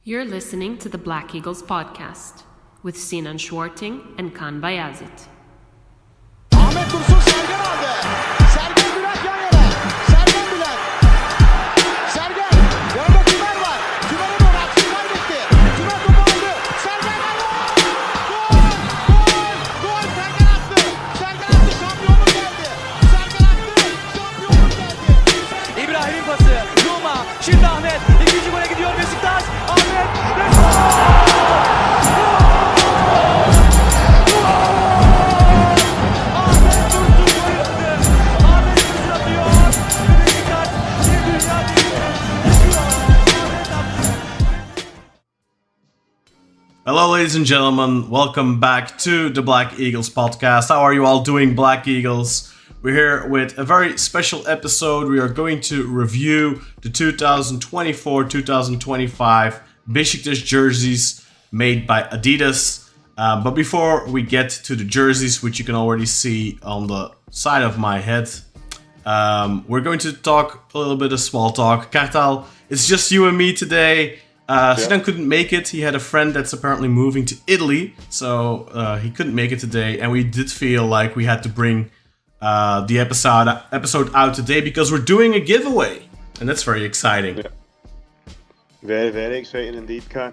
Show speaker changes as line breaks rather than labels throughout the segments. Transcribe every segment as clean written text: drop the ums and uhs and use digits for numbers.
You're listening to the Black Eagles podcast with Sinan and Kaan Bayazit.
Ahmet Dursun Sergen aldı. Sergen Bülent yan yana. Sergen Bülent. Sergen. Yanında Tümer var. Tümer'e doğru aksiyonlar gitti. Tümer topu aldı. Sergen aldı. Gol! Gol! Gol! Sergen attı. Sergen attı. Şampiyonluk geldi. Sergen attı. Şampiyonluk geldi.
İbrahim'in pası. Yuma. Şimdi Ahmet. İkinci gole gidiyor Beşiktaş. Ahmet.
Hello, ladies and gentlemen. Welcome back to the Black Eagles podcast. How are you all doing, Black Eagles? We're here with a very special episode. We are going to review the 2024-2025 Beşiktaş jerseys made by Adidas. But before we get to the jerseys, which you can already see on the side of my head, we're going to talk a little bit of small talk. Kartal, it's just you and me today. Sinan couldn't make it. He had a friend that's apparently moving to Italy, so he couldn't make it today. And we did feel like we had to bring the episode out today because we're doing a giveaway, and that's very exciting.
Yeah. Very, very exciting indeed, Kaan.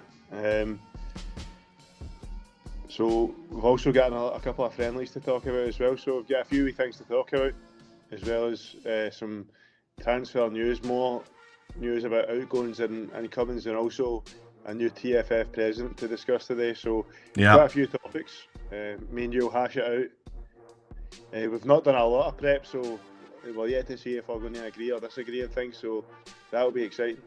So we've also got a couple of friendlies to talk about as well. So we've got a few things to talk about, as well as some transfer news, more news about outgoings and comings, and also a new TFF president to discuss today. So quite a few topics. Me and you will hash it out. We've not done a lot of prep, so we're yet to see if we're going to agree or disagree on things. So that'll be exciting.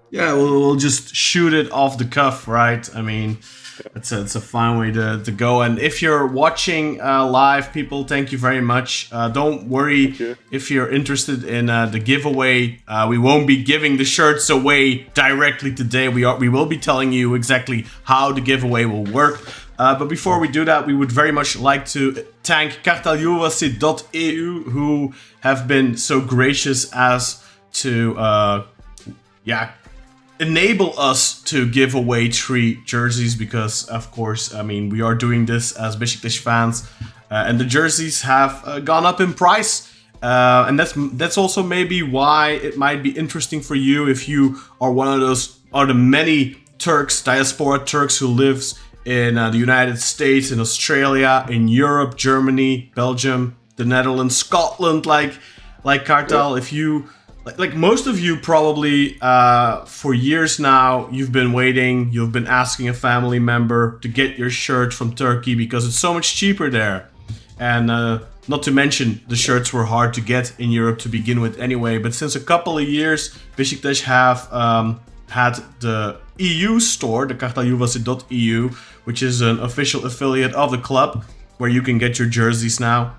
Yeah, we'll just shoot it off the cuff, right? I mean, it's a fine way to go. And if you're watching live, people, thank you very much. Don't worry if you're interested in the giveaway. We won't be giving the shirts away directly today. We will be telling you exactly how the giveaway will work. But before we do that, we would very much like to thank kartalyuvasi.eu, who have been so gracious as to enable us to give away 3 jerseys, because of course, I mean, we are doing this as Beşiktaş fans, and the jerseys have gone up in price, and that's also maybe why it might be interesting for you if you are one of those the many Turks, diaspora Turks, who lives in the United States, in Australia, in Europe, Germany, Belgium, the Netherlands, Scotland, like Kartal. If you like most of you probably for years now, you've been waiting, you've been asking a family member to get your shirt from Turkey because it's so much cheaper there. And not to mention, the shirts were hard to get in Europe to begin with anyway. But since a couple of years, Beşiktaş have had the EU store, the kartalyuvasi.eu, which is an official affiliate of the club, where you can get your jerseys now.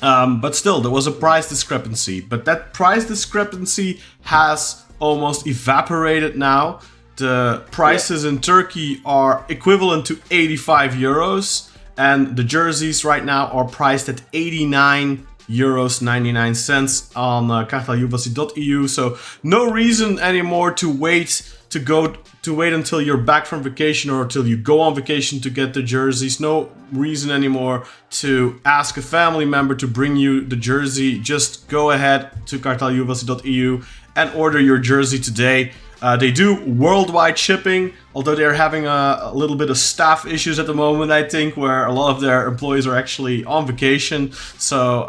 But still, there was a price discrepancy. But that price discrepancy has almost evaporated now. The prices in Turkey are equivalent to 85 euros. And the jerseys right now are priced at 89 euros 99 cents on kartalyuvasi.eu. So no reason anymore to wait until you're back from vacation or until you go on vacation to get the jerseys. No reason anymore to ask a family member to bring you the jersey. Just go ahead to kartalyuvasi.eu and order your jersey today. They do worldwide shipping, although they're having a little bit of staff issues at the moment, I think, where a lot of their employees are actually on vacation. So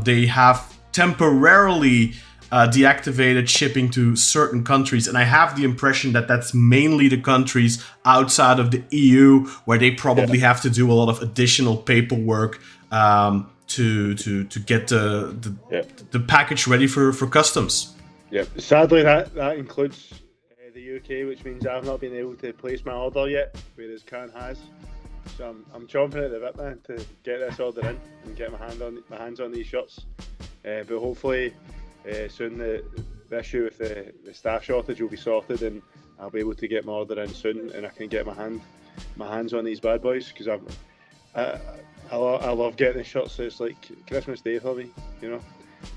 they have temporarily deactivated shipping to certain countries, and I have the impression that that's mainly the countries outside of the EU, where they probably have to do a lot of additional paperwork to get the package ready for customs.
Yeah, sadly that includes the UK, which means I've not been able to place my order yet, whereas Kaan has. So I'm chomping at the bit, man, to get this order in and get my hands on these shirts. But hopefully soon the issue with the staff shortage will be sorted, and I'll be able to get my order in soon, and I can get my hands on these bad boys, because I love getting the shirts. So it's like Christmas Day for me, you know.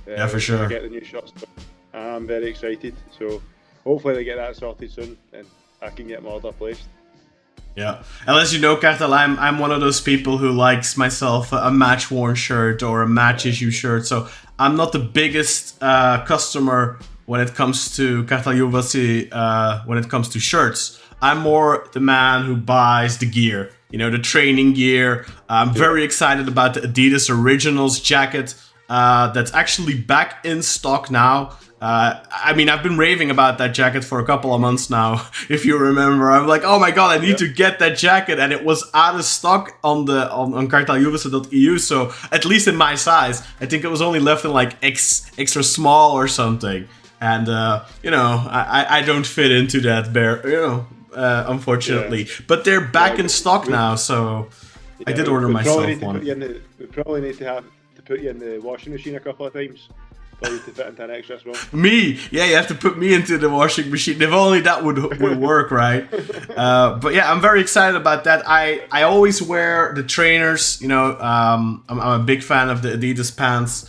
Yeah, for sure.
I get the new shirts. I'm very excited. So hopefully they get that sorted soon, and I can get my order placed.
Yeah, and as you know, Kartal, I'm one of those people who likes myself a match-worn shirt or a match-issue shirt, so I'm not the biggest customer when it comes to kartalyuvasi, when it comes to shirts. I'm more the man who buys the gear, you know, the training gear. I'm very excited about the Adidas Originals jacket that's actually back in stock now. I mean, I've been raving about that jacket for a couple of months now, if you remember. I'm like, oh my god, I need to get that jacket, and it was out of stock on kartalyuvasi.eu, so at least in my size. I think it was only left in like extra small or something. And, you know, I don't fit into that unfortunately. Yeah. But they're back in stock now, so I did order myself one.
We probably need to put you in the washing machine a couple of times. To fit into an extra as well.
Me? Yeah, you have to put me into the washing machine. If only that would work, right? But yeah, I'm very excited about that. I always wear the trainers. You know, I'm a big fan of the Adidas pants.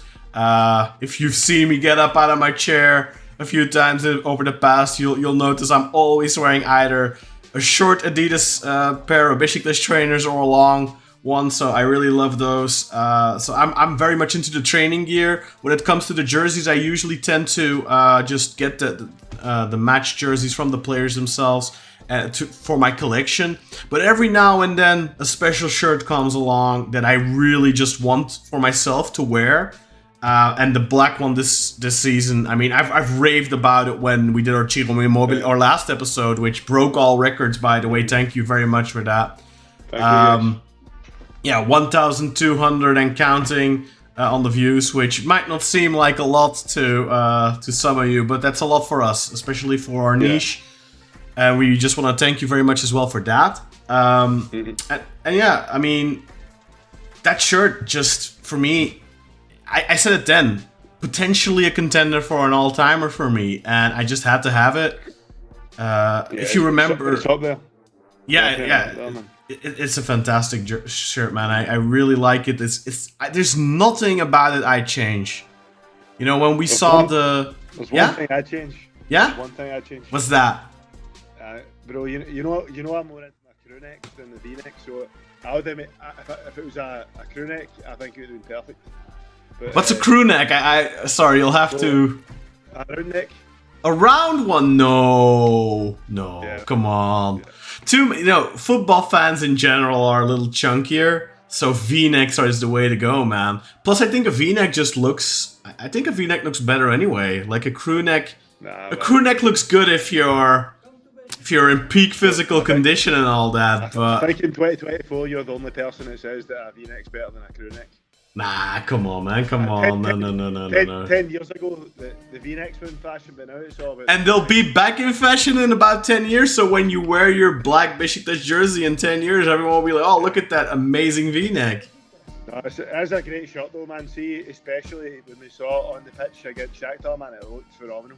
If you've seen me get up out of my chair a few times over the past, you'll notice I'm always wearing either a short Adidas pair of Beşiktaş trainers or a long one, so I really love those. So I'm very much into the training gear. When it comes to the jerseys, I usually tend to just get the match jerseys from the players themselves for my collection. But every now and then, a special shirt comes along that I really just want for myself to wear. And the black one this season, I mean, I've raved about it when we did our Ciro Immobile, our last episode, which broke all records, by the way. Thank you very much for that.
Thank you.
Yeah, 1,200 and counting on the views, which might not seem like a lot to some of you, but that's a lot for us, especially for our niche. And we just want to thank you very much as well for that. And yeah, I mean, that shirt just, for me, I said it then, potentially a contender for an all-timer for me, and I just had to have it. If you remember...
It's up there.
Yeah. It's a fantastic shirt, man. I really like it. There's nothing about it I change. You know, when we saw the...
There's one thing I change.
Yeah?
There's one thing I change.
What's that?
Bro, you know I'm more into my crew neck than the V-neck, so I would admit, if it was a crew neck, I think it would have been perfect. But,
what's a crew neck? Sorry, you'll have to...
A round neck.
A round one? No, come on.
Yeah.
Football fans in general are a little chunkier, so V-necks is the way to go, man. Plus, I think a V-neck looks better anyway. Like a crew neck, crew neck looks good if you're in peak physical condition and all that. But
I think in 2024, you're the only person that says that a V-neck's better than a crew neck.
Nah, come on, man, come on. No.
10 years ago, the V-necks were in fashion, but now it's all about...
And they'll be back in fashion in about 10 years, so when you wear your black Beşiktaş jersey in 10 years, everyone will be like, oh, look at that amazing V-neck.
No, it's a great shot though, man. See, especially when we saw it on the pitch against Shakhtar, man, it looked phenomenal.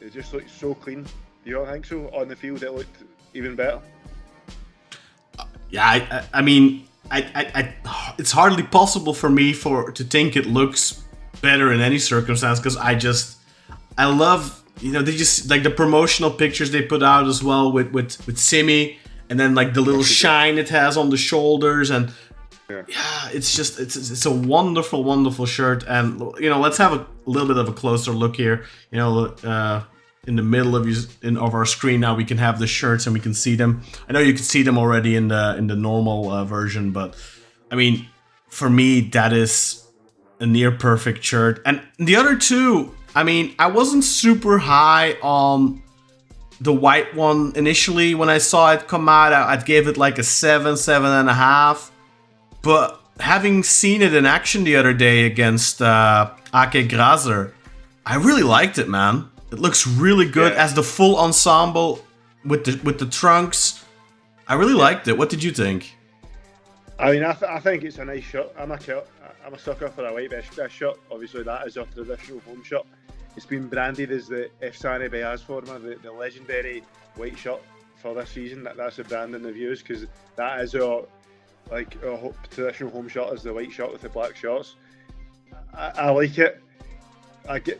It just looked so clean. You don't think so? On the field, it looked even better.
Yeah, I mean... it's hardly possible for me to think it looks better in any circumstance, because I love, they just like the promotional pictures they put out as well with Simi, and then like the little shine it has on the shoulders, and it's a wonderful shirt. And let's have a little bit of a closer look here. In the middle of our screen now, we can have the shirts and we can see them. I know you can see them already in the normal version, but I mean, for me, that is a near perfect shirt. And the other two, I mean, I wasn't super high on the white one initially. When I saw it come out, I'd give it like a 7.5. But having seen it in action the other day against AK Grazer, I really liked it, man. It looks really good as the full ensemble with the trunks. I really liked it. What did you think?
I mean, I think it's a nice shot. I'm a sucker for a white Beşiktaş shot. Obviously, that is our traditional home shot. It's been branded as the Efsane Beyaz forma, the legendary white shot for this season. That's the brand in the views, because that is our traditional home shot, is the white shot with the black shorts. I like it.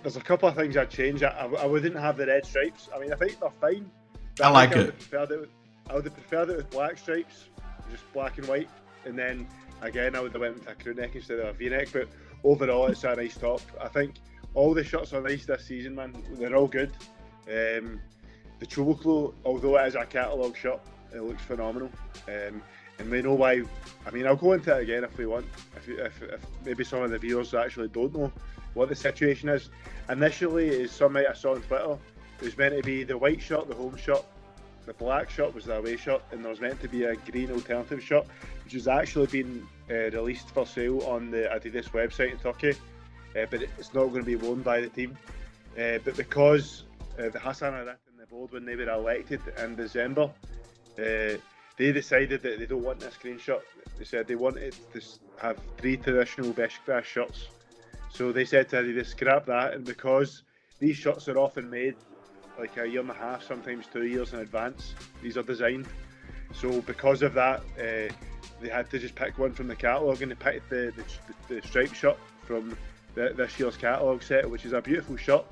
There's a couple of things I'd change. I wouldn't have the red stripes. I mean, I think they're fine,
I like it.
I would have preferred it with black stripes, just black and white, and then again I would have went with a crew neck instead of a V-neck. But overall, it's a nice top. I think all the shirts are nice this season, man. They're all good. The Chubuklu, although it is a catalogue shirt, it looks phenomenal. And we know why. I mean, I'll go into it again if we want. If maybe some of the viewers actually don't know what the situation is. Initially, as some might have saw on Twitter, it was meant to be the white shirt, the home shirt. The black shirt was the away shirt, and there was meant to be a green alternative shirt, which has actually been released for sale on the Adidas website in Turkey. But it's not going to be worn by the team. But because the Hassan are in the board when they were elected in December, they decided that they don't want this green shirt. They said they wanted to have 3 traditional Beşiktaş shirts. So they said to Adidas, scrap that, and because these shirts are often made like a year and a half, sometimes 2 years in advance, these are designed. So because of that, they had to just pick one from the catalogue, and they picked the striped shirt from this year's catalogue set, which is a beautiful shirt.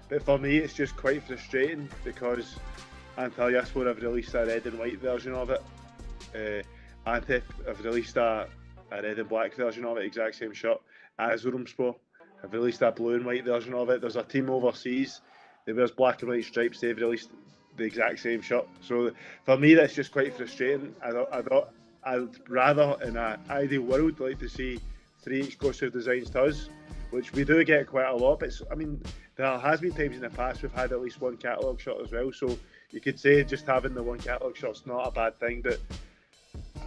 But for me, it's just quite frustrating because Antalyaspor have released a red and white version of it. Antep have released a red and black version of it, exact same shirt. Erzurumspor have released a blue and white version of it. There's a team overseas that wears black and white stripes. They've released the exact same shirt. So for me, that's just quite frustrating. I'd rather, in an ideal world, like to see 3 exclusive designs to us, which we do get quite a lot. But there has been times in the past we've had at least one catalogue shirt as well. So you could say just having the one catalogue shirt's not a bad thing, but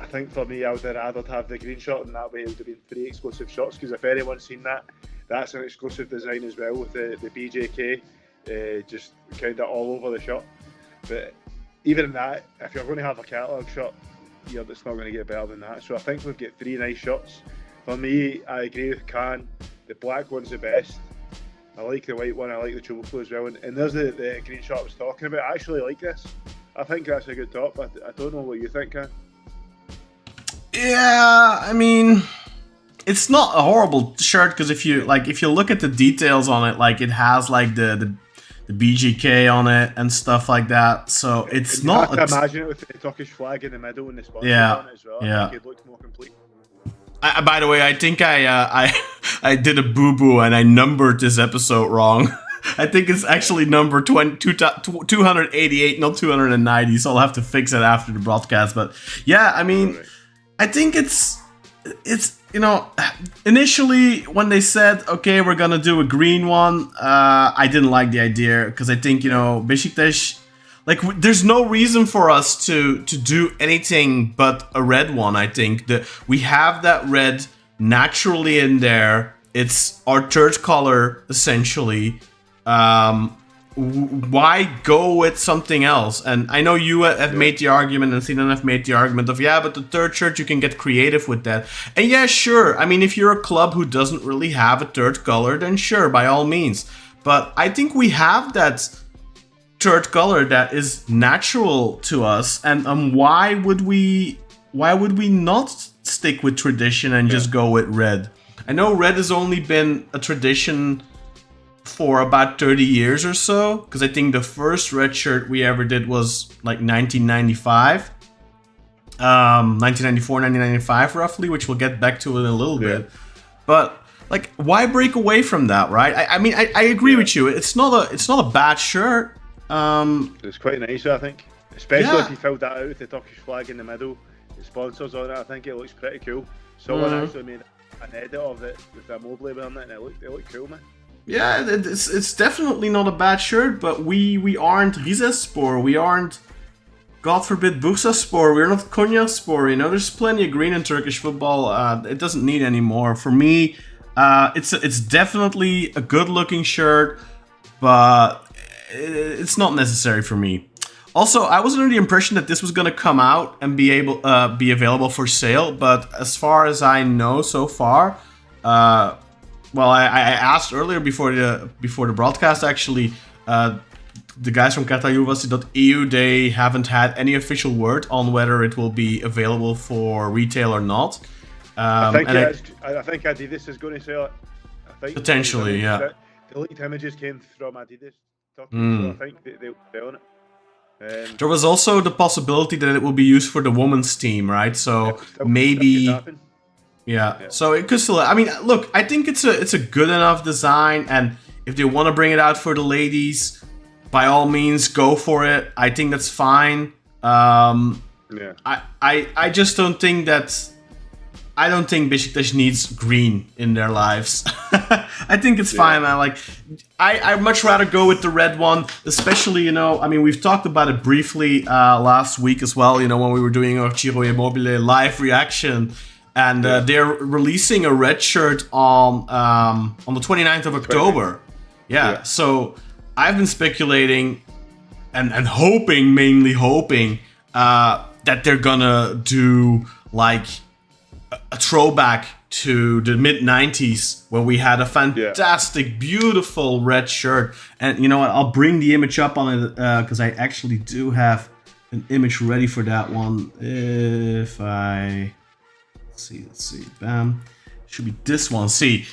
I think for me, I would have rather have the green shirt, and that way it would have been 3 exclusive shirts. Because if anyone's seen that, that's an exclusive design as well with the BJK just kind of all over the shirt. But even in that, if you're going to have a catalogue shirt, it's not going to get better than that. So I think we've got 3 nice shirts. For me, I agree with Kaan. The black one's the best. I like the white one. I like the Chubuklu as well. And there's the green shirt I was talking about. I actually like this. I think that's a good top. I don't know what you think, Kaan.
Yeah, I mean, it's not a horrible shirt because if you look at the details on it, like it has like the BGK on it and stuff like that. So it's not.
You have to imagine it with the Turkish flag in the middle and the sponsor on it as well.
Yeah.
I think it looks more complete.
By the way, I think I did a boo-boo and I numbered this episode wrong. I think it's actually number 288, not 290. So I'll have to fix it after the broadcast. But yeah, I mean, I think it's initially when they said, okay, we're gonna do a green one, I didn't like the idea because I think Beşiktaş, like there's no reason for us to do anything but a red one. I think that we have that red naturally in there. It's our third color essentially. Why go with something else? And I know you have made the argument, and Sinan have made the argument of, yeah, but the third shirt, you can get creative with that. And yeah, sure. I mean, if you're a club who doesn't really have a third color, then sure, by all means. But I think we have that third color that is natural to us. And why would we not stick with tradition and just go with red? I know red has only been a tradition for about 30 years or so, because I think the first red shirt we ever did was like 1995, 1994, 1995 roughly, which we'll get back to in a little bit. But like, why break away from that, right? I mean, I agree with you. It's not a bad shirt.
It's quite nice, I think, especially if you filled that out with the Turkish flag in the middle, the sponsors on it. I think it looks pretty cool. Someone actually made an edit of it with a Mobley wearing it, and it looked cool, man.
Yeah, it's definitely not a bad shirt, but we aren't Rizespor, we aren't, God forbid, Bursaspor, we're not Konyaspor, there's plenty of green in Turkish football, it doesn't need any more. For me, it's definitely a good looking shirt, but it's not necessary for me. Also, I was under the impression that this was going to come out and be available for sale, but as far as I know so far, well, I asked earlier before the broadcast, actually, the guys from kartalyuvasi.eu, they haven't had any official word on whether it will be available for retail or not.
I think Adidas is going to sell it.
Potentially, yeah.
The leaked images came from Adidas, so I think they'll be on it.
There was also the possibility that it will be used for the women's team, right? So maybe, yeah. So it could still. I mean, look, I think it's a good enough design, and if they want to bring it out for the ladies, by all means, go for it. I think that's fine. I just don't think that. I don't think Beşiktaş needs green in their lives. I think it's fine, man. Like, I'd much rather go with the red one, especially, you know, I mean, we've talked about it briefly last week as well, you know, when we were doing our Ciro Immobile live reaction. And they're releasing a red shirt on the 29th of October. Yeah, so I've been speculating and hoping, mainly hoping, that they're gonna do, like, a throwback to the mid-90s when we had a fantastic, beautiful red shirt. And you know what? I'll bring the image up on it because I actually do have an image ready for that one. If I... Let's see. Bam. Should be this one. See,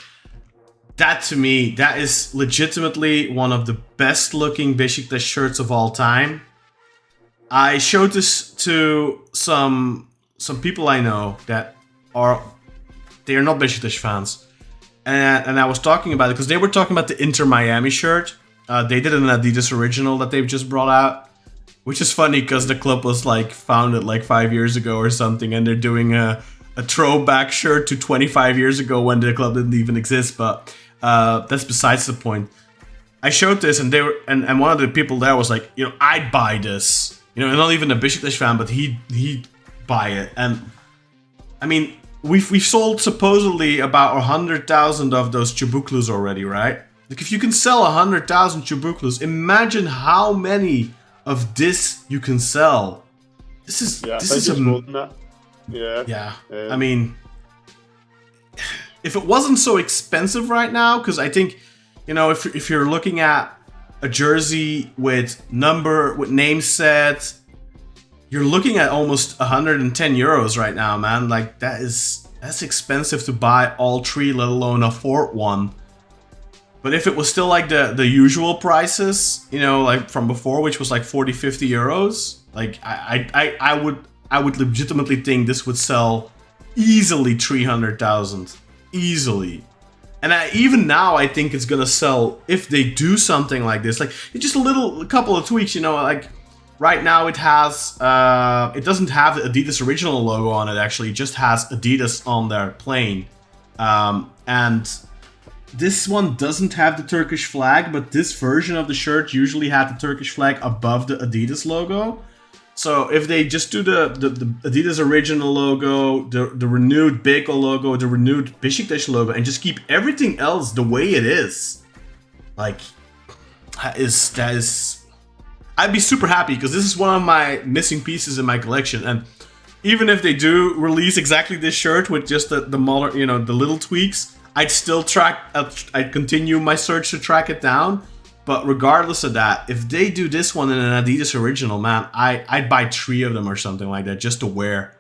that to me, that is legitimately one of the best looking Beşiktaş shirts of all time. I showed this to some people I know that they are not Beşiktaş fans, and I was talking about it because they were talking about the Inter Miami shirt. They did an Adidas Original that they've just brought out, which is funny because the club was like founded like 5 years ago or something, and they're doing a throwback shirt to 25 years ago when the club didn't even exist. But that's besides the point. I showed this, and they were, and one of the people there was like, you know, I'd buy this, you know, not even a Beşiktaş fan, but he'd buy it. And I mean, we've sold supposedly about 100,000 of those Çubuklus already, right? Like, if you can sell 100,000 Çubuklus, imagine how many of this you can sell. This is
more than that. Yeah.
I mean, if it wasn't so expensive right now, because I think, you know, if you're looking at a jersey with name set, you're looking at almost 110 euros right now, man. Like, that's expensive to buy all three, let alone a fourth one. But if it was still like the usual prices, you know, like from before, which was like 40-50 euros, like I would legitimately think this would sell easily 300,000, easily. And even now, I think it's gonna sell if they do something like this. Like, it's just a couple of tweaks, you know, like. Right now it has, it doesn't have the Adidas Original logo on it, actually. It just has Adidas on there plain. And this one doesn't have the Turkish flag, but this version of the shirt usually had the Turkish flag above the Adidas logo. So if they just do the Adidas Original logo, the renewed Beko logo, the renewed Beşiktaş logo, and just keep everything else the way it is, like, that is I'd be super happy because this is one of my missing pieces in my collection. And even if they do release exactly this shirt with just the modern, you know, the little tweaks, I'd still I'd continue my search to track it down. But regardless of that, if they do this one in an Adidas Original, man, I'd buy 3 of them or something like that just to wear,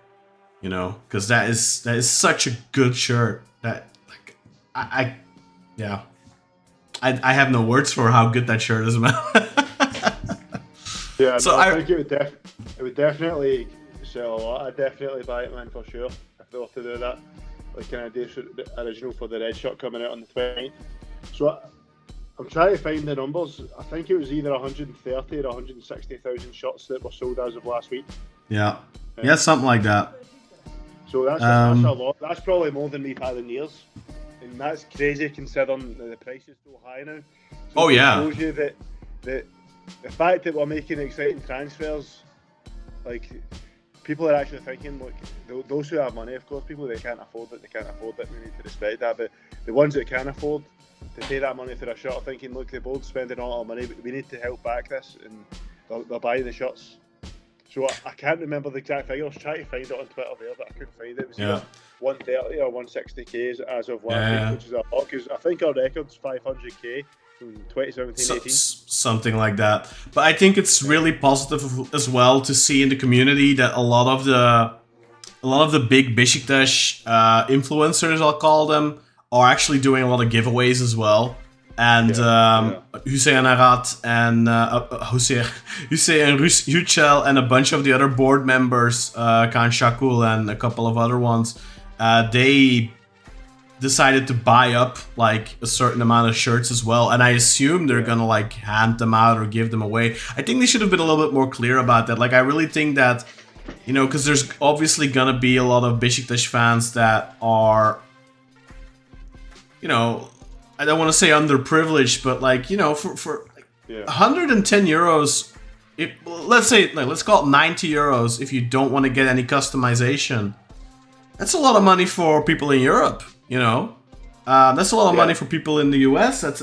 you know, because that is such a good shirt. That, like, I have no words for how good that shirt is, man.
Yeah,
so
no, I think it would definitely sell a lot. I'd definitely buy it, man, for sure, if they were to do that. Like an original for the red shirt coming out on the 20th. So I'm trying to find the numbers. I think it was either 130 or 160,000 shirts that were sold as of last week.
Yeah, something like that.
So that's a lot. That's probably more than we've had in years. And that's crazy considering the price is so high now. So it shows you that the fact that we're making exciting transfers, like, people are actually thinking, look, those who have money, of course, people that can't afford it, we need to respect that, but the ones that can afford to pay that money for a shirt are thinking, look, they're both spending all our money, but we need to help back this, and they're buying the shirts. So I can't remember the exact figure. I was trying to find it on Twitter there, but I couldn't find it. It was either 130 or 160k as of last week, which is a lot, because I think our record's 500k. 2017-18,
something like that. But I think it's really positive as well to see in the community that a lot of the big Beşiktaş influencers, I'll call them, are actually doing a lot of giveaways as well. and Hussein Arat and Hussein Yücel and a bunch of the other board members, Kaan Şakul and a couple of other ones, they decided to buy up like a certain amount of shirts as well, and I assume they're gonna like hand them out or give them away. I think they should have been a little bit more clear about that. Like, I really think that, you know, because there's obviously gonna be a lot of Beşiktaş fans that are, you know, I don't want to say underprivileged, but like, you know, for 110 euros, let's call it 90 euros if you don't want to get any customization. That's a lot of money for people in Europe, you know. That's a lot of money for people in the US. That's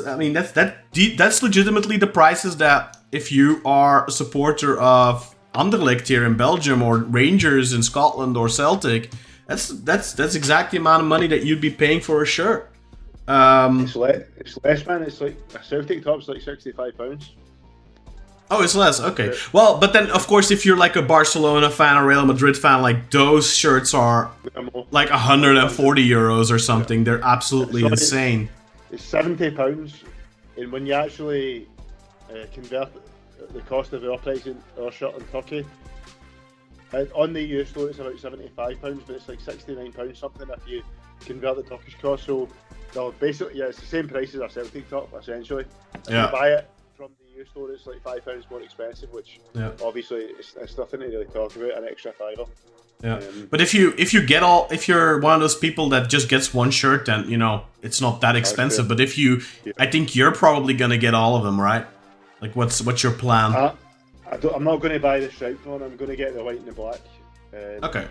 legitimately the prices that, if you are a supporter of Anderlecht here in Belgium or Rangers in Scotland or Celtic, that's exactly the amount of money that you'd be paying for a shirt.
It's less, man. It's like a Celtic top's like £65.
Oh, it's less. Okay. Well, but then of course, if you're like a Barcelona fan or Real Madrid fan, like those shirts are like 140 euros or something. They're absolutely insane.
It's £70, and when you actually convert the cost of our shirt in Turkey, on the EU store it's about £75, but it's like £69 something if you convert the Turkish cost. So basically, it's the same price as a Celtic top essentially. If you buy it from the EU store, it's like £5 more expensive, which obviously it's nothing to really talk about, an extra fiver.
Yeah, but if you're one of those people that just gets one shirt, then you know it's not that expensive. But if you, I think you're probably gonna get all of them, right? Like, what's your plan?
I'm not going to buy the striped one. I'm going to get the white and the black.
Okay.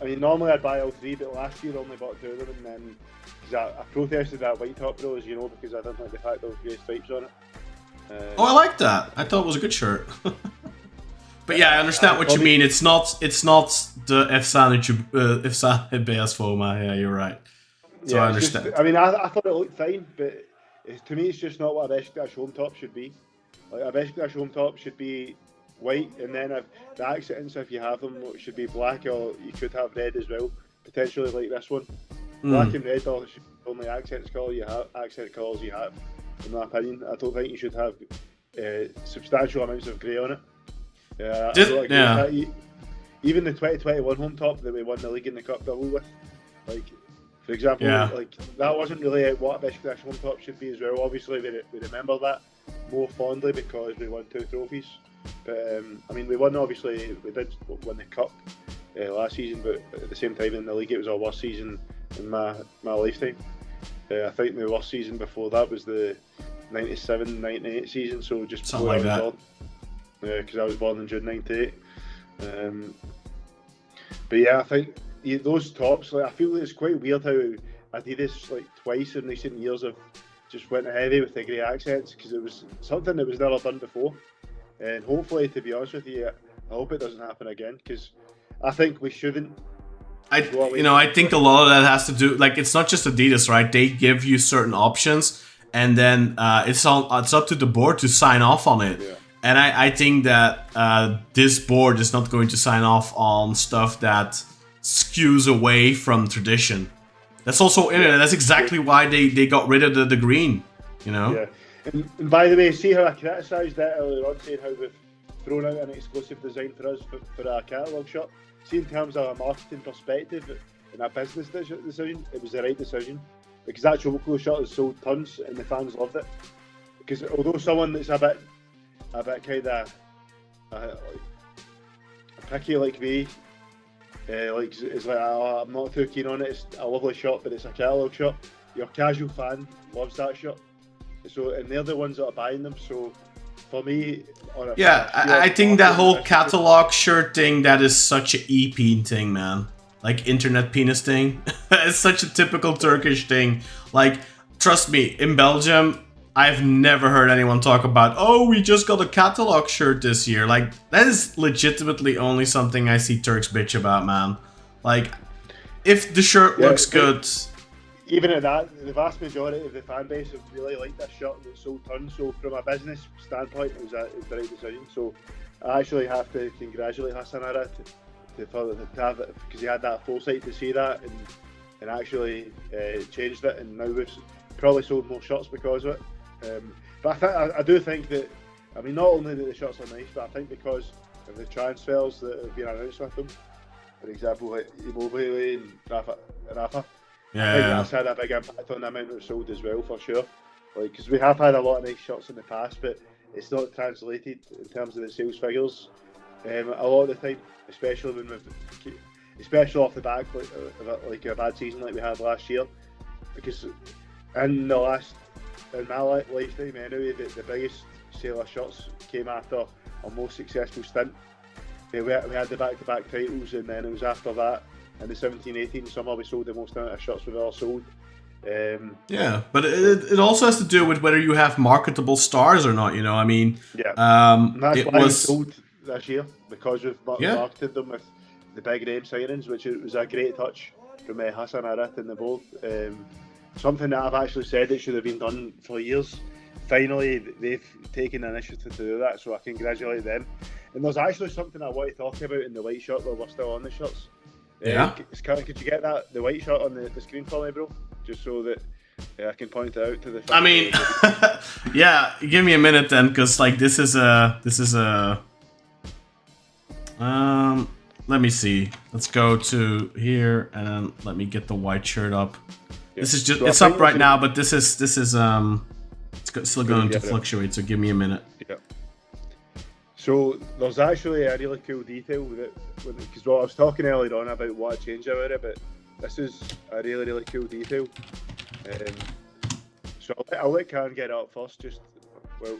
I mean, normally I'd buy all three, but last year I only bought two of them, and then because I protested that white top, though, as you know, because I didn't like the fact there was grey stripes on it.
Oh, I like that. I thought it was a good shirt. But yeah, I understand what you mean. It's not the Efsane Beyaz Forma. Yeah, you're right. So I understand.
Just, I mean, I thought it looked fine, but to me, it's just not what a Beşiktaş home top should be. Like, a Beşiktaş home top should be white, and then if the accents, if you have them, should be black, or you could have red as well, potentially like this one. Black and red are the only accent colours you have, in my opinion. I don't think you should have substantial amounts of grey on it. Even the 2021 home top that we won the league in the cup double with, like, for example, like that wasn't really what a Beşiktaş home top should be as well. Obviously, we remember that more fondly because we won 2 trophies. But I mean, we did win the cup last season, but at the same time in the league it was our worst season in my lifetime. I think the worst season before that was the 97-98 season, so just
something like that.
Born. Because I was born in June 98. But yeah, I think those tops, like, I feel it's quite weird how Adidas, like, twice in recent years have just went heavy with the grey accents, because it was something that was never done before. And hopefully, to be honest with you, I hope it doesn't happen again, because I think we shouldn't.
I think a lot of that has to do, like, it's not just Adidas, right? They give you certain options, and then it's up to the board to sign off on it. Yeah. And I think that this board is not going to sign off on stuff that skews away from tradition. That's also in it. That's exactly why they got rid of the green, you know?
Yeah. And by the way, see how I criticised that earlier on, saying how we've thrown out an exclusive design for us for our catalogue shirt. See, in terms of a marketing perspective and a business decision, it was the right decision. Because that Choco shirt has sold tons and the fans loved it. Because although someone that's a bit kind of picky like me, it's like, oh, I'm not too keen on it. It's a lovely shirt, but it's a catalogue shirt. Your casual fan loves that shirt. So, and they're the ones that are buying them. So, for me,
I think that whole catalogue shirt thing, that is such an EP thing, man. Like, internet penis thing. It's such a typical Turkish thing. Like, trust me, in Belgium, I've never heard anyone talk about, oh, we just got a catalogue shirt this year. Like, that is legitimately only something I see Turks bitch about, man. Like, if the shirt looks good...
Even at that, the vast majority of the fan base have really liked this shirt and it's sold tons. So from a business standpoint, it was the right decision. So I actually have to congratulate Hassan Arat to have it, because he had that foresight to see that and actually changed it. And now we've probably sold more shirts because of it. But I do think that, I mean, not only that the shirts are nice, but I think because of the transfers that have been announced with them, for example, like Immobile and Rafa, I think that's had a big impact on the amount that's sold as well, for sure. Like, because we have had a lot of nice shirts in the past, but it's not translated in terms of the sales figures a lot of the time, especially off the back like a bad season like we had last year. Because in my lifetime anyway, the biggest sale of shirts came after our most successful stint. We had the back-to-back titles, and then it was after that, in the 17-18 summer, we sold the most amount of shirts we've ever sold.
But it also has to do with whether you have marketable stars or not, you know. I mean,
and that's why we sold this year, because we've marketed them with the big name signings, which was a great touch from Hassan Arat and the board. Something that I've actually said it should have been done for years. Finally, they've taken the initiative to do that, so I congratulate them. And there's actually something I want to talk about in the white shirt while we're still on the shirts. Could you get the white shirt on the screen for me, bro? Just so that I can point it out to the.
I mean, yeah. Give me a minute then, because like this is a. Let me see. Let's go to here and let me get the white shirt up. Yeah. This is just it's up right now, but this is it's still going to fluctuate. So give me a minute.
Yeah. So there's actually a really cool detail because I was talking earlier on about what I changed about it, but this is a really cool detail. So I'll let Kaan get it up first. Just we'll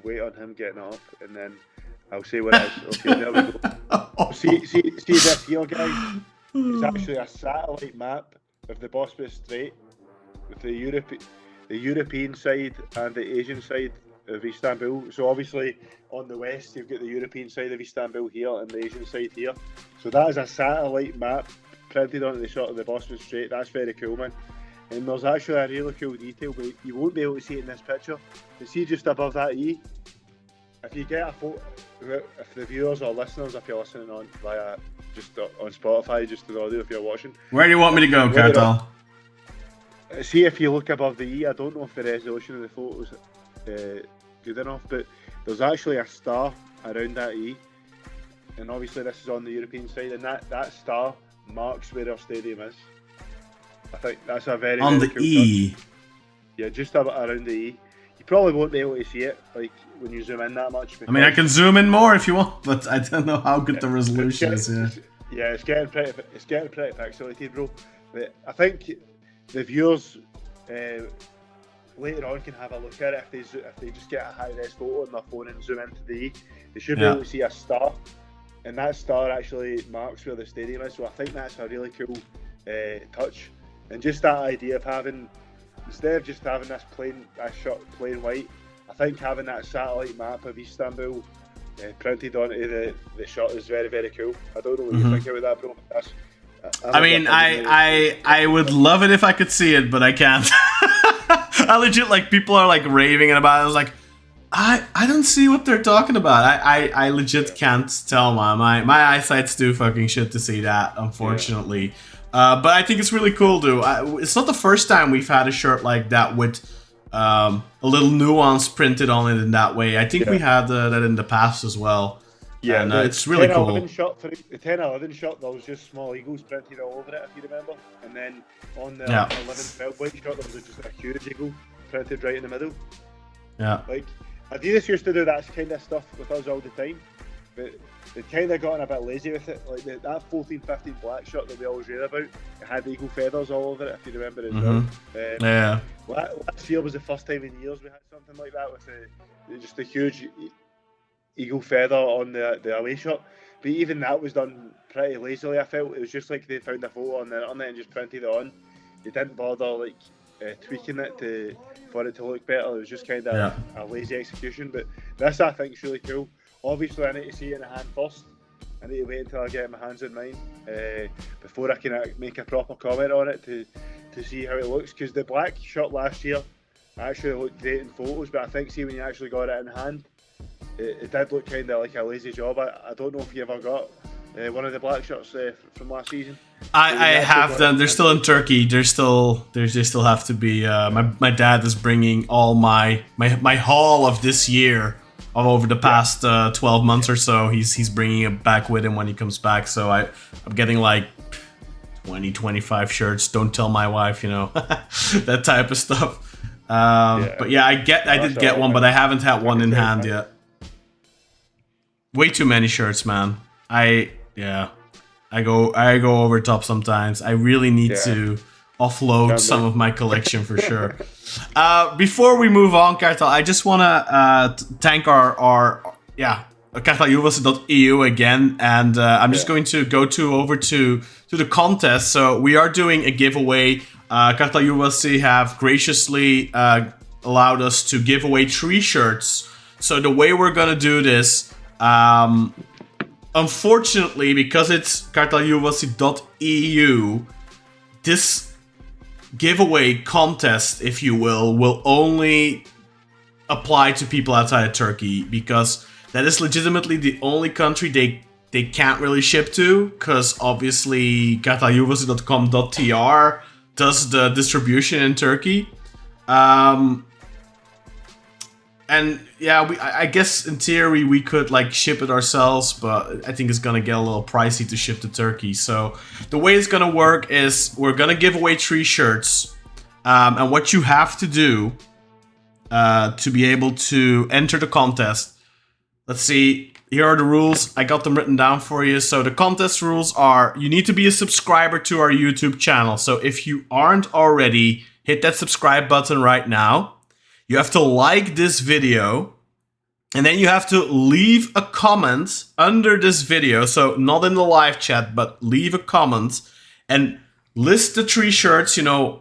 wait on him getting it up, and then I'll say what it is. Okay, there we go. See this here, guys. It's actually a satellite map of the Bosporus Strait with the European side and the Asian side of Istanbul. So obviously on the west you've got the European side of Istanbul here and the Asian side here. So that is a satellite map printed onto the shirt of the Bosporus Strait. That's very cool, man. And there's actually a really cool detail, but you won't be able to see it in this picture. You see just above that E, if you get a photo, if the viewers or listeners, if you're listening on via just on Spotify, just the audio if you're watching.
Where do you want me to go, Kartal?
See if you look above the E, I don't know if the resolution of the photo is good enough, but there's actually a star around that E, and obviously this is on the European side, and that star marks where our stadium is. I think that's a very
on the
cool
E.
touch. Yeah, just around the E. You probably won't be able to see it like when you zoom in that much.
I mean, I can zoom in more if you want, but I don't know how good the resolution is.
Yeah, it's getting pretty pixelated, bro. But I think the viewers later on can have a look at it if they just get a high-res photo on their phone and zoom into the E. They should be able to see a star, and that star actually marks where the stadium is. So I think that's a really cool touch, and just that idea of having, instead of just having this plain white, I think having that satellite map of Istanbul printed onto the shirt is very cool. I don't know what you think about that, bro.
I mean, I would love it if I could see it, but I can't. I legit, like, people are like raving about it. I was like, I don't see what they're talking about. I legit can't tell. My eyesight's too fucking shit to see that, unfortunately. But I think it's really cool, dude. It's not the first time we've had a shirt like that with a little nuance printed on it in that way. I think we had that in the past as well. Yeah, and it's really cool.
The 10-11 shirt, there was just small eagles printed all over it, if you remember. And then on the 11-12 white shirt, there was just a huge eagle printed right in the middle.
Yeah.
Like, Adidas used to do that kind of stuff with us all the time, but they kind of gotten a bit lazy with it. Like that 14-15 black shirt that we always read about, it had eagle feathers all over it, if you remember as well. Last year was the first time in years we had something like that with just a huge eagle feather on the away shirt. But even that was done pretty lazily, I felt. It was just like they found a photo on the internet and just printed it on. They didn't bother like tweaking it for it to look better. It was just kind of a lazy execution. But this, I think, is really cool. Obviously, I need to see it in the hand first. I need to wait until I get my hands in mine before I can make a proper comment on it to see how it looks. Because the black shirt last year actually looked great in photos, but I think, see, when you actually got it in hand, it did look kind of like a lazy job. I don't know if you ever got one of the black shirts from last season.
I have them. They're still in Turkey. They still have to be. My dad is bringing all my haul of this year, of over the past 12 months or so. He's bringing it back with him when he comes back. So I'm getting like 20-25 shirts. Don't tell my wife, that type of stuff. But yeah, I did get one, but I haven't had one in hand yet. Way too many shirts, man. I go over top sometimes. I really need to offload some of my collection for sure. Before we move on, Kartal, I just want to thank our kartalyuvasi.eu again, and I'm just going to go over to the contest. So we are doing a giveaway. Kartal Yuvasi have graciously allowed us to give away 3 shirts. So the way we're gonna do this, unfortunately, because it's kartalyuvasi.eu, this giveaway contest, if you will only apply to people outside of Turkey, because that is legitimately the only country they can't really ship to, because obviously kartalyuvasi.com.tr does the distribution in Turkey. And yeah, I guess in theory we could like ship it ourselves, but I think it's gonna get a little pricey to ship to Turkey. So the way it's gonna work is we're gonna give away 3 shirts, and what you have to do to be able to enter the contest. Let's see. Here are the rules. I got them written down for you. So the contest rules are: you need to be a subscriber to our YouTube channel. So if you aren't already, hit that subscribe button right now. You have to like this video, and then you have to leave a comment under this video. So not in the live chat, but leave a comment and list the 3 shirts,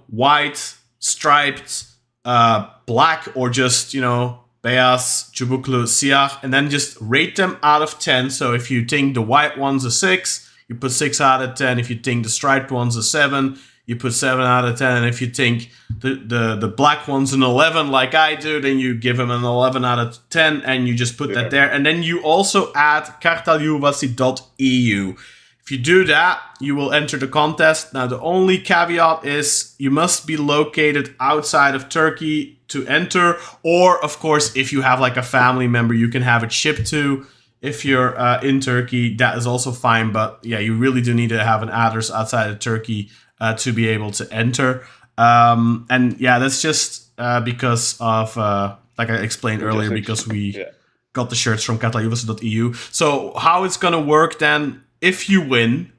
white, striped, black, or just, beyaz, çubuklu, siyah, and then just rate them out of 10. So if you think the white one's a 6, you put 6 out of 10. If you think the striped one's a 7, you put 7 out of 10. And if you think the black one's an 11, like I do, then you give them an 11 out of 10, and you just put that there. And then you also add kartalyuvasi.eu. If you do that, you will enter the contest. Now, the only caveat is you must be located outside of Turkey to enter. Or, of course, if you have like a family member, you can have it shipped to. If you're in Turkey, that is also fine. But yeah, you really do need to have an address outside of Turkey to be able to enter. And yeah, that's just because of, like I explained earlier, because we got the shirts from kartalyuvasi.eu. So how it's going to work then, if you win,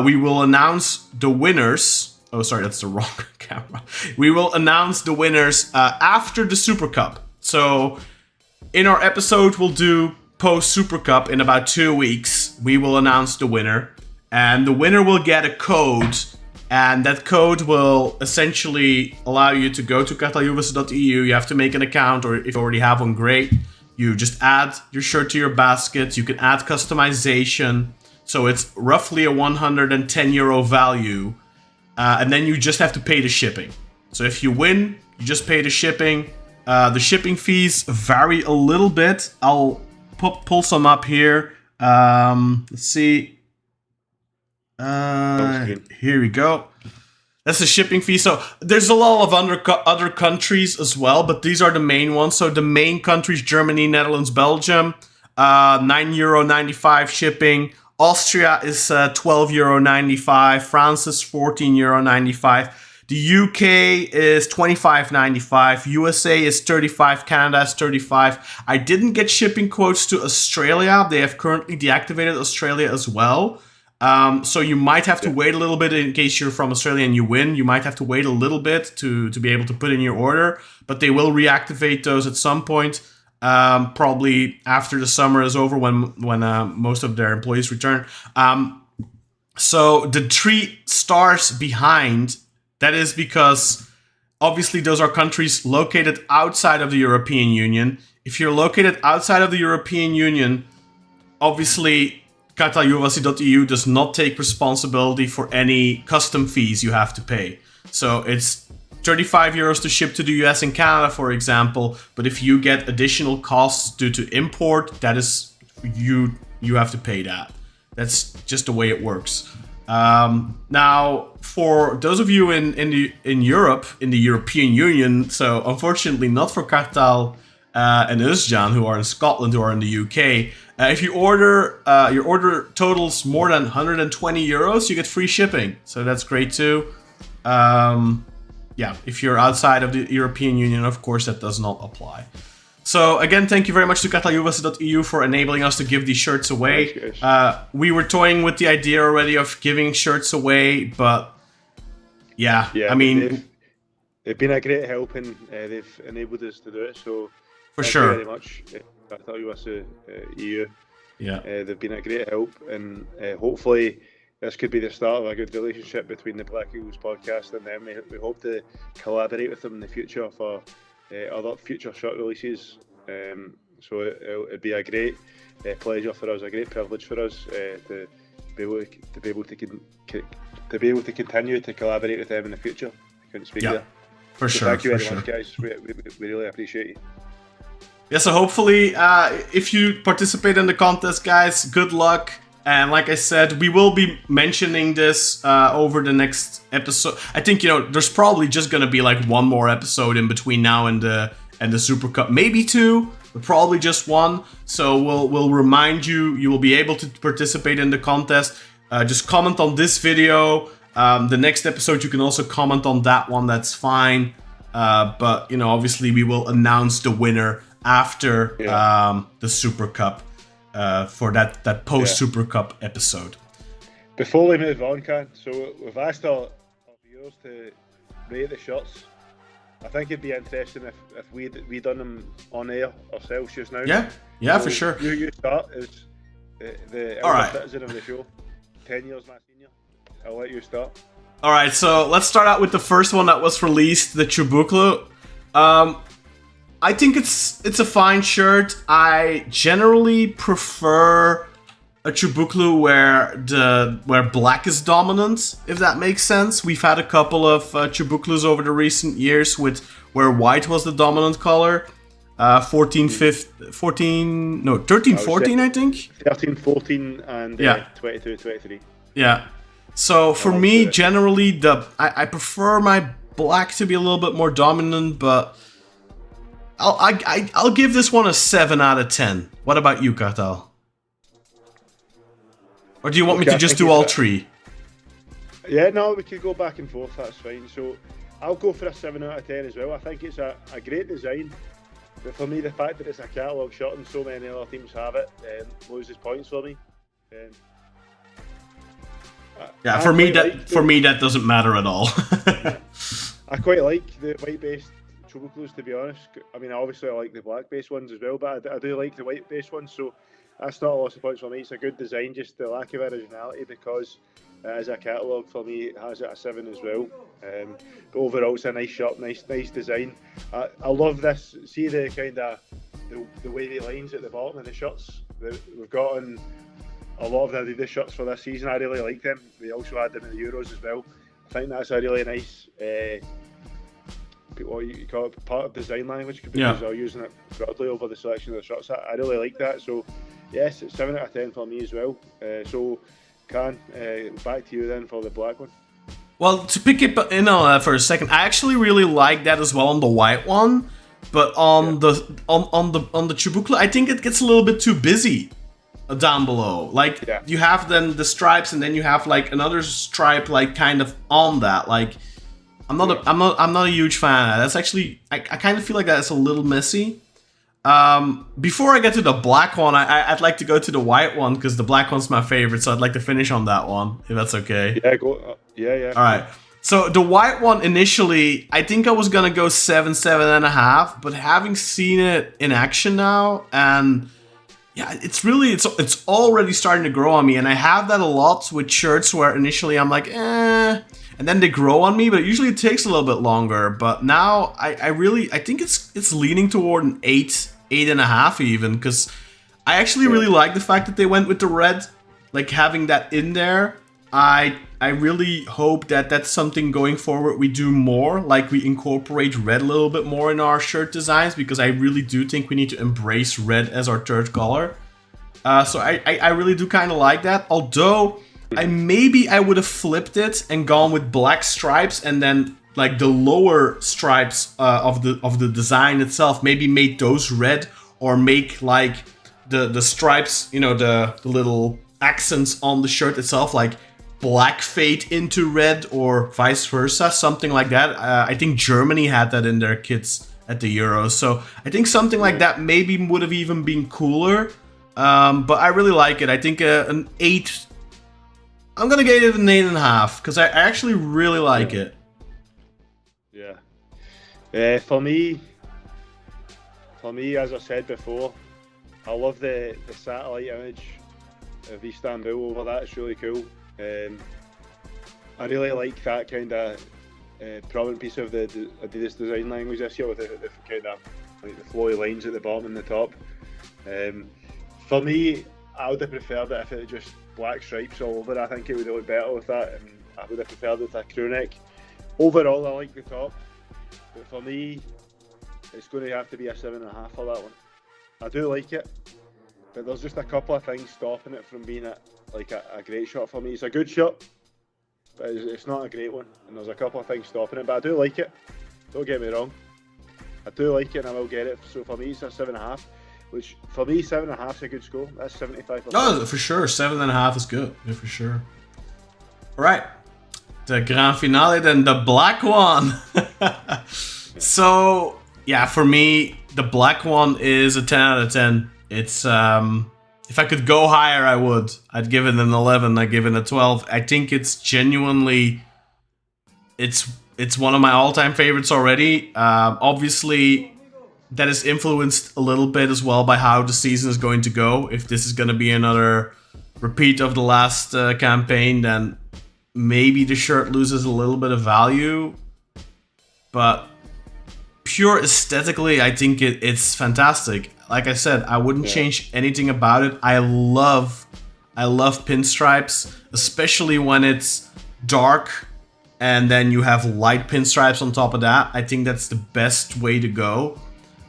we will announce the winners. Oh, sorry, that's the wrong camera. We will announce the winners after the Super Cup. So in our episode, we'll do post Super Cup in about 2 weeks. We will announce the winner, and the winner will get a code. And that code will essentially allow you to go to kartalyuvasi.eu. You have to make an account, or if you already have one, great. You just add your shirt to your basket. You can add customization. So it's roughly a 110 euro value. And then you just have to pay the shipping. So if you win, you just pay the shipping. The shipping fees vary a little bit. I'll pull some up here. Let's see. Here we go. That's the shipping fee. So there's a lot of other countries as well, but these are the main ones. So the main countries: Germany, Netherlands, Belgium. €9.95 shipping. Austria is €12.95. France is €14.95. The UK is $25.95. USA is $35. Canada is $35. I didn't get shipping quotes to Australia. They have currently deactivated Australia as well. So you might have to wait a little bit in case you're from Australia and you win. You might have to wait a little bit to be able to put in your order, but they will reactivate those at some point, probably after the summer is over when most of their employees return. So the 3 stars behind, that is because obviously those are countries located outside of the European Union. If you're located outside of the European Union, obviously kartalyuvasi.eu does not take responsibility for any custom fees you have to pay. So it's 35 euros to ship to the US and Canada, for example. But if you get additional costs due to import, that is you have to pay that. That's just the way it works. Now, for those of you in Europe, in the European Union, so unfortunately not for Kartal and Özcan, who are in Scotland, who are in the UK, if you order, your order totals more than 120 euros, you get free shipping. So that's great too. Yeah, if you're outside of the European Union, of course, that does not apply. So again, thank you very much to kartalyuvasi.eu for enabling us to give these shirts away. We were toying with the idea already of giving shirts away, but yeah, I mean,
they've been a great help and they've enabled us to do it. So
for
thank
sure,
you very much, kartalyuvasi.eu.
Yeah,
they've been a great help, and hopefully this could be the start of a good relationship between the Black Eagles podcast and them. We hope to collaborate with them in the future for other future shirt releases. So it'd be a great pleasure for us, a great privilege for us to be able to continue to collaborate with them in the future. I couldn't speak there.
For
so
sure.
Thank you very much, guys. We really appreciate you.
Yeah, so hopefully, if you participate in the contest, guys, good luck. And like I said, we will be mentioning this over the next episode. I think, there's probably just going to be like one more episode in between now and the Super Cup. Maybe two, but probably just one. So we'll remind you. You will be able to participate in the contest. Just comment on this video. The next episode, you can also comment on that one. That's fine. But, obviously we will announce the winner after the Super Cup. For that post Super Cup episode.
Before we move on, Kaan, so we've asked our viewers to rate the shirts. I think it'd be interesting if we done them on air ourselves just now.
Yeah, so for sure.
You start as the elder citizen of the show, 10 years my senior. I'll let you start.
All right, so let's start out with the first one that was released, the Çubuklu. I think it's a fine shirt. I generally prefer a Çubuklu where black is dominant, if that makes sense. We've had a couple of Çubuklus over the recent years where white was the dominant color. 13, 14, I think.
13, 14, and 22, 23.
Yeah. So for me, generally, I prefer my black to be a little bit more dominant, but I'll give this one a 7 out of 10. What about you, Kartal? Or do you want me to just do all three?
Yeah, no, we could go back and forth, that's fine. So I'll go for a 7 out of 10 as well. I think it's a great design. But for me, the fact that it's a catalogue shirt and so many other teams have it loses points for me.
For me that doesn't matter at all.
I quite like the white-based Çubuklus, to be honest. I mean, obviously I like the black-based ones as well, but I do like the white-based ones, so that's not a loss of points for me. It's a good design, just the lack of originality, because as a catalogue for me, it has it a 7 as well. But overall, it's a nice shirt, nice design. I love this. See the kind of the wavy lines at the bottom of the shirts that we've got on a lot of the Adidas shirts for this season. I really like them. We also had them in the Euros as well. I think that's a really nice, what you call it, part of design language, because they're using it broadly over the selection of the shirts. I really like that. So yes, it's 7 out of 10 for me as well. So Kaan, back to you then for the black one.
Well, to pick it in on that for a second, I actually really like that as well on the white one, but on the Çubuklu, I think it gets a little bit too busy down below. Like you have then the stripes, and then you have like another stripe like kind of on that. Like I'm not a huge fan of that. That's actually I kind of feel like that's a little messy. Before I get to the black one, I'd like to go to the white one because the black one's my favorite. So I'd like to finish on that one, if that's okay.
Yeah, go. Yeah.
All right. So the white one initially, I think I was gonna go 7, 7.5, but having seen it in action now, and yeah, it's already starting to grow on me, and I have that a lot with shirts where initially I'm like, and then they grow on me, but usually it takes a little bit longer. But now I think it's leaning toward an 8.5 even, because I actually really like the fact that they went with the red, like having that in there. I really hope that that's something going forward we do more, like we incorporate red a little bit more in our shirt designs, because I really do think we need to embrace red as our third color. So I really do kind of like that. Although I would have flipped it and gone with black stripes, and then like the lower stripes of the design itself, maybe made those red, or make like the stripes, you know, the little accents on the shirt itself, like black fade into red, or vice versa, something like that. I think Germany had that in their kits at the Euros, so I think something like that maybe would have even been cooler. But I really like it. I think an 8. I'm gonna give it an 8.5 because I actually really like it.
Yeah. For me, as I said before, I love the satellite image of Istanbul over that. It's really cool. I really like that kind of prominent piece of the Adidas design language this year, with the kind of like the flowy lines at the bottom and the top. For me, I would have preferred it if it was just black stripes all over. I think it would have looked better with that, and I would have preferred it with a crew neck. Overall, I like the top, but for me, it's going to have to be a 7.5 for that one. I do like it, but there's just a couple of things stopping it from being a great shot for me. It's a good shot, but it's not a great one, and there's a couple of things stopping it. But I do like it. Don't get me wrong. I do like it, and I will get it. So for me, it's a 7.5. Which, for me, 7.5 is a good score. That's 75%.
No, for sure. 7.5 is good. Yeah, for sure. All right. The Grand Finale, then the black one. So, yeah, for me, the black one is a 10 out of 10. It's, if I could go higher, I would. I'd give it an 11. I'd give it a 12. I think it's genuinely, it's one of my all-time favorites already. Obviously, that is influenced a little bit as well by how the season is going to go. If this is going to be another repeat of the last campaign, then maybe the shirt loses a little bit of value. But pure aesthetically, I think it's fantastic. Like I said, I wouldn't change anything about it. I love pinstripes, especially when it's dark and then you have light pinstripes on top of that. I think that's the best way to go.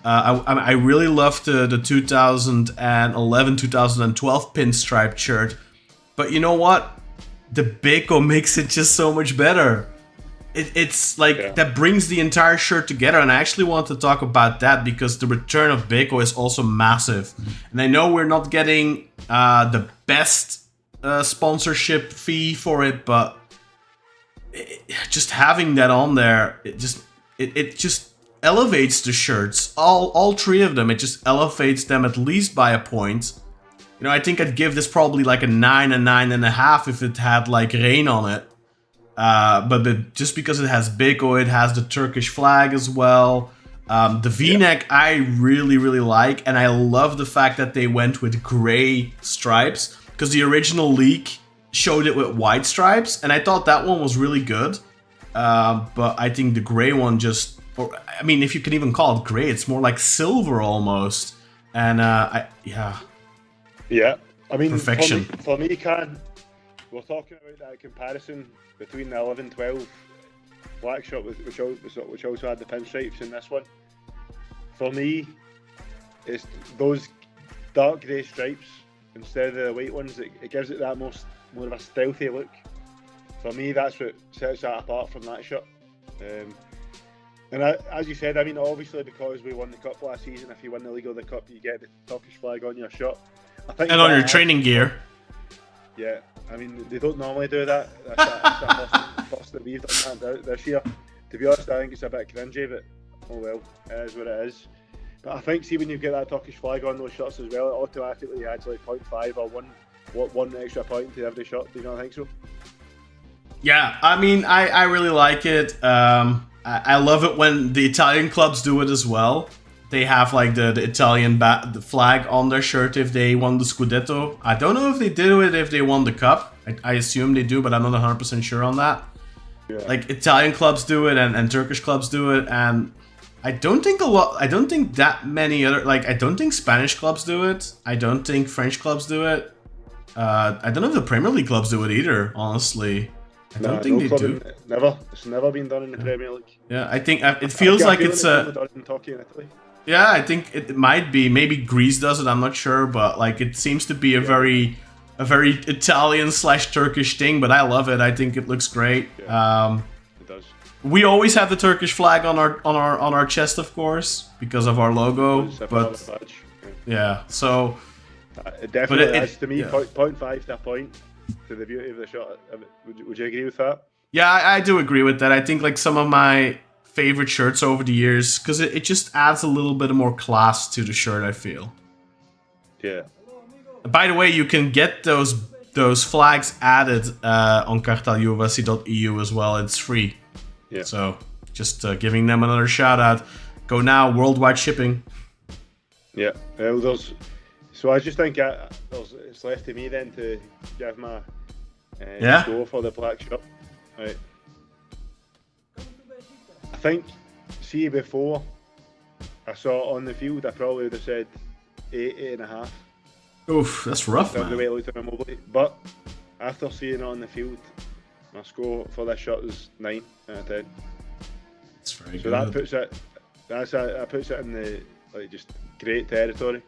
I really love the 2011-2012 pinstripe shirt, but you know what? The Beko makes it just so much better. It's like that brings the entire shirt together, and I actually want to talk about that because the return of Beko is also massive. And I know we're not getting the best sponsorship fee for it, but just having that on there, it just elevates the shirts, all three of them. It just elevates them at least by a point. You know, I think I'd give this probably like a 9, a 9.5 if it had like rain on it. But just because it has Beko, it has the Turkish flag as well. The V-neck I really like, and I love the fact that they went with gray stripes, because the original leak showed it with white stripes, and I thought that one was really good. But I think the gray one just, or I mean, if you can even call it gray, it's more like silver almost. And yeah. I mean, perfection.
For me, Kaan, we're talking about that comparison between the 11-12 black shirt, which also had the pinstripes in this one. For me, it's those dark grey stripes instead of the white ones. It gives it that more of a stealthy look. For me, that's what sets that apart from that shirt. And as you said, I mean, obviously because we won the cup last season, if you win the league or the cup, you get the Turkish flag on your shirt. And
on your training gear.
Yeah, I mean, they don't normally do that. That's first that we've done that this year. To be honest, I think it's a bit cringy, but oh well, it is what it is. But I think, see, when you get that Turkish flag on those shirts as well, it automatically adds like 0.5 or one extra point to every shirt. Do you not think so?
Yeah, I mean, I really like it. I love it when the Italian clubs do it as well. They have like the Italian the flag on their shirt if they won the Scudetto. I don't know if they did it if they won the cup. I assume they do, but I'm not 100% sure on that. Yeah. Like Italian clubs do it and Turkish clubs do it, and I don't think that many other, like, I don't think Spanish clubs do it. I don't think French clubs do it. I don't know if the Premier League clubs do it either, honestly. I don't think they do.
Never. It's never been done in the Premier League.
Yeah, I think it feels like it's
done in Turkey and Italy.
Yeah, I think it might be. Maybe Greece does it. I'm not sure, but like it seems to be a very Italian/Turkish thing. But I love it. I think it looks great.
Yeah, it does.
We always have the Turkish flag on our chest, of course, because of our logo.
It's a
But
badge.
yeah, so
It definitely
But it-
adds to me
yeah.
0.5 to a point to the beauty of the shot. Would you agree with that?
yeah, I do agree with that. I think like some of my favorite shirts over the years, because it just adds a little bit more class to the shirt, I feel.
Yeah.
By the way, you can get those flags added on kartalyuvasi.eu as well. It's free.
Yeah.
So just giving them another shout out. Go now, worldwide shipping.
Yeah. So I just think it's left to me then to give my score for the black shirt. Right. I think, see, before I saw it on the field, I probably would have said 8.5.
Oof, that's rough,
The way
man.
it looked on Mobley. But after seeing it on the field, my score for this shot is 9 out of 10.
It's very
So
good.
that puts it. That puts it in the just great territory.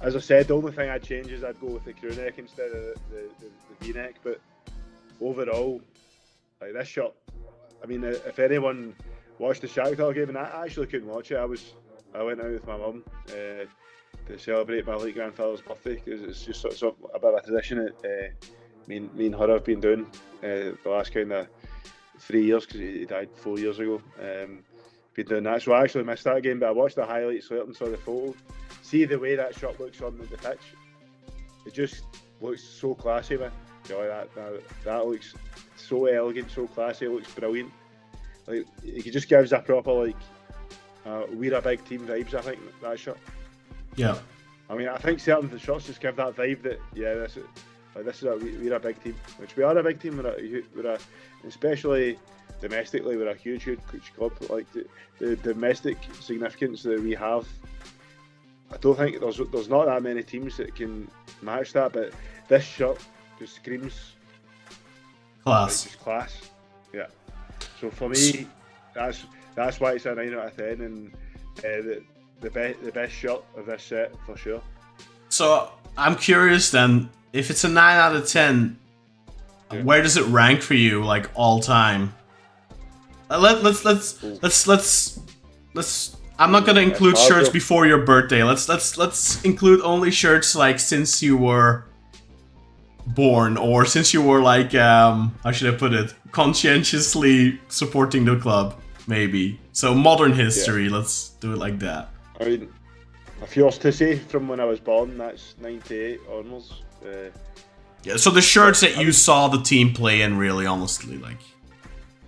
As I said, the only thing I'd change is I'd go with the crew neck instead of the V-neck. But overall, like this shot, I mean, if anyone watched the Shakhtar game, and I actually couldn't watch it, I went out with my mum to celebrate my late grandfather's birthday because it's just sort of a bit of a tradition that me and her have been doing the last kind of 3 years because he died 4 years ago. Been doing that, so I actually missed that game, but I watched the highlights later and saw the photo. See the way that shot looks on the pitch. It just looks so classy, man. You know, that looks so elegant, so classy. It looks brilliant. Like it just gives a proper like we're a big team vibes. I think that shot.
Yeah.
I mean, I think certain of the shots just give that vibe that this is we're a big team, which we are a big team. We're especially domestically, we're a huge club. Like the domestic significance that we have, I don't think there's not that many teams that can match that. But this shirt just screams
Class.
just class. Yeah. So for me, that's why it's a 9 out of 10, and the best shirt of this set for sure.
So I'm curious then, if it's a 9 out of 10, where does it rank for you, like all time? Let's. I'm not gonna include
That's
shirts
hard.
before your birthday. Let's include only shirts like since you were born, or since you were like how should I put it, conscientiously supporting the club, maybe. So modern history. Let's do it like that.
I mean, if yours to say from when I was born, that's 98 onwards.
Yeah. So the shirts that you saw the team play in, really, honestly, like.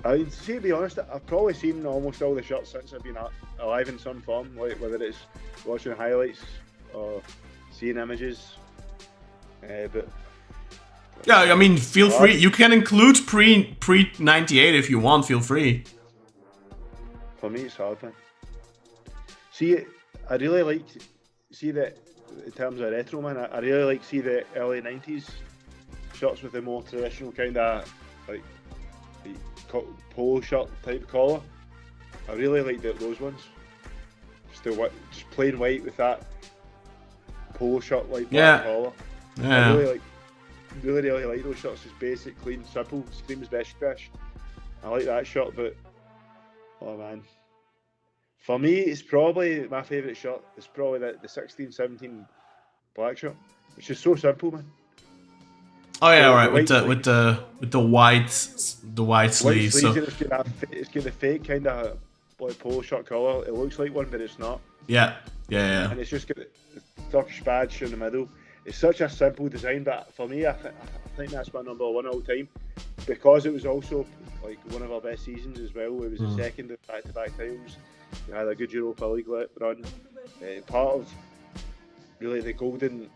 I mean, to be honest, I've probably seen almost all the shirts since I've been alive in some form, like whether it's watching highlights or seeing images. But
Yeah, I mean, feel free. You can include pre 98 if you want. Feel free.
for me, it's hard, man. See, I really like that in terms of retro, man. I really like the early 90s shirts with the more traditional kind of like polo shirt type collar. I really like those ones. Just plain white with that polo shirt like black collar.
Yeah.
I really like those shirts. It's basic, clean, simple. Screams Beşiktaş. I like that shirt, but oh man, for me, it's probably my favourite shirt. It's probably the 16-17 black shirt, which is so simple, man.
Oh yeah,
So
right.
the
With
white
the white sleeves. So
and it's got the fake kind of like polo shirt collar. It looks like one, but it's not.
yeah.
And it's just got the Turkish badge in the middle. It's such a simple design, but for me, I think that's my number one all time, because it was also like one of our best seasons as well. It was the second of back-to-back titles. We had a good Europa League run. Part of really the golden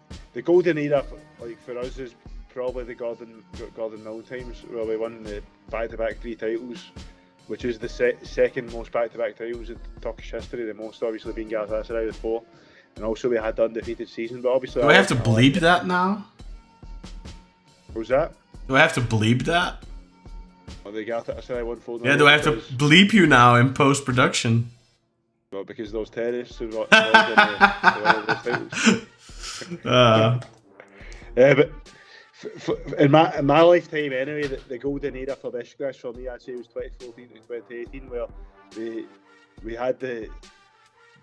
era, like for us, is probably the Gordon Mill times, where we won the back-to-back 3 titles, which is the second most back-to-back titles in Turkish history. The most obviously being Galatasaray with 4, and also we had the undefeated season. But obviously,
Do I have to bleep that now?
What was that?
Do I have to bleep that?
Oh, the Galatasaray won 4.
Yeah. Do I have to bleep you now in post production?
But because those terrorists who got involved in those titles. But in my lifetime anyway, the golden era for Beşiktaş for me, I'd say, was 2014 to 2018, where we had the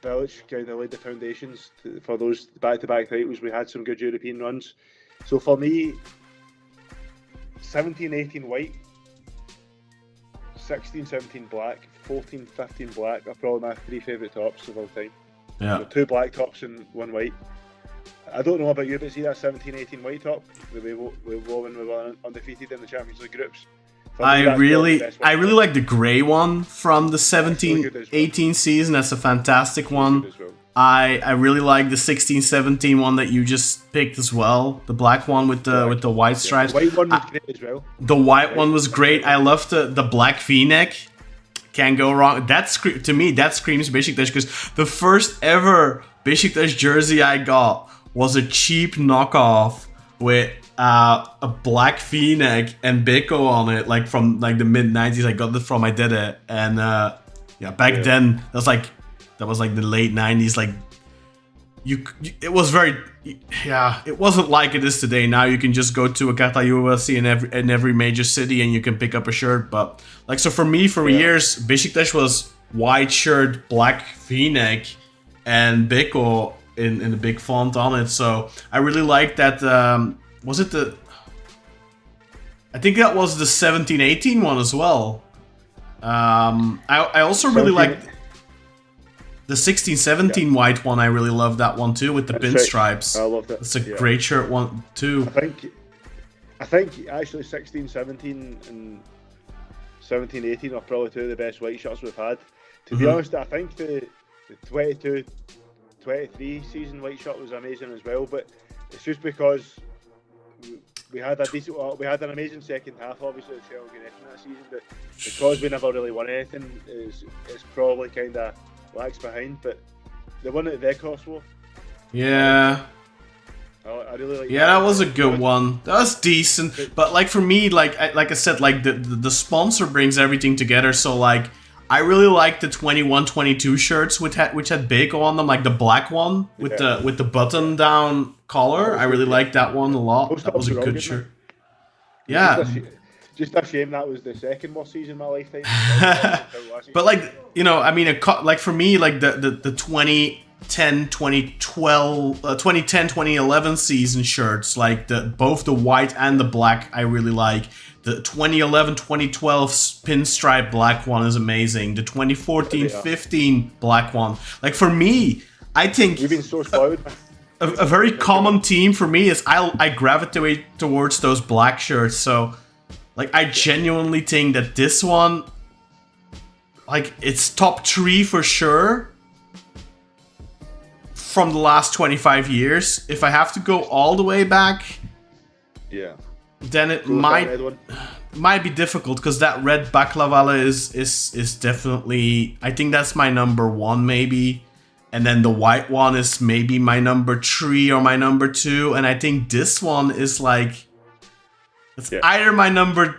Bilic kind of laid the foundations for those back-to-back titles. We had some good European runs. So for me, 17-18 white, 16-17 black, 14-15 black are probably my three favourite tops of all time.
Yeah.
So 2 black tops and 1 white. I don't know about you, but see that 17-18 white top that we wore when we were undefeated in the Champions League groups.
I really like the grey one from the 17-18 season. That's a fantastic one. I really like the 16-17 one that you just picked as well. The black one with the white stripes.
The white one was great as well.
The white one was great. I love the black V-neck. Can't go wrong. To me, that screams Beşiktaş, because the first ever Beşiktaş jersey I got was a cheap knockoff with a black V-neck and Beko on it, like from like the mid-90s. I got it from my dad, and back then that was like the late 90s. Like it was very, it wasn't like it is today. Now you can just go to a kartalyuvasi in every major city and you can pick up a shirt. But like, so for me, for years, Beşiktaş was white shirt, black V-neck, and Beko in the big font on it. So I really liked that. I think that was the 17-18 one as well. I also really liked the 16-17 white one. I really love that one too, with the pinstripes.
I love that.
It's a great shirt one too.
I think actually 16-17 and 17-18 are probably 2 of the best white shirts we've had. To be honest, I think the 22-23 season white shirt was amazing as well, but it's just because we had an amazing second half, obviously, with Chelsea in that season, but because we never really won anything, it's probably kind of lags behind. But the one at Vekos war,
yeah,
I really like.
Yeah, that was a good one. That was decent, but like for me, like I said, like the sponsor brings everything together. So like, I really like the 21-22 shirts which had Beko on them, like the black one with the button down collar. I really like that one a lot. That was a good shirt. Yeah.
Just a shame that was the second worst season in my lifetime.
But like, you know, I mean, like for me, like the 2010, 2011 season shirts, like both the white and the black, I really like. The 2011-2012 pinstripe black one is amazing. The 2014-15 black one, like for me, I think
you've been so spoiled.
A very common theme for me is I gravitate towards those black shirts. So, like, I genuinely think that this one, like, it's top 3 for sure from the last 25 years. If I have to go all the way back, then it might be difficult, because that red baklavalı is definitely, I think that's my number 1 maybe, and then the white one is maybe my number 3 or my number 2, and I think this one is like, it's either my number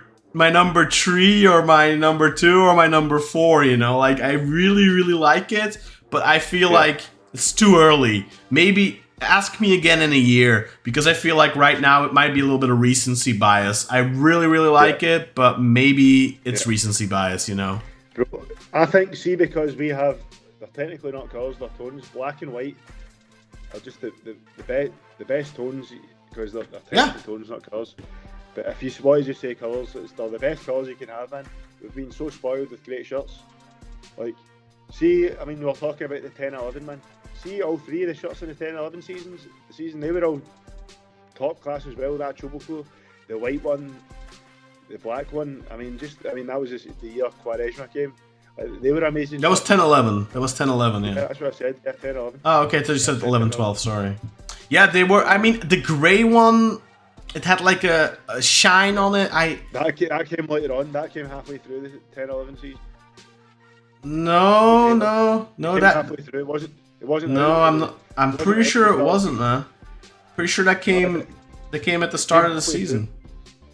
3 or my number 2 or my number 4, you know, like I really like it, but I feel like it's too early. Maybe ask me again in a year, because I feel like right now it might be a little bit of recency bias. I really like it, but maybe it's recency bias, you know.
I think, see, because we have, they're technically not colours, they're tones. Black and white are just the best tones, because they're technically tones, not colours. But if you want to just say colours, they're the best colours you can have, man. We've been so spoiled with great shirts. Like, see, I mean, we were talking about the 10-11, man. See, all 3 of the shirts in the 10-11 season, they were all top class as well. That Choboko, the white one, the black one. I mean, that was just the year Quaresma came. They were amazing.
That was 10-11. That was 10-11, yeah.
That's what I said. Yeah, 10-11.
Oh, okay. I thought you said 11-12. Sorry. Yeah, they were. I mean, the grey one, it had like a shine on it.
That came later on. That came halfway through the 10-11 season.
No. That
halfway through. It wasn't.
No, I'm pretty sure it wasn't, man. Pretty sure that came at the start of the season.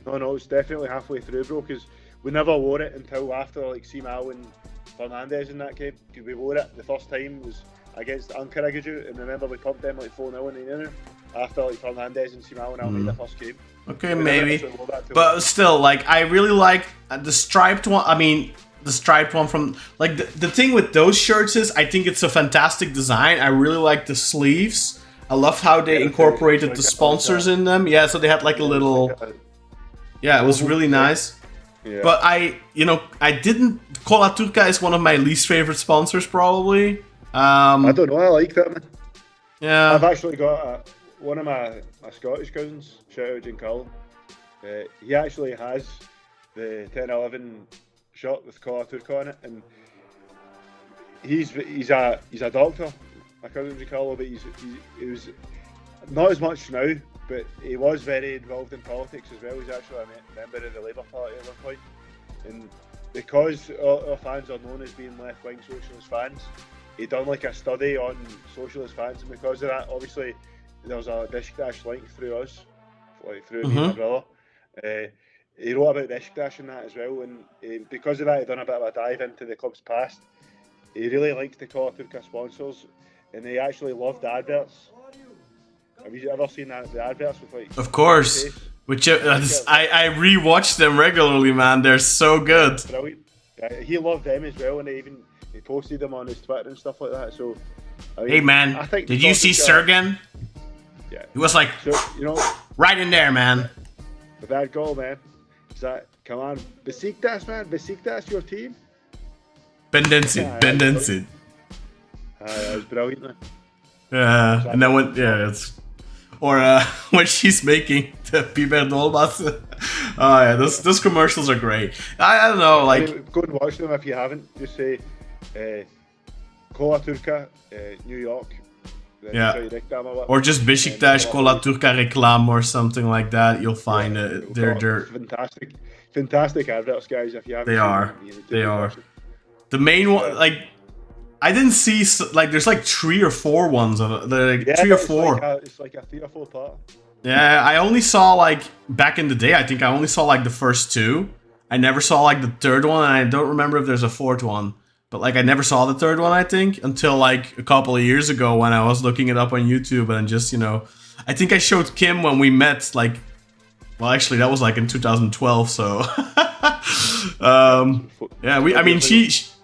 No, it's definitely halfway through, bro, because we never wore it until after, like, Sinan Fernandes in that game. Because we wore it the first time was against Ankara, and remember we pumped them like 4-0 in the inner after like Fernandes and Sinan made the first game.
Okay, maybe. But still, like, I really like the striped one. I mean, the striped one from, like, the thing with those shirts is, I think it's a fantastic design. I really like the sleeves. I love how they incorporated the sponsors in them. Yeah, so they had like a little... Yeah, it was really nice. Yeah. But I didn't... Cola Turca is one of my least favorite sponsors, probably.
I don't know, I like that, man.
Yeah.
I've actually got one of my Scottish cousins, shout out Jim Cullen. He actually has the 10-11 shirt with Cola Turca on it, and he's a doctor. My cousin Jim Cullen, but he was not as much now, but he was very involved in politics as well. He's actually a member of the Labour Party at one point, and because our fans are known as being left-wing socialist fans, he done like a study on socialist fans, and because of that, obviously, there's a Beşiktaş link through us, like through me and my brother. He wrote about Beşiktaş and that as well, and because of that, he done a bit of a dive into the club's past. He really likes the Cola Turca sponsors, and he actually loved the adverts. Have you ever seen the adverts with like?
Of course. Which I rewatch them regularly, man. They're so good.
Brilliant. He loved them as well, and he posted them on his Twitter and stuff like that. So, I mean,
hey man, did you see Sergen?
Yeah,
he was like, right in there, man.
With that goal, man. Is that, come on, Beşiktaş, man. Beşiktaş, your team.
Bendensin.
That was brilliant, man.
Yeah, and then when she's making the biber dolmas. Oh yeah, those commercials are great. I don't know, like,
go and watch them if you haven't. Just say Cola Turca, New York.
Yeah. Or just Beşiktaş Cola Turca reclam or something like that. You'll find it. They're
fantastic adverts, guys. If you haven't,
they are. The main one, like, I didn't see, like, there's like 3 or 4 ones of it. Like 3 or 4.
It's like a 3 or 4 part.
Yeah, I only saw, like, back in the day, I think I only saw like the first 2. I never saw like the 3rd one, and I don't remember if there's a 4th one. But like I never saw the 3rd one, I think, until like a couple of years ago when I was looking it up on YouTube, and just, I think I showed Kim when we met, like, well, actually that was like in 2012, so yeah,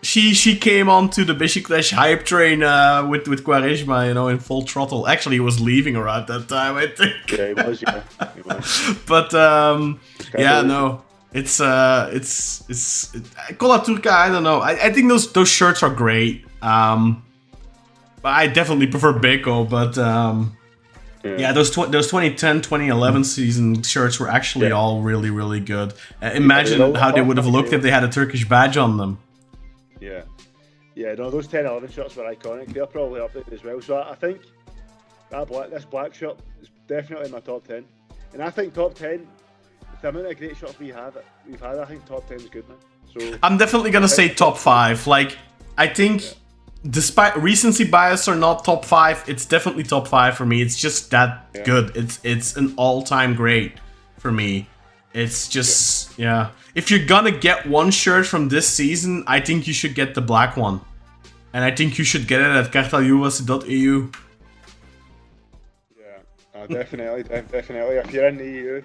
she came onto the Beşiktaş hype train with Quaresma, in full throttle. Actually, he was leaving around that time, I think.
Yeah, he was.
But yeah, no. It's Cola Turca, I don't know. I think those shirts are great. But I definitely prefer Beko. But yeah, those 2010, 2011 season shirts were actually all really, really good. Imagine how they would have looked if they had a Turkish badge on them.
Yeah. Yeah, no, those 10-11 shirts were iconic. They're probably up there as well. So I think this black shirt is definitely in my top 10. And I think top 10, the amount of great shirts we've had, I think top 10 is good, man. So
I'm definitely gonna say top 5. Like, I think, despite recency bias or not top 5, it's definitely top 5 for me. It's just that good. It's an all-time great for me. It's just If you're gonna get one shirt from this season, I think you should get the black one, and I think you should get it at kartalyuvasi.eu.
Yeah, definitely. If you're in the EU.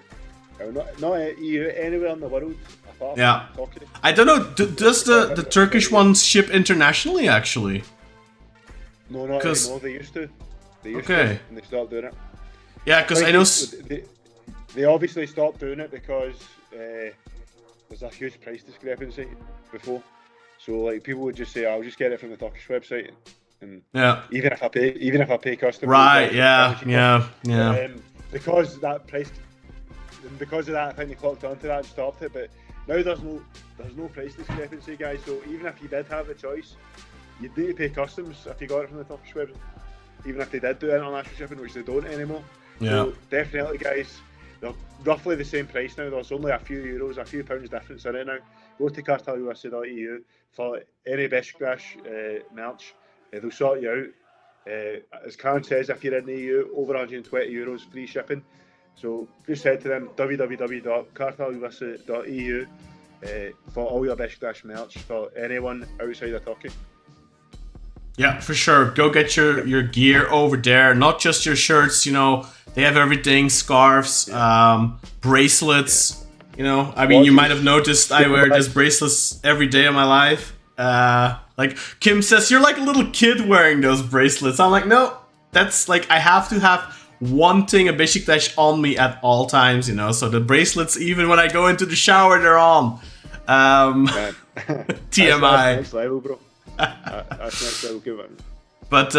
Not EU, anywhere in the world apart from Turkey.
I don't know, does the Turkish ones ship internationally, actually?
No, not anymore. They used to.
Okay.
And they stopped doing it.
Yeah, because I know...
They obviously stopped doing it because there's a huge price discrepancy before. So, like, people would just say, I'll just get it from the Turkish website. And even if I pay customs.
Right, yeah.
Because that price... And because of that, I think they clocked onto that and stopped it. But now there's no price discrepancy, guys. So even if you did have the choice, you'd need to pay customs if you got it from the Turkish website. Even if they did do international shipping, which they don't anymore.
Yeah.
So definitely, guys, they're roughly the same price now. There's only a few euros, a few pounds difference in it now. Go to kartalyuvasi.eu for any Beşiktaş merch. They'll sort you out. As Kaan says, if you're in the EU, over 120 euros free shipping. So just head to them, www.kartalyuvasi.eu, for all your Beşiktaş merch for anyone outside of Turkey.
Yeah, for sure. Go get your gear over there. Not just your shirts, you know. They have everything, scarves, bracelets. You know, I mean, you might have noticed I wear these bracelets every day of my life. Like Kim says, you're like a little kid wearing those bracelets. I'm like, no, that's like, I have to have one thing a Beşiktaş on me at all times, you know. So the bracelets, even when I go into the shower, they're on. TMI.
That's next level, bro. That's next level, good one.
But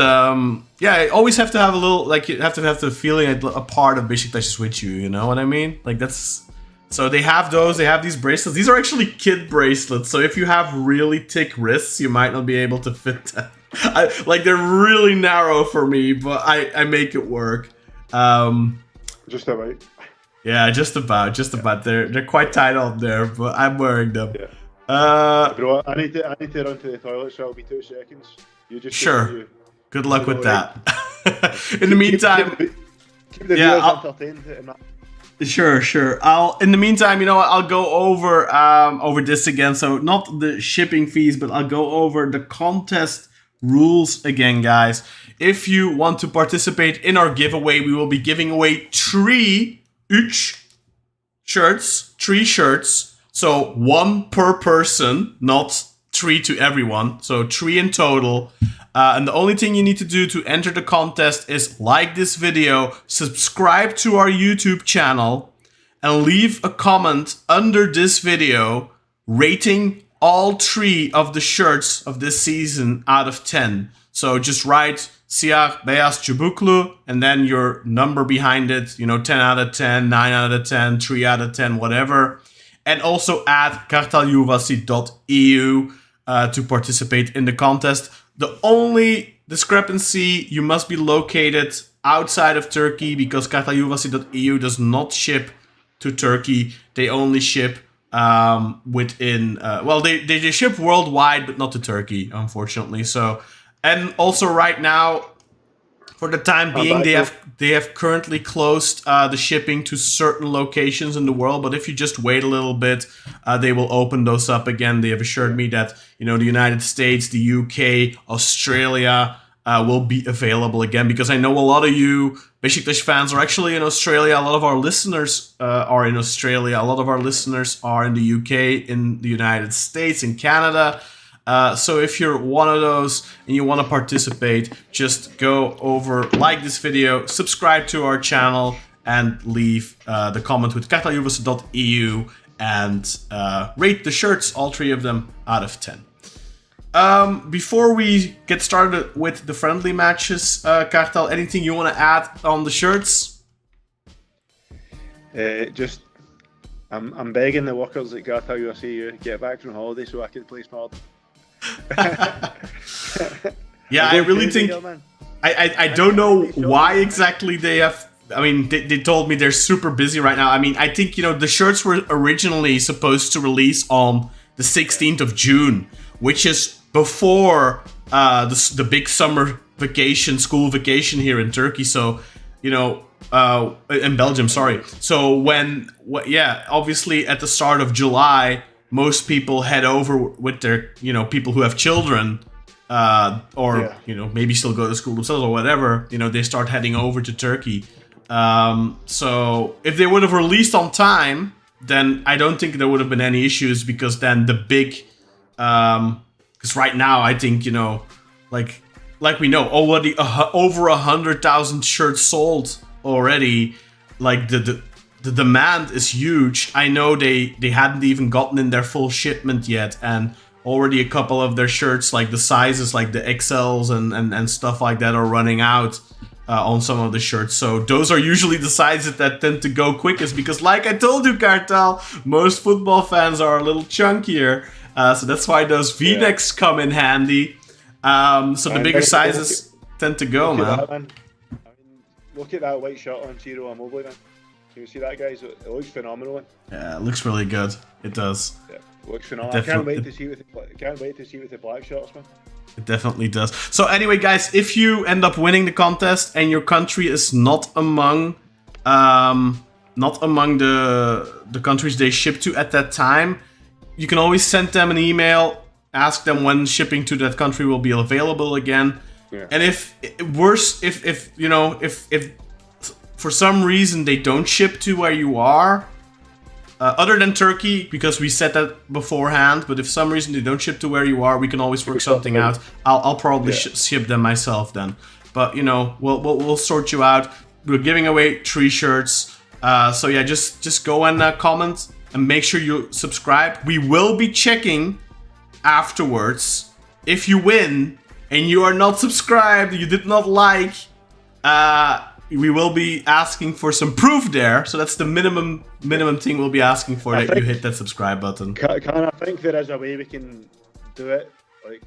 yeah, I always have to have a little, like, you have to have the feeling a part of Beşiktaş is with you know what I mean? Like, that's, so they have those, they have these bracelets. These are actually kid bracelets, so if you have really thick wrists, you might not be able to fit them. Like, they're really narrow for me, but I make it work.
Just about.
Yeah, just about. They're quite tight up there, but I'm wearing them.
Yeah. Bro, I need to run to the toilet, so I'll be 2 seconds. You just
sure. Good luck with that. In the meantime,
keep the viewers entertained.
Sure. In the meantime, you know, I'll go over this again. So not the shipping fees, but I'll go over the contest rules again, guys. If you want to participate in our giveaway, we will be giving away 3 shirts. So 1 per person, not 3 to everyone. So 3 in total. And the only thing you need to do to enter the contest is like this video, subscribe to our YouTube channel, and leave a comment under this video rating all 3 of the shirts of this season out of 10. So just write Siyah Beyaz Çubuklu and then your number behind it, you know, 10 out of 10, 9 out of 10, 3 out of 10, whatever. And also add kartalyuvasi.eu to participate in the contest. The only discrepancy, you must be located outside of Turkey because kartalyuvasi.eu does not ship to Turkey. They only ship within, they ship worldwide, but not to Turkey, unfortunately. So, and also right now, for the time being, they have currently closed the shipping to certain locations in the world. But if you just wait a little bit, they will open those up again. They have assured me that, you know, the United States, the UK, Australia will be available again. Because I know a lot of you Beşiktaş fans are actually in Australia. A lot of our listeners are in Australia. A lot of our listeners are in the UK, in the United States, in Canada. So if you're one of those and you want to participate, just go over, like this video, subscribe to our channel, and leave the comment with kartalyuvasi.eu and rate the shirts, all 3 of them, out of 10. Before we get started with the friendly matches, Kartal, anything you want to add on the shirts?
I'm begging the workers at Kartalyuvasi get back from holiday so I can place my order.
Yeah, I really think I don't know why exactly they have. I mean, they told me they're super busy right now. I mean, I think, you know, the shirts were originally supposed to release on the 16th of June, which is before the big summer vacation, school vacation here in Turkey. So, you know, in Belgium, sorry. So obviously at the start of July, most people head over with their, you know, people who have children, you know, maybe still go to school themselves or whatever, you know, they start heading over to Turkey. So if they would have released on time, then I don't think there would have been any issues, because then the big, because right now I think, you know, like we know already over 100,000 shirts sold already. Like the demand is huge. I know they hadn't even gotten in their full shipment yet, and already a couple of their shirts, like the sizes, like the XLs and stuff like that, are running out on some of the shirts. So those are usually the sizes that tend to go quickest, because like I told you, Kartal, most football fans are a little chunkier. So that's why those V-necks come in handy. So the bigger sizes tend to go, man.
I mean, look at that white shirt on Ciro Immobile, man. Can you see that, guys? It looks phenomenal.
Yeah, it looks really good. It does.
Yeah, it looks phenomenal. I can't wait to see with the black shorts, man.
It definitely does. So anyway, guys, if you end up winning the contest and your country is not among the countries they ship to at that time, you can always send them an email, ask them when shipping to that country will be available again.
Yeah.
And if for some reason they don't ship to where you are, other than Turkey, because we said that beforehand, but if some reason they don't ship to where you are, we can always work something out. I'll probably ship them myself then. But we'll sort you out. We're giving away 3 shirts. So yeah, just go and comment and make sure you subscribe. We will be checking afterwards if you win and you are not subscribed, you did not like. We will be asking for some proof there. So that's the minimum thing we'll be asking for, that you hit that subscribe button.
Can I think there is a way we can do it? Like,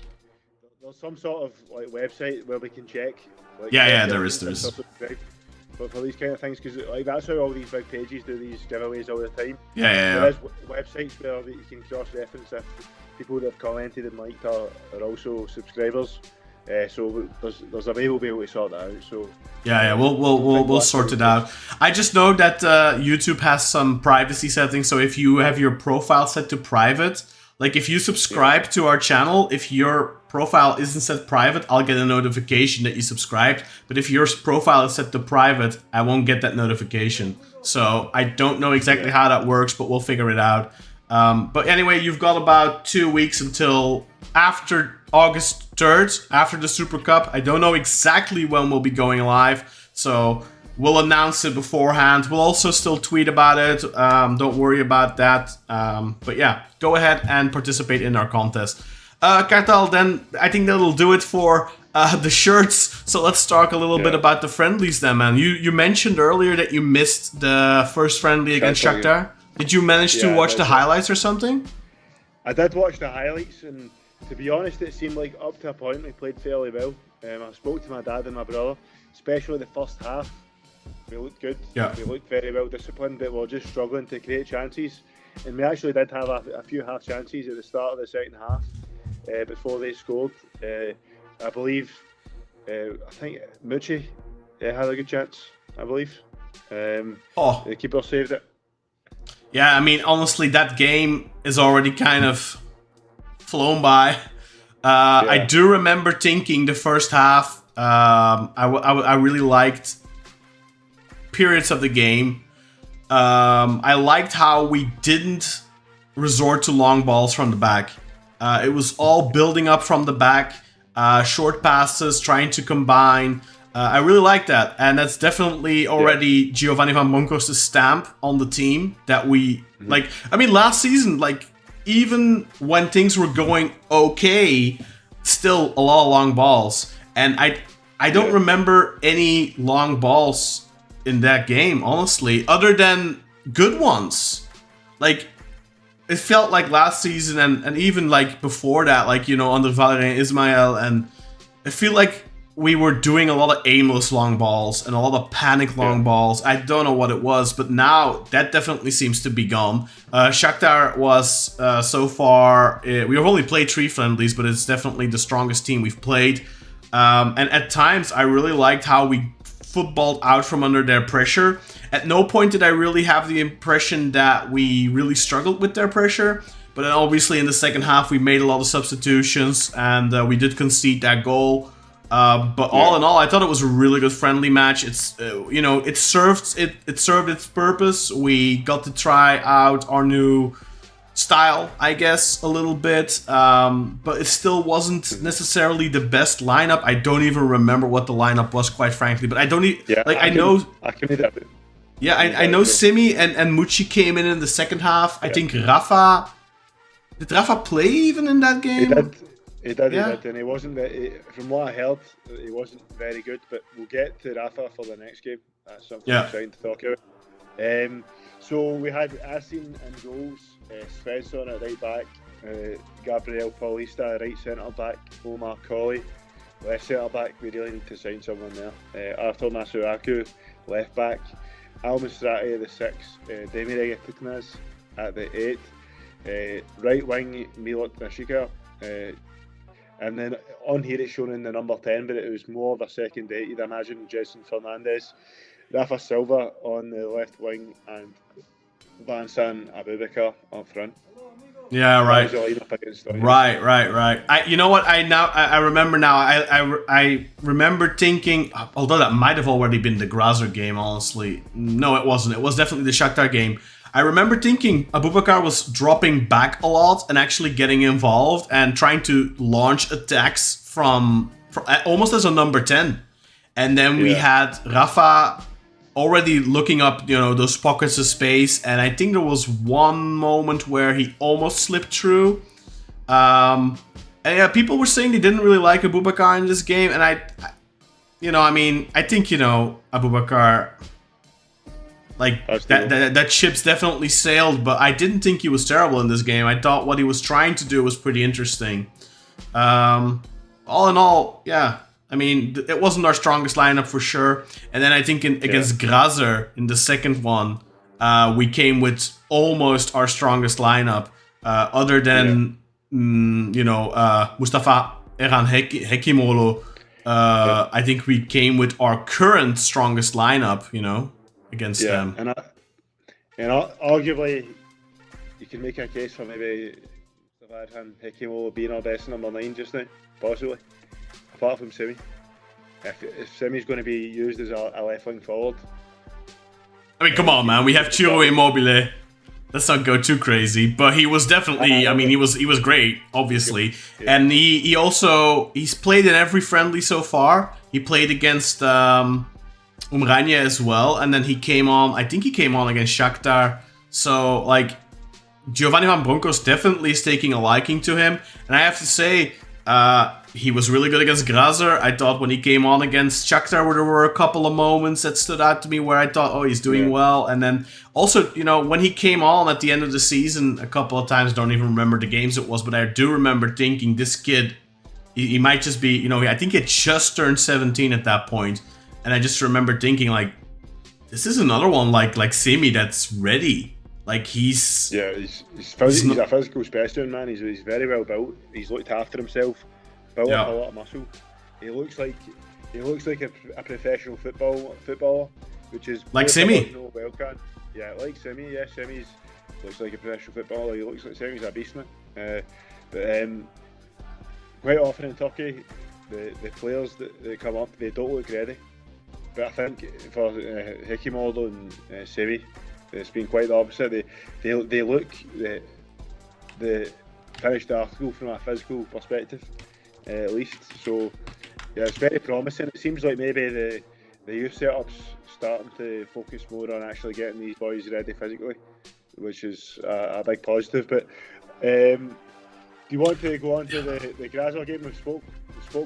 there's some sort of like website where we can check. Like,
there is.
But for these kind of things, because like that's how all these big pages do these giveaways all the time.
Yeah.
There is websites where you can cross-reference if people that have commented and liked are also subscribers. So there's a way we'll be able to sort that out. So
we'll sort it out. I just know that YouTube has some privacy settings. So if you have your profile set to private, like if you subscribe to our channel, if your profile isn't set private, I'll get a notification that you subscribed. But if your profile is set to private, I won't get that notification. So I don't know exactly how that works, but we'll figure it out. But anyway, you've got about 2 weeks until after August 3rd, after the Super Cup. I don't know exactly when we'll be going live, so we'll announce it beforehand. We'll also still tweet about it. Don't worry about that. But yeah, go ahead and participate in our contest. Kartal, then I think that'll do it for the shirts. So let's talk a little bit about the friendlies then, man. You mentioned earlier that you missed the first friendly against Shakhtar. Did you manage to watch the highlights or something?
I did watch the highlights, and to be honest, it seemed like up to a point we played fairly well. I spoke to my dad and my brother, especially the first half. We looked good.
Yeah.
We looked very well disciplined, but we were just struggling to create chances. And we actually did have a few half chances at the start of the second half before they scored. I believe, I think Mucci had a good chance, I believe. The keeper saved it.
Yeah, I mean, honestly, that game is already kind of flown by. I do remember thinking the first half, I really liked periods of the game. I liked how we didn't resort to long balls from the back. It was all building up from the back, short passes, trying to combine. I really like that, and that's definitely already Giovanni Van Bronckhorst's stamp on the team that we like. I mean, last season, like even when things were going okay, still a lot of long balls, and I don't remember any long balls in that game, honestly, other than good ones. Like it felt like last season, and even like before that, like under Valérien Ismaël, and I feel like we were doing a lot of aimless long balls and a lot of panic long balls. I don't know what it was, but now that definitely seems to be gone. Shakhtar was so far, we've only played 3 friendlies, but it's definitely the strongest team we've played. And at times, I really liked how we footballed out from under their pressure. At no point did I really have the impression that we really struggled with their pressure. But then obviously in the second half, we made a lot of substitutions and we did concede that goal. But all in all, I thought it was a really good friendly match. It's it served its purpose. We got to try out our new style, I guess, a little bit. But it still wasn't necessarily the best lineup. I don't even remember what the lineup was, quite frankly. But I don't I know Simi and Mucci came in the second half. I think Rafa. Did Rafa play even in that game?
He did, and he wasn't. From what I heard, he wasn't very good. But we'll get to Rafa for the next game. That's something exciting to talk about. So we had Asin and goals, Svensson at right back, Gabriel Paulista right centre back, Omar Colley left centre back. We really need to sign someone there. Arthur Masuaku left back, Al Musrati at the 6, Demireg Etiknaz at the 8, right wing Milot Nashika. And then on here it's shown in the number 10, but it was more of a second 8, you'd imagine, Jason Fernandez. Rafa Silva on the left wing and Vincent Abubakar up front.
Yeah, right.
That was the lineup against Donetsk.
Right. You know what? I remember now. I remember thinking, although that might have already been the Grazer game. Honestly, no, it wasn't. It was definitely the Shakhtar game. I remember thinking Aboubakar was dropping back a lot and actually getting involved and trying to launch attacks from almost as a number 10. And then we had Rafa already looking up, those pockets of space. And I think there was one moment where he almost slipped through. And yeah, people were saying they didn't really like Aboubakar in this game. And I think, Aboubakar, like that ship's definitely sailed, but I didn't think he was terrible in this game. I thought what he was trying to do was pretty interesting. All in all, yeah. I mean, it wasn't our strongest lineup for sure. And then I think against Grazer in the second one, we came with almost our strongest lineup, other than Mustafa Erhan Hekimolo. I think we came with our current strongest lineup, against them.
And arguably, you can make a case for maybe Mustafa Erhan Hekimolo being our best number 9 just now, possibly. Apart from Simi. If Simi's going to be used as a left wing forward.
I mean, come on, man. We have Ciro Immobile. Let's not go too crazy. But he was definitely, he was great, obviously. Yeah. And he's played in every friendly so far. He played against Umrania as well. And then he came on against Shakhtar. So, like, Giovanni Van Bronckhorst definitely is taking a liking to him. And I have to say, he was really good against Grazer. I thought when he came on against Shakhtar, there were a couple of moments that stood out to me where I thought, oh, he's doing well. And then also, when he came on at the end of the season a couple of times, don't even remember the games it was, but I do remember thinking this kid, he might just be, I think he had just turned 17 at that point. And I just remember thinking, like, this is another one like Simi that's ready. Like, he's a
physical specimen, man. He's very well built. He's looked after himself. Built up a lot of muscle. He looks like a professional footballer, which is
like Simi.
Well can. Yeah, like Simi. Yeah, Simi's looks like a professional footballer. He looks like Simi's a beast, man. But quite often in Turkey, the players that come up, they don't look ready. But I think for Hekimoğlu and Simi, it's been quite the opposite. They look the finished article from a physical perspective. At least, so yeah, it's very promising. It seems like maybe the youth setup's starting to focus more on actually getting these boys ready physically, which is a big positive. But do you want to go on to the Grazer game? We spoke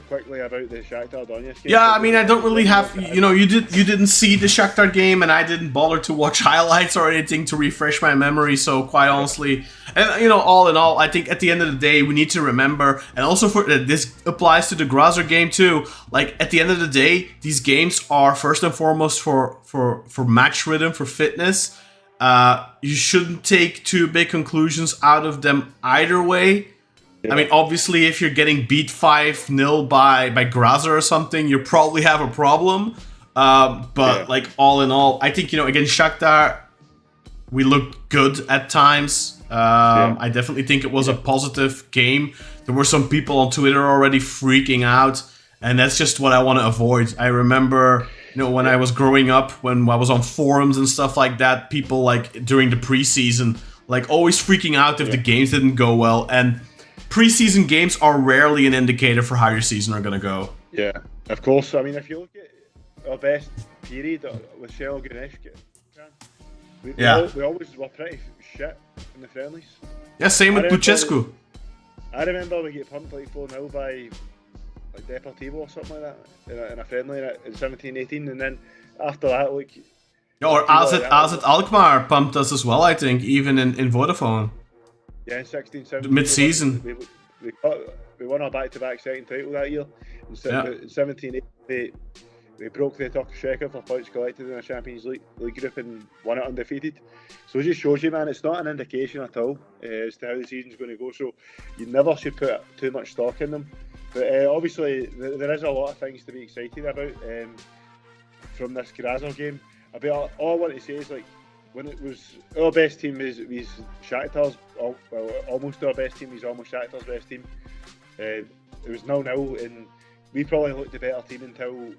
quickly about the Shakhtar Donetsk game.
Yeah, I mean, I don't really have, you didn't see the Shakhtar game, and I didn't bother to watch highlights or anything to refresh my memory. So quite honestly, and all in all, I think at the end of the day, we need to remember, and also this applies to the Grazer game too. Like, at the end of the day, these games are first and foremost for match rhythm, for fitness. You shouldn't take too big conclusions out of them either way. Yeah. I mean, obviously, if you're getting beat 5-0 by Grazer or something, you probably have a problem. Like, all in all, I think, against Shakhtar, we looked good at times. I definitely think it was a positive game. There were some people on Twitter already freaking out, and that's just what I want to avoid. I remember, when I was growing up, when I was on forums and stuff like that, people, like, during the preseason, like, always freaking out if the games didn't go well. And preseason games are rarely an indicator for how your season are going to go.
Yeah, of course. I mean, if you look at our best period with Shell Ganesh, we always were pretty shit in the friendlies.
Yeah, same with Bucescu.
I remember we get pumped like 4-0 by like Deportivo or something like that in a friendly in 17-18, and then after that, like...
Or AZ Alkmaar pumped us as well, I think, even in Vodafone.
Yeah, in 16-17.
Mid-season.
We won our back-to-back second title that year. In 17-18, we broke the Turkish record for points collected in a Champions League group and won it undefeated. So it just shows you, man, it's not an indication at all as to how the season's going to go. So you never should put too much stock in them. But obviously, there is a lot of things to be excited about from this Grazer game. All I want to say is, like, when it was our best team was Shakhtar's, almost our best team. Was almost Shakhtar's best team. It was 0-0, and we probably looked a better team until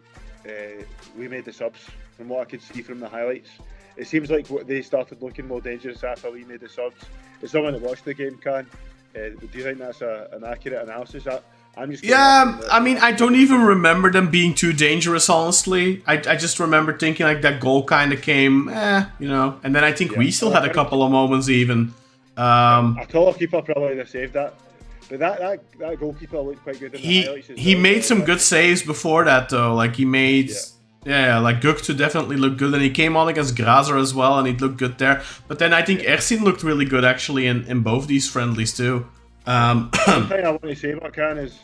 we made the subs. From what I could see from the highlights, it seems like they started looking more dangerous after we made the subs. As someone that watched the game, Can, do you think that's an accurate analysis? I'm just
I mean, I don't even remember them being too dangerous, honestly. I just remember thinking like that goal kind of came, you know. And then I think we still had a couple of moments even.
A taller keeper probably would have saved that. But that goalkeeper looked quite good in the highlights.
He made some good saves before that, though. Like, he made... Yeah, like Göktuğ definitely looked good, and he came on against Grazer as well, and he looked good there. But then I think Ersin looked really good, actually, in both these friendlies, too.
One thing I want to say about Can is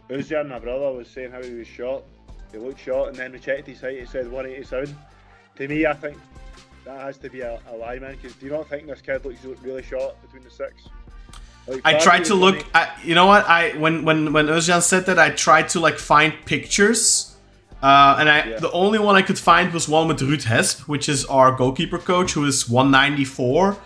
Özcan, my brother, was saying how he was short. He looked short, and then we checked his height. He said 187. To me, I think that has to be a lie, man. Because do you not think this kid looks really short between the six? Like,
I tried to look. You know what? When Özcan said that, I tried to like find pictures. The only one I could find was one with Ruud Hesp, which is our goalkeeper coach, who is 194,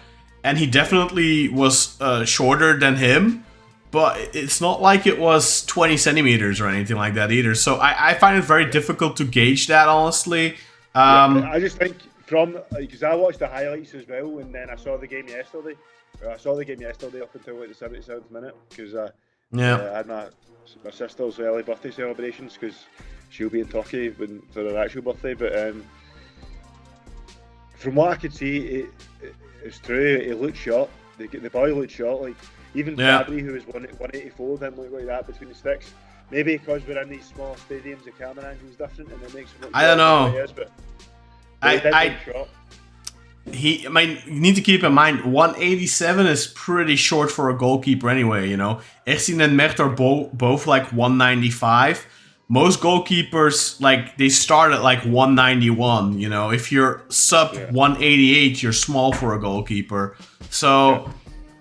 and he definitely was shorter than him, but it's not like it was 20 centimeters or anything like that either. So I find it very difficult to gauge that, honestly.
I just think because I watched the highlights as well, and then I saw the game yesterday. I saw the game yesterday up until like the 77th minute because I had my sister's early birthday celebrations because she'll be in Turkey for her actual birthday. But from what I could see, it's true. He looked short. The boy looked short. Like even Fabry, who was 184, didn't look like that between the sticks. Maybe because we're in these small stadiums, the camera angle's different, and it makes him look.
I don't know.
You
need to keep in mind 187 is pretty short for a goalkeeper anyway. You know, Ersin and Mert are both like 195. Most goalkeepers, like, they start at like 191, you know. If you're sub 188, you're small for a goalkeeper. So,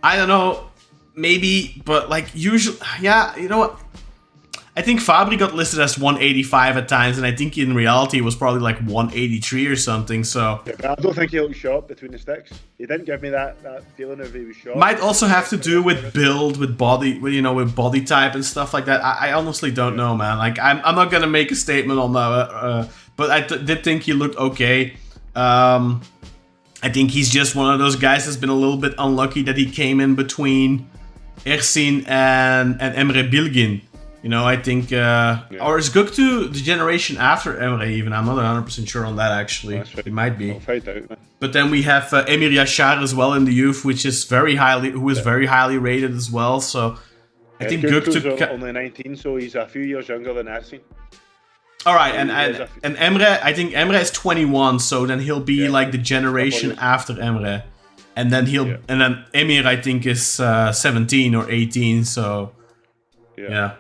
I don't know, maybe, but like, usually, you know what? I think Fabry got listed as 185 at times, and I think in reality it was probably like 183 or something, so...
Yeah, but I don't think he looked short between the sticks. He didn't give me that feeling of he was short.
Might also have to do with build, with body, with body type and stuff like that. I honestly don't know, man. Like, I'm not gonna make a statement on that, but I did think he looked okay. I think he's just one of those guys that's been a little bit unlucky that he came in between Ersin and Emre Bilgin. You know, I think, or is Göktuğ the generation after Emre even? I'm not 100% sure on that, actually. It might be.
I'll find out, man.
But then we have Emir Yaşar as well in the youth, which is very highly rated as well. So I think
Göktuğ's only 19, so he's a few years younger than Ersin.
All right, and Emre, I think Emre is 21, so then he'll be like the generation after Emre, and then and then Emir, I think, is 17 or 18. So yeah.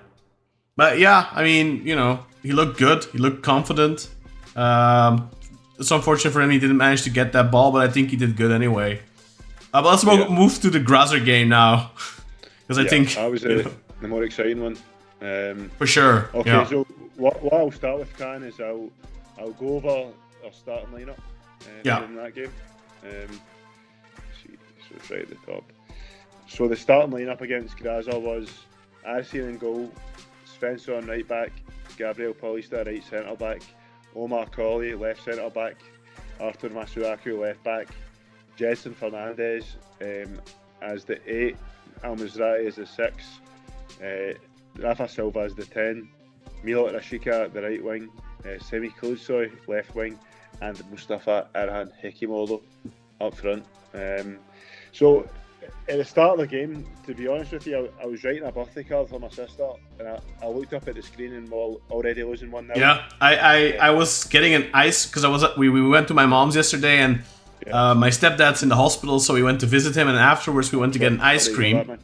But yeah, I mean, you know, he looked good. He looked confident. It's unfortunate for him he didn't manage to get that ball, but I think he did good anyway. But let's move to the Grazer game now, because I think
that was the more exciting one.
For sure.
Okay, so what I'll start with, Can, is I'll go over our starting lineup in that game. See, so it's right at the top. So the starting lineup against Grazer was Ersin in goal, Spencer on right back, Gabriel Paulista right centre back, Omar Colley left centre back, Arthur Masuaku left back, Jedson Fernandez as the 8, Al Mizrahi as the 6, Rafa Silva as the 10, Milot Rashica the right wing, Semi Klusoy left wing, and Mustafa Erhan Hekimoğlu up front. So at the start of the game, to be honest with you, I was writing a birthday card for my sister, and I looked up at the screen and we're already losing 1-0.
Yeah, I was getting an ice because we went to my mom's yesterday, and my stepdad's in the hospital, so we went to visit him, and afterwards we went to get an ice cream.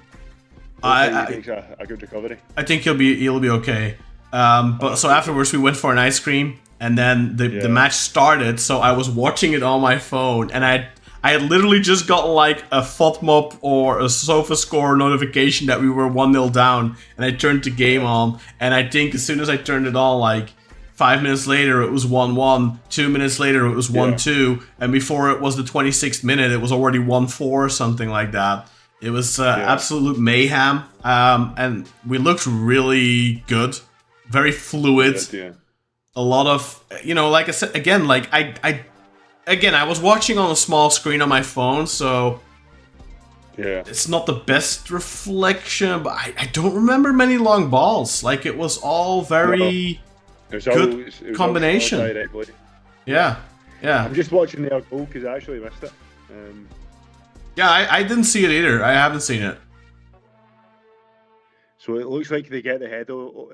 I think a good recovery.
I think he'll be okay. But so afterwards we went for an ice cream, and then the match started. So I was watching it on my phone, and I had literally just gotten like a FODMOP or a SofaScore notification that we were 1-0 down, and I turned the game on, and I think as soon as I turned it on, like 5 minutes later it was 1-1. 2 minutes later it was 1-2, and before it was the 26th minute, it was already 1-4 or something like that. It was absolute mayhem, and we looked really good, very fluid. A lot of, like I said again, like I was watching on a small screen on my phone, so it's not the best reflection, but I don't remember many long balls. Like, it was all very good combination. Yeah.
I'm just watching their goal because I actually missed it.
I didn't see it either. I haven't seen it.
So it looks like they got the header over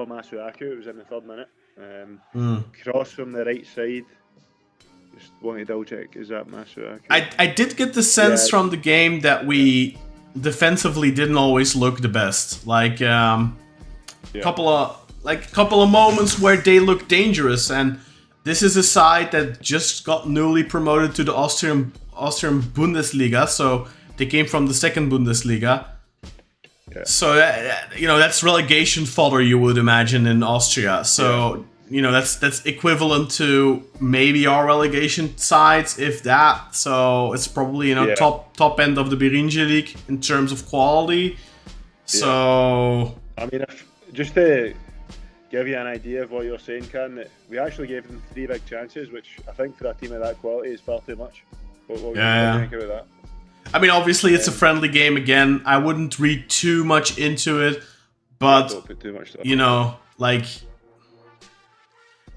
Masuaku. It was in the 3rd minute. Cross from the right side. Just want to double check. Is that Masuaku?
I did get the sense from the game that we defensively didn't always look the best. Like couple of moments where they looked dangerous, and this is a side that just got newly promoted to the Austrian Bundesliga, so they came from the 2nd Bundesliga. So that's relegation fodder, you would imagine, in Austria. So that's equivalent to maybe our relegation sides, if that. So it's probably top end of the Birinci League in terms of quality. So
I mean, just to give you an idea of what you're saying, Kaan, that we actually gave them 3 big chances, which I think for a team of that quality is far too much. What do you think about that?
I mean, obviously it's a friendly game again. I wouldn't read too much into it, but
Don't put too much stuff.
Like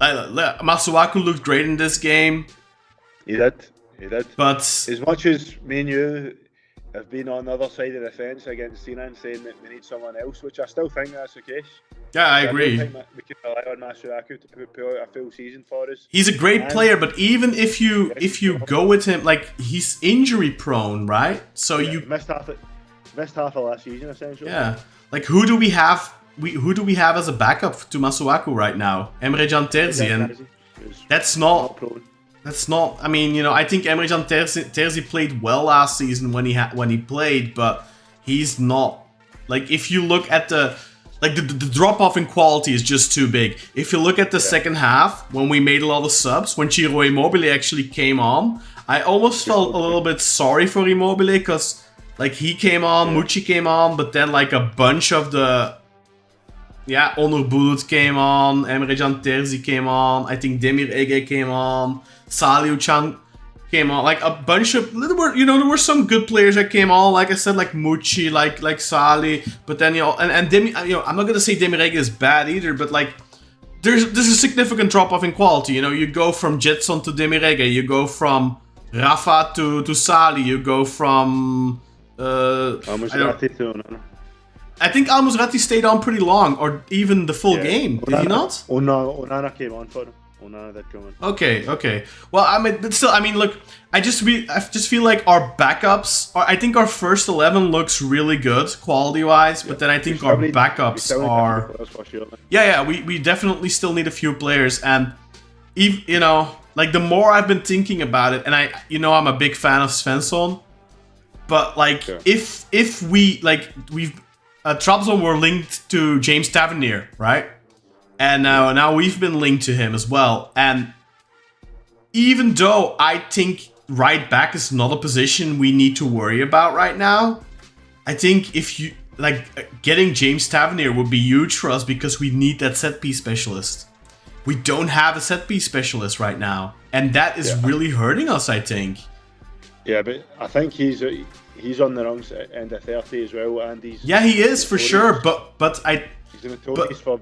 Masuaku looked great in this game.
He did.
But
as much as me and you have been on the other side of the fence against Sinan saying that we need someone else, which I still think that's the case.
Yeah, I agree.
I don't think we can rely on Masuaku to put out a full season for us.
He's a great player, but even if you go with him, like, he's injury prone, right? So you
missed half of last season essentially.
Yeah, like who do we have? Who do we have as a backup to Masuaku right now? Emre Can Terzi, and that's not. I mean, I think Emre Can Terzi played well last season when he played, but he's not. Like, if you look at the drop off in quality is just too big. If you look at the second half, when we made a lot of subs, when Ciro Immobile actually came on, I almost felt a little bit sorry for Immobile, because like he came on, Mucci came on, but then like a bunch of the Onur Bulut came on, Emre Can Terzi came on, I think Demir Ege came on, Salih Uçan came on, like a bunch of there were some good players that came on, like I said, like Mucci, like Salih, but then and Demir, I'm not gonna say Demir Ege is bad either, but like there's a significant drop off in quality. You go from Jetson to Demir Ege, you go from Rafa to Salih, you go from I think Al Musrati stayed on pretty long, or even the full game. Did he not?
Onana came on for him. Onana did come on.
Okay. Well, I mean, but still, I mean, look, I just feel like our backups, I think our first 11 looks really good quality-wise, but then I think our backups are... we definitely still need a few players, and, like, the more I've been thinking about it, and I'm a big fan of Svensson, but, like, if we, like, Trabzon were linked to James Tavernier, right? And now we've been linked to him as well. And even though I think right back is not a position we need to worry about right now, I think if you getting James Tavernier would be huge for us, because we need that set piece specialist. We don't have a set piece specialist right now, and that is really hurting us, I think.
Yeah, but I think he's on the wrong end of 30 as well, and he
is for sure. But
he's notorious for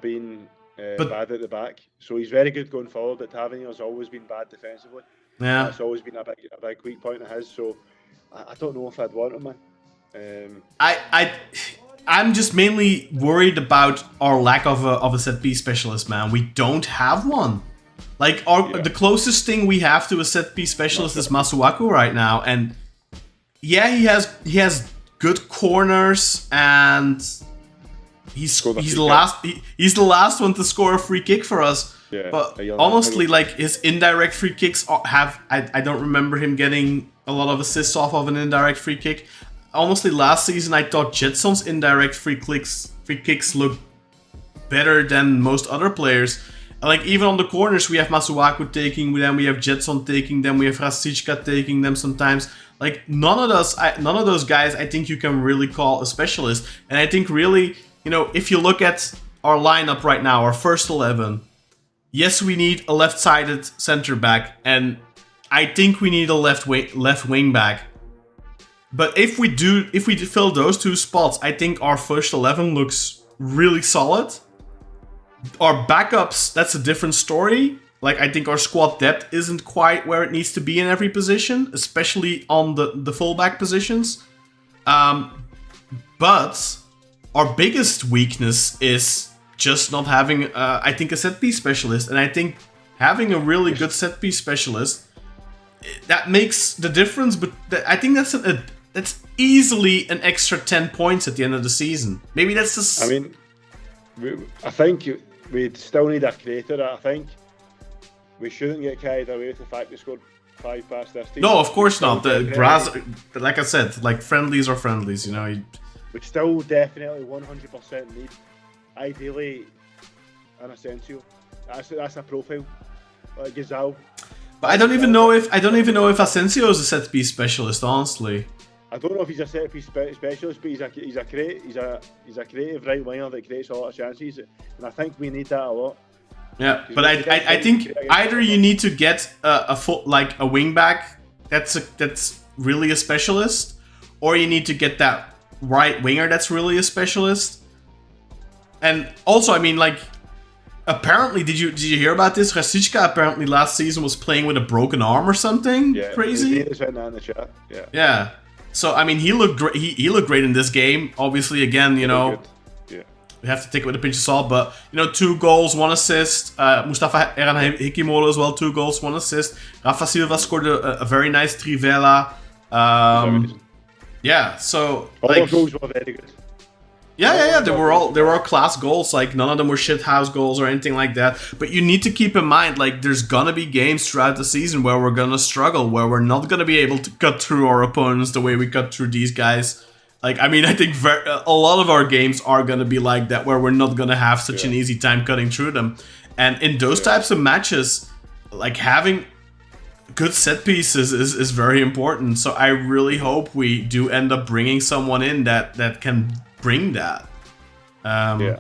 being bad at the back. So he's very good going forward, but Tavernier's always been bad defensively.
Yeah,
that's always been a big weak point of his. So I don't know if I'd want him, man.
I'm just mainly worried about our lack of a set piece specialist, man. We don't have one. Like the closest thing we have to a set piece specialist is Masuaku right now, and he has good corners, and he's the last one to score a free kick for us. Yeah, but honestly, like, his indirect free kicks I don't remember him getting a lot of assists off of an indirect free kick. Honestly, last season I thought Jetson's indirect free kicks looked better than most other players. Like, even on the corners, we have Masuaku taking, then we have Jetson taking them, we have Rasicka taking them sometimes. Like, none of those guys I think you can really call a specialist. And I think really, if you look at our lineup right now, our first 11, yes, we need a left-sided center back, and I think we need a left wing back. But if we fill those two spots, I think our first 11 looks really solid. Our backups, that's a different story. Like, I think our squad depth isn't quite where it needs to be in every position, especially on the fullback positions. But our biggest weakness is just not having, I think, a set-piece specialist. And I think having a really good set-piece specialist, that makes the difference. But I think that's easily an extra 10 points at the end of the season. Maybe that's just...
I mean, I think we'd still need a creator. I think we shouldn't get carried away with the fact we scored 5 past this team.
No, of course not. Like I said, like friendlies are friendlies,
We still definitely 100% need, ideally, an Asensio. That's a profile, like Gazal.
But I don't even know if Asensio is a set piece specialist. Honestly,
I don't know if he's a set piece specialist, but he's a creative right winger that creates a lot of chances, and I think we need that a lot.
Yeah, but I think either you need to get a wing back that's really a specialist, or you need to get that right winger that's really a specialist. And also, I mean, like, apparently, did you hear about this? Rasicka apparently last season was playing with a broken arm or something crazy.
Yeah, in the chat. Yeah.
Yeah. So I mean, he looked great. He looked great in this game. Obviously, again, we have to take it with a pinch of salt, but 2 goals, 1 assist. Mustafa Erhan Hikimoto as well, 2 goals, 1 assist. Rafa Silva scored a very nice trivela. Yeah, so
all those goals were very good.
Yeah. They were all class goals. Like, none of them were shithouse goals or anything like that. But you need to keep in mind, like, there's gonna be games throughout the season where we're gonna struggle, where we're not gonna be able to cut through our opponents the way we cut through these guys. Like, I mean, I think a lot of our games are gonna be like that, where we're not gonna have such an easy time cutting through them. And in those types of matches, like, having good set pieces is very important. So I really hope we do end up bringing someone in that can bring that. And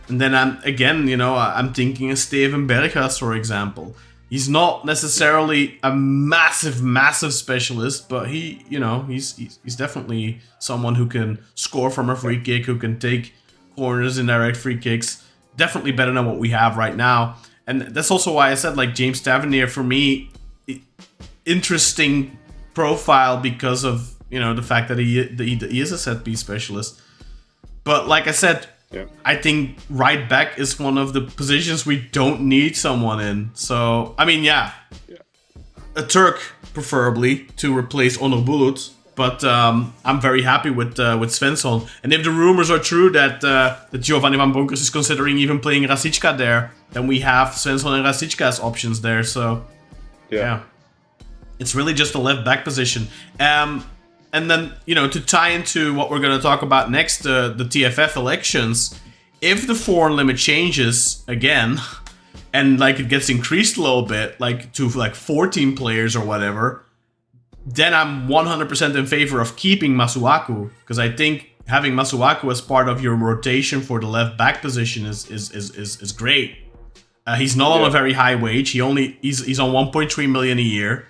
then I'm thinking of Steven Berghuis, for example. He's not necessarily a massive specialist, but he's definitely someone who can score from a free kick, who can take corners and direct free kicks. Definitely better than what we have right now. And that's also why I said, like, James Tavernier, for me, interesting profile because of the fact that he is a set piece specialist. But like I said, I think right back is one of the positions we don't need someone in. So, I mean, a Turk preferably to replace Onur Bulut. But I'm very happy with Svensson. And if the rumors are true that Giovanni Van Bronckhorst is considering even playing Rasicka there, then we have Svensson and Rasicka as options there. So, it's really just a left back position. And then, to tie into what we're going to talk about next, the TFF elections, if the foreign limit changes again, and like it gets increased a little bit, like to like 14 players or whatever, then I'm 100% in favor of keeping Masuaku, because I think having Masuaku as part of your rotation for the left back position is great. He's not on a very high wage. He's on 1.3 million a year.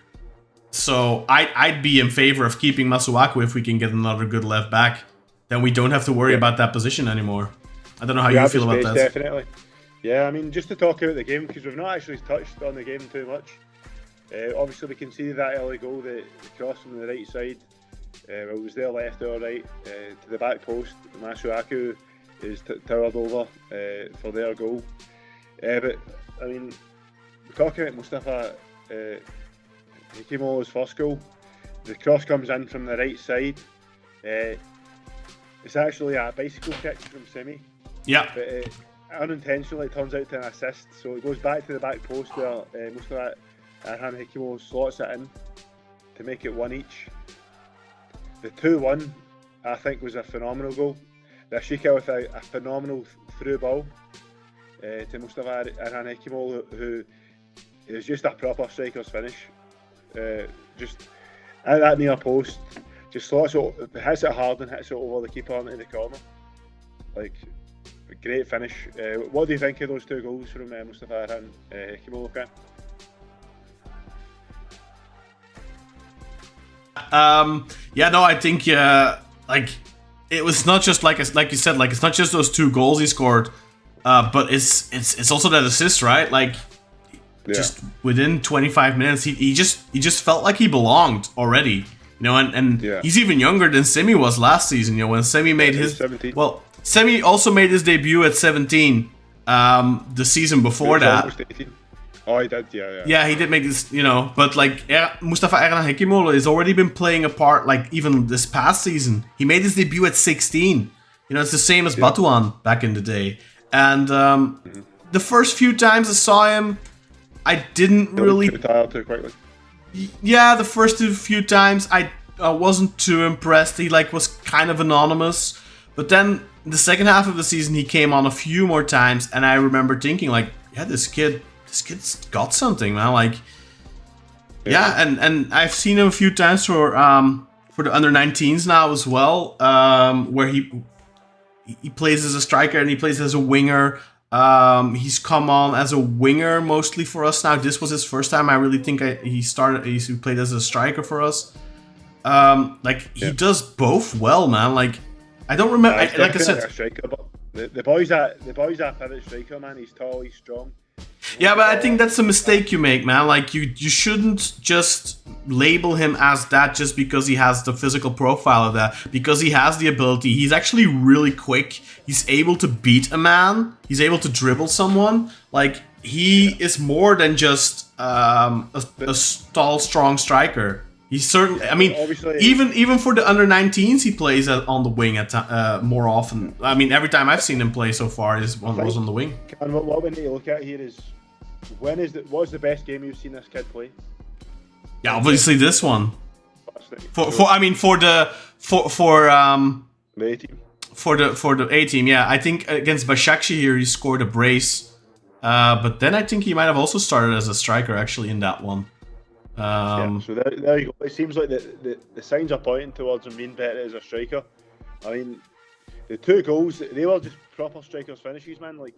So I'd be in favor of keeping Masuaku if we can get another good left back. Then we don't have to worry about that position anymore. I don't know how you feel about that.
Definitely. Yeah, I mean, just to talk about the game, because we've not actually touched on the game too much. Obviously, we can see that early goal, the cross from the right side. It was there left or right to the back post. Masuaku is towered over for their goal. But, I mean, we're talking about Mustafa Hikimoto's first goal. The cross comes in from the right side. It's actually a bicycle kick from Simi.
Yeah.
But unintentionally it turns out to an assist. So it goes back to the back post where Mustafa Hikimoto slots it in to make it 1 each. The 2-1 I think was a phenomenal goal. The Ashika with a phenomenal through ball. to Mustafa Erhan Hekimoğlu, who is just a proper striker's finish. Just at that near post, just slots it, hits it hard and hits it over the keeper into the corner. Like, a great finish. What do you think of those two goals from Mustafa Erhan Hekimoğlu, Kaan?
I think like it was not just like you said, like it's not just those two goals he scored, but it's also that assist, right? Like just within 25 minutes, he just felt like he belonged already, you know, and he's even younger than Semi was last season. You know, when Semi made his
17.
Well, Semi also made his debut at 17, the season before that.
Oh, he did, yeah.
Yeah, he did make this, you know, but like Mustafa Erhan Hekimoğlu has already been playing a part, like even this past season. He made his debut at 16. You know, it's the same as Batuhan back in the day. And the first few times I saw him, I didn't really...
Too quickly.
Yeah, the first few times I wasn't too impressed. He like was kind of anonymous. But then the second half of the season, he came on a few more times, and I remember thinking like, yeah, this kid's got something, man. Like, and I've seen him a few times for the under 19s now as well, where he plays as a striker and he plays as a winger. He's come on as a winger mostly for us now. This was his first time. I really think he played as a striker for us. He does both well, man. Like, I don't remember. Like I said,
striker, but the boy's a pivot striker, man. He's tall, he's strong.
Yeah, but I think that's a mistake you make, man. Like, you shouldn't just label him as that just because he has the physical profile of that. Because he has the ability. He's actually really quick. He's able to beat a man. He's able to dribble someone. Like, he is more than just a tall, strong striker. He's certainly. I mean, even for the under 19s, he plays on the wing more often. I mean, every time I've seen him play so far was on the wing.
And what we need to look at here is what's the best game you've seen this kid play?
Yeah, obviously this one. For the
A team.
For the A team, yeah. I think against Beşiktaş here he scored a brace, but then I think he might have also started as a striker actually in that one.
So there you go. It seems like the signs are pointing towards him being better as a striker. I mean, the two goals, they were just proper strikers' finishes, man. Like,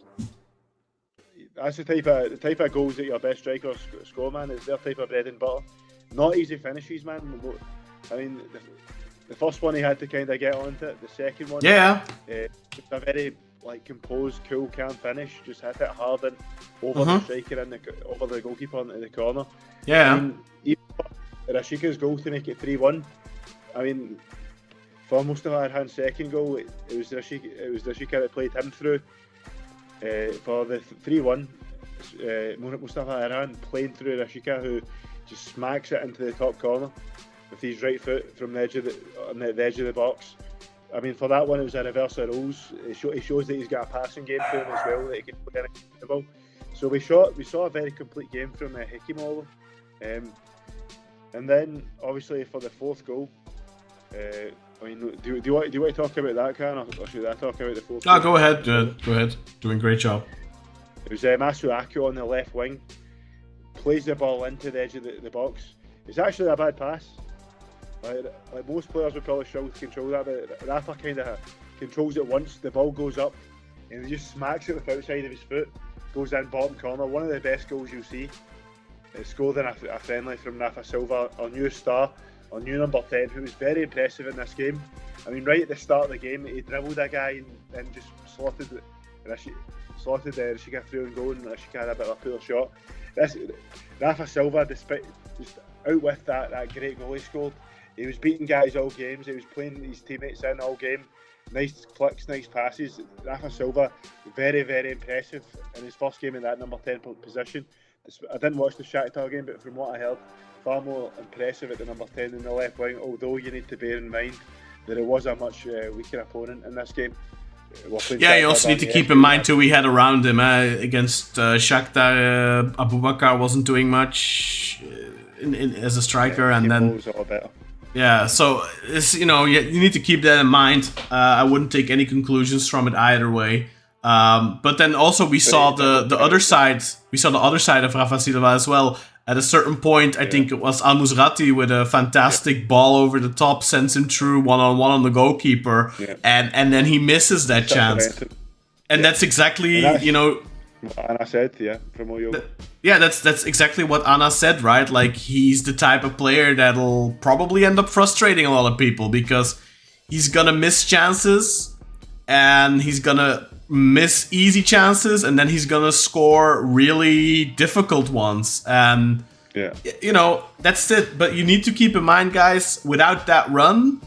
that's the type of goals that your best strikers score, man. It's their type of bread and butter. Not easy finishes, man. I mean, the first one he had to kind of get onto it. The second one, just a very composed, cool, calm finish. Just hit it hard and over the striker and over the goalkeeper into the corner.
Yeah.
I mean, even Rashika's goal to make it 3-1. I mean, for Mustafa Erhan's second goal, it was Rashika that played him through. For the 3-1, Mustafa Erhan playing through Rashika, who just smacks it into the top corner with his right foot from the edge of the box. I mean, for that one, it was a reverse of roles. It shows that he's got a passing game to him as well, that he can play anything the ball. So we saw a very complete game from Hekimoğlu. And then, obviously, for the fourth goal, I mean, do you want to talk about that, Kaan, or should I talk about the fourth goal?
Go ahead. Go ahead. Doing a great job.
It was Masuaku on the left wing. Plays the ball into the edge of the box. It's actually a bad pass. Like most players would probably struggle to control that, but Rafa kind of controls it once. The ball goes up, and he just smacks it with the outside of his foot. Goes in bottom corner. One of the best goals you'll see. It's scored in a friendly from Rafa Silva, our new star, our new number 10, who was very impressive in this game. I mean, right at the start of the game, he dribbled a guy and just slotted Rashika through and goal, and Rashika had a bit of a poor shot. Rafa Silva, despite just out with that great goal he scored, he was beating guys all games. He was playing his teammates in all game. Nice flicks, nice passes. Rafa Silva, very, very impressive in his first game in that number 10 position. I didn't watch the Shakhtar game, but from what I heard, far more impressive at the number 10 in the left wing, although you need to bear in mind that it was a much weaker opponent in this game.
Yeah, you also need to keep in mind too, we had around him against Shakhtar, Abubakar wasn't doing much as a striker, and then... Yeah, so it's, you need to keep that in mind. I wouldn't take any conclusions from it either way. But then also we saw the other side. We saw the other side of Rafa Silva as well. At a certain point, I think it was Al Musrati with a fantastic ball over the top, sends him through one-on-one on the goalkeeper, and then he misses that chance. And that's exactly, you know...
Anna said, from Oyo.
That's exactly what Anna said, right? Like, he's the type of player that'll probably end up frustrating a lot of people because he's gonna miss chances, and he's gonna miss easy chances, and then he's gonna score really difficult ones. And you know, that's it. But you need to keep in mind, guys, without that run,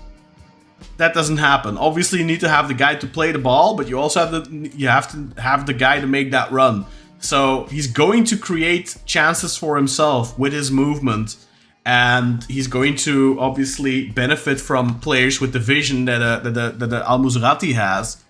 that doesn't happen. Obviously you need to have the guy to play the ball, but you also have to have the guy to make that run. So he's going to create chances for himself with his movement, and he's going to obviously benefit from players with the vision that Al Musrati has.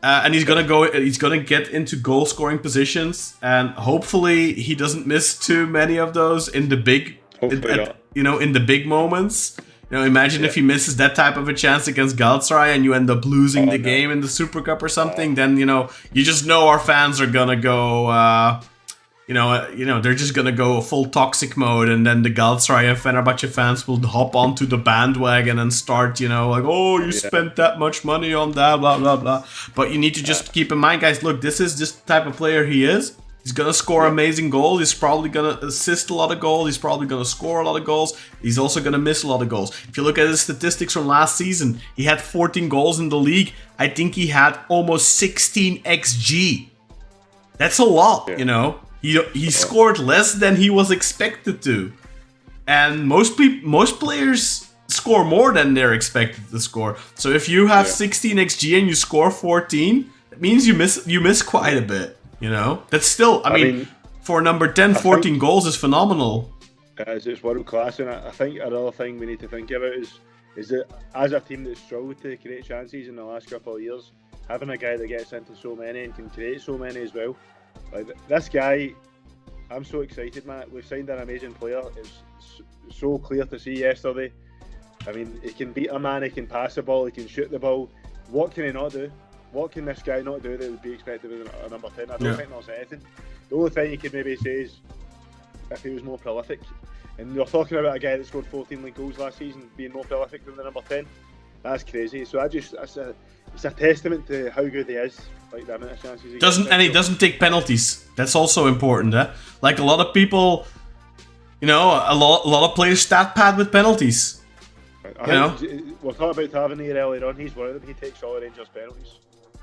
And he's gonna get into goal scoring positions, and hopefully he doesn't miss too many of those in the big, in the big moments. You know, imagine if he misses that type of a chance against Galatasaray and you end up losing the game in the Super Cup or something. Then you just know our fans are gonna go. They're just gonna go full toxic mode, and then the Galatasaray and Fenerbahce fans will hop onto the bandwagon and start, like, oh, you spent that much money on that, blah blah blah. But you need to just keep in mind, guys. Look, this is just the type of player he is. He's gonna score amazing goals. He's probably gonna assist a lot of goals. He's probably gonna score a lot of goals. He's also gonna miss a lot of goals. If you look at his statistics from last season, he had 14 goals in the league. I think he had almost 16 xG. That's a lot, He scored less than he was expected to, and most players score more than they're expected to score. So if you have 16 xG and you score 14, that means you miss quite a bit. That's still, I mean, for number 10, 14 goals is phenomenal.
It's world class, and I think another thing we need to think about is that as a team that's struggled to create chances in the last couple of years, having a guy that gets into so many and can create so many as well. Like this guy, I'm so excited, man. We've signed an amazing player. It's so clear to see yesterday. I mean, he can beat a man, he can pass the ball, he can shoot the ball. What can he not do? What can this guy not do that would be expected of a number 10? I don't think there's anything. The only thing you could maybe say is if he was more prolific. And you're talking about a guy that scored 14 league goals last season being more prolific than the number 10. That's crazy. So it's a testament to how good he is. Like the amount of chances he gets.
He doesn't take penalties. That's also important, eh? Like a lot of people, a lot of players stat pad with penalties.
We're talking about Tavernier earlier on. He's one of them. He takes all the Rangers penalties.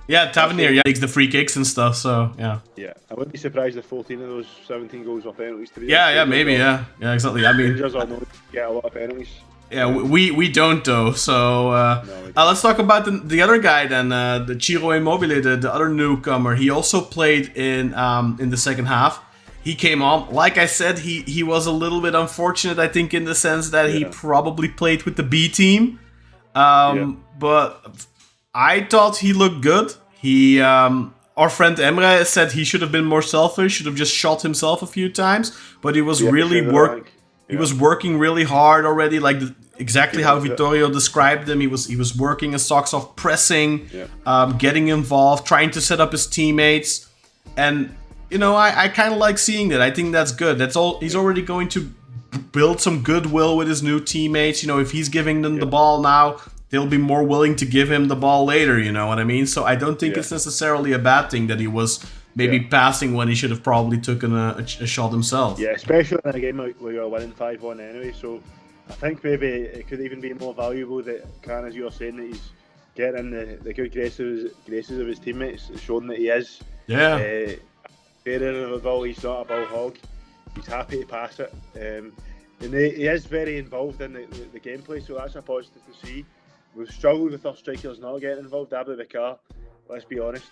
Yeah, Tavernier takes the free kicks and stuff. So yeah.
Yeah, I wouldn't be surprised if 14 of those 17 goals were penalties. To be
maybe. Yeah, exactly. I mean,
Rangers are known to get a lot of penalties.
Yeah, we don't though. So let's talk about the other guy then, the Ciro Immobile, the other newcomer. He also played in the second half. He came on. Like I said, he was a little bit unfortunate, I think, in the sense that he probably played with the B team. But I thought he looked good. Our friend Emre said he should have been more selfish, should have just shot himself a few times. But he was He was working really hard already, like exactly how Vittorio described him. He was working his socks off, pressing, getting involved, trying to set up his teammates, and I kind of like seeing that. I think that's good. That's all. He's already going to build some goodwill with his new teammates. If he's giving them the ball now, they'll be more willing to give him the ball later. You know what I mean? So I don't think it's necessarily a bad thing that he was maybe passing when he should have probably taken a shot himself.
Yeah, especially in a game where you're winning 5-1 anyway. So I think maybe it could even be more valuable that Kaan, as you were saying, that he's getting the good graces of his teammates, showing that he is fairer of a ball. He's not a ball hog. He's happy to pass it. And he is very involved in the gameplay, so that's a positive to see. We've struggled with our strikers not getting involved. Abu Bakar, let's be honest.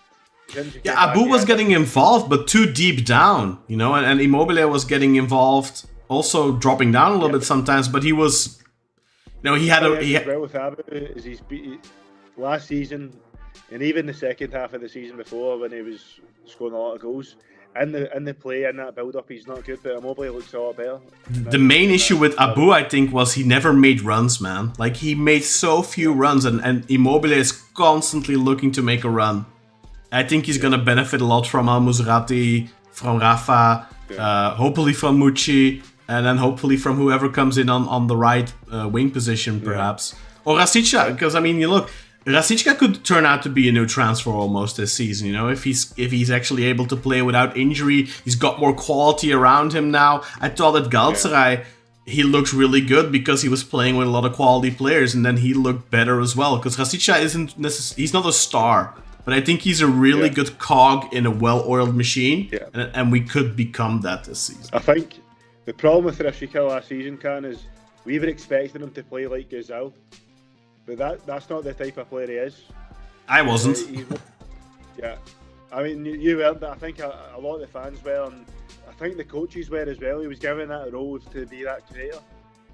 Yeah, Abu was getting involved, but too deep down, and Immobile was getting involved, also dropping down a little bit sometimes, but he was, he had
well with Abu is last season, and even the second half of the season before when he was scoring a lot of goals, in the play, in that build-up, he's not good, but Immobile looks a lot better.
The main issue with Abu, I think, was he never made runs, man. Like, he made so few runs, and Immobile is constantly looking to make a run. I think he's gonna benefit a lot from Al Musrati, from Rafa, hopefully from Mucci, and then hopefully from whoever comes in on the right wing position, perhaps. Or Rasica, because I mean, you look, Rasica could turn out to be a new transfer almost this season, you know, if he's actually able to play without injury. He's got more quality around him now. I thought that Galatasaray, he looked really good because he was playing with a lot of quality players, and then he looked better as well. Because Rasica he's not a star, but I think he's a really good cog in a well-oiled machine, and we could become that this season.
I think the problem with Rasica last season, Kaan, is we were expecting him to play like Gazelle. But that's not the type of player he is.
I wasn't.
I mean, you weren't, but I think a lot of the fans were, and I think the coaches were as well. He was given that role to be that creator.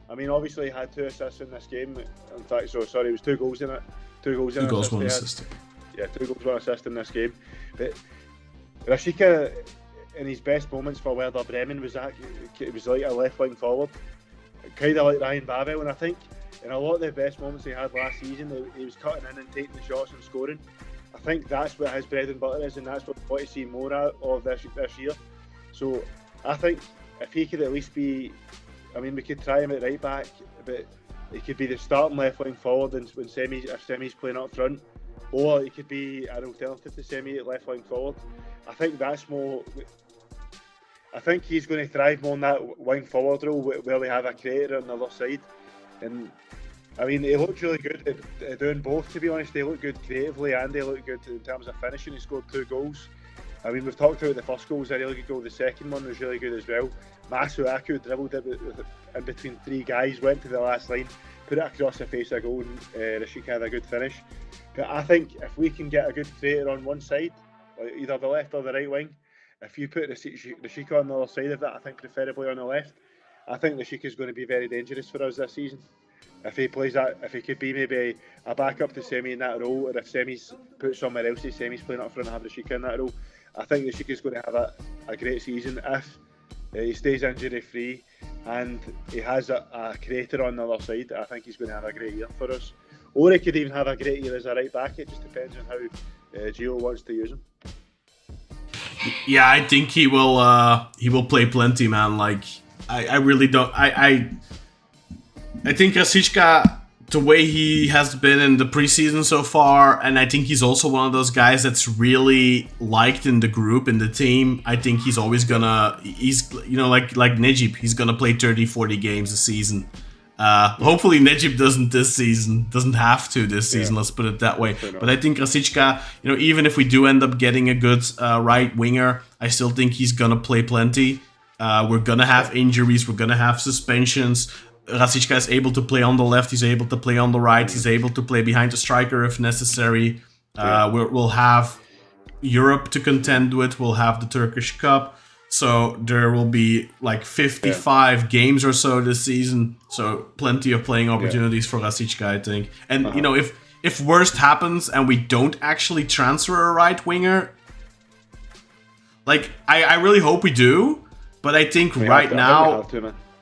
I mean, obviously he had 2 assists in this game. In fact, it was 2 goals in it. 2 goals in it.
2 goals, 1 assist.
Yeah, 2 goals, 1 assist in this game. But Rasica, in his best moments for Werder Bremen, was like a left wing forward, kind of like Ryan Babel, and I think in a lot of the best moments he had last season, he was cutting in and taking the shots and scoring. I think that's what his bread and butter is, and that's what we want to see more out of this year. So I think if he could at least be, I mean, we could try him at right back, but he could be the starting left wing forward when Semi's playing up front, or he could be an alternative to Semi at left wing forward. I think that's more. I think he's going to thrive more in that wing forward role where we have a creator on the other side. And I mean, he looked really good at doing both, to be honest. He looked good creatively and he looked good in terms of finishing. He scored 2 goals. I mean, we've talked about the first goal was a really good goal. The second one was really good as well. Masuaku dribbled it in between 3 guys, went to the last line, put it across the face of goal, and Rasica had a good finish. But I think if we can get a good creator on one side, either the left or the right wing, if you put Rasica on the other side of that, I think preferably on the left, I think Rasica is going to be very dangerous for us this season. If he plays that, if he could be maybe a backup to Semi in that role, or if Semi's put somewhere else, Semi's playing up front and have Rasica in that role, I think Rasica is going to have a great season if he stays injury free and he has a creator on the other side. I think he's going to have a great year for us. Or he could even have a great year as a right back. It just depends on how Gio wants to use him.
Yeah, I think he will play plenty, man. Like I really don't. I think Rasica, the way he has been in the preseason so far, and I think he's also one of those guys that's really liked in the group, in the team. I think he's always he's, you know, like Necip, he's gonna play 30-40 games a season. Hopefully Necip doesn't have to this season, let's put it that way. But I think Rasica, you know, even if we do end up getting a good right winger, I still think he's gonna play plenty. We're gonna have injuries, we're gonna have suspensions. Rasica is able to play on the left, he's able to play on the right, he's able to play behind the striker if necessary. We'll have Europe to contend with, we'll have the Turkish Cup. So there will be like 55 games or so this season. So plenty of playing opportunities for Rasica, I think. And, you know, if worst happens and we don't actually transfer a right winger, like, I really hope we do. But I think right now...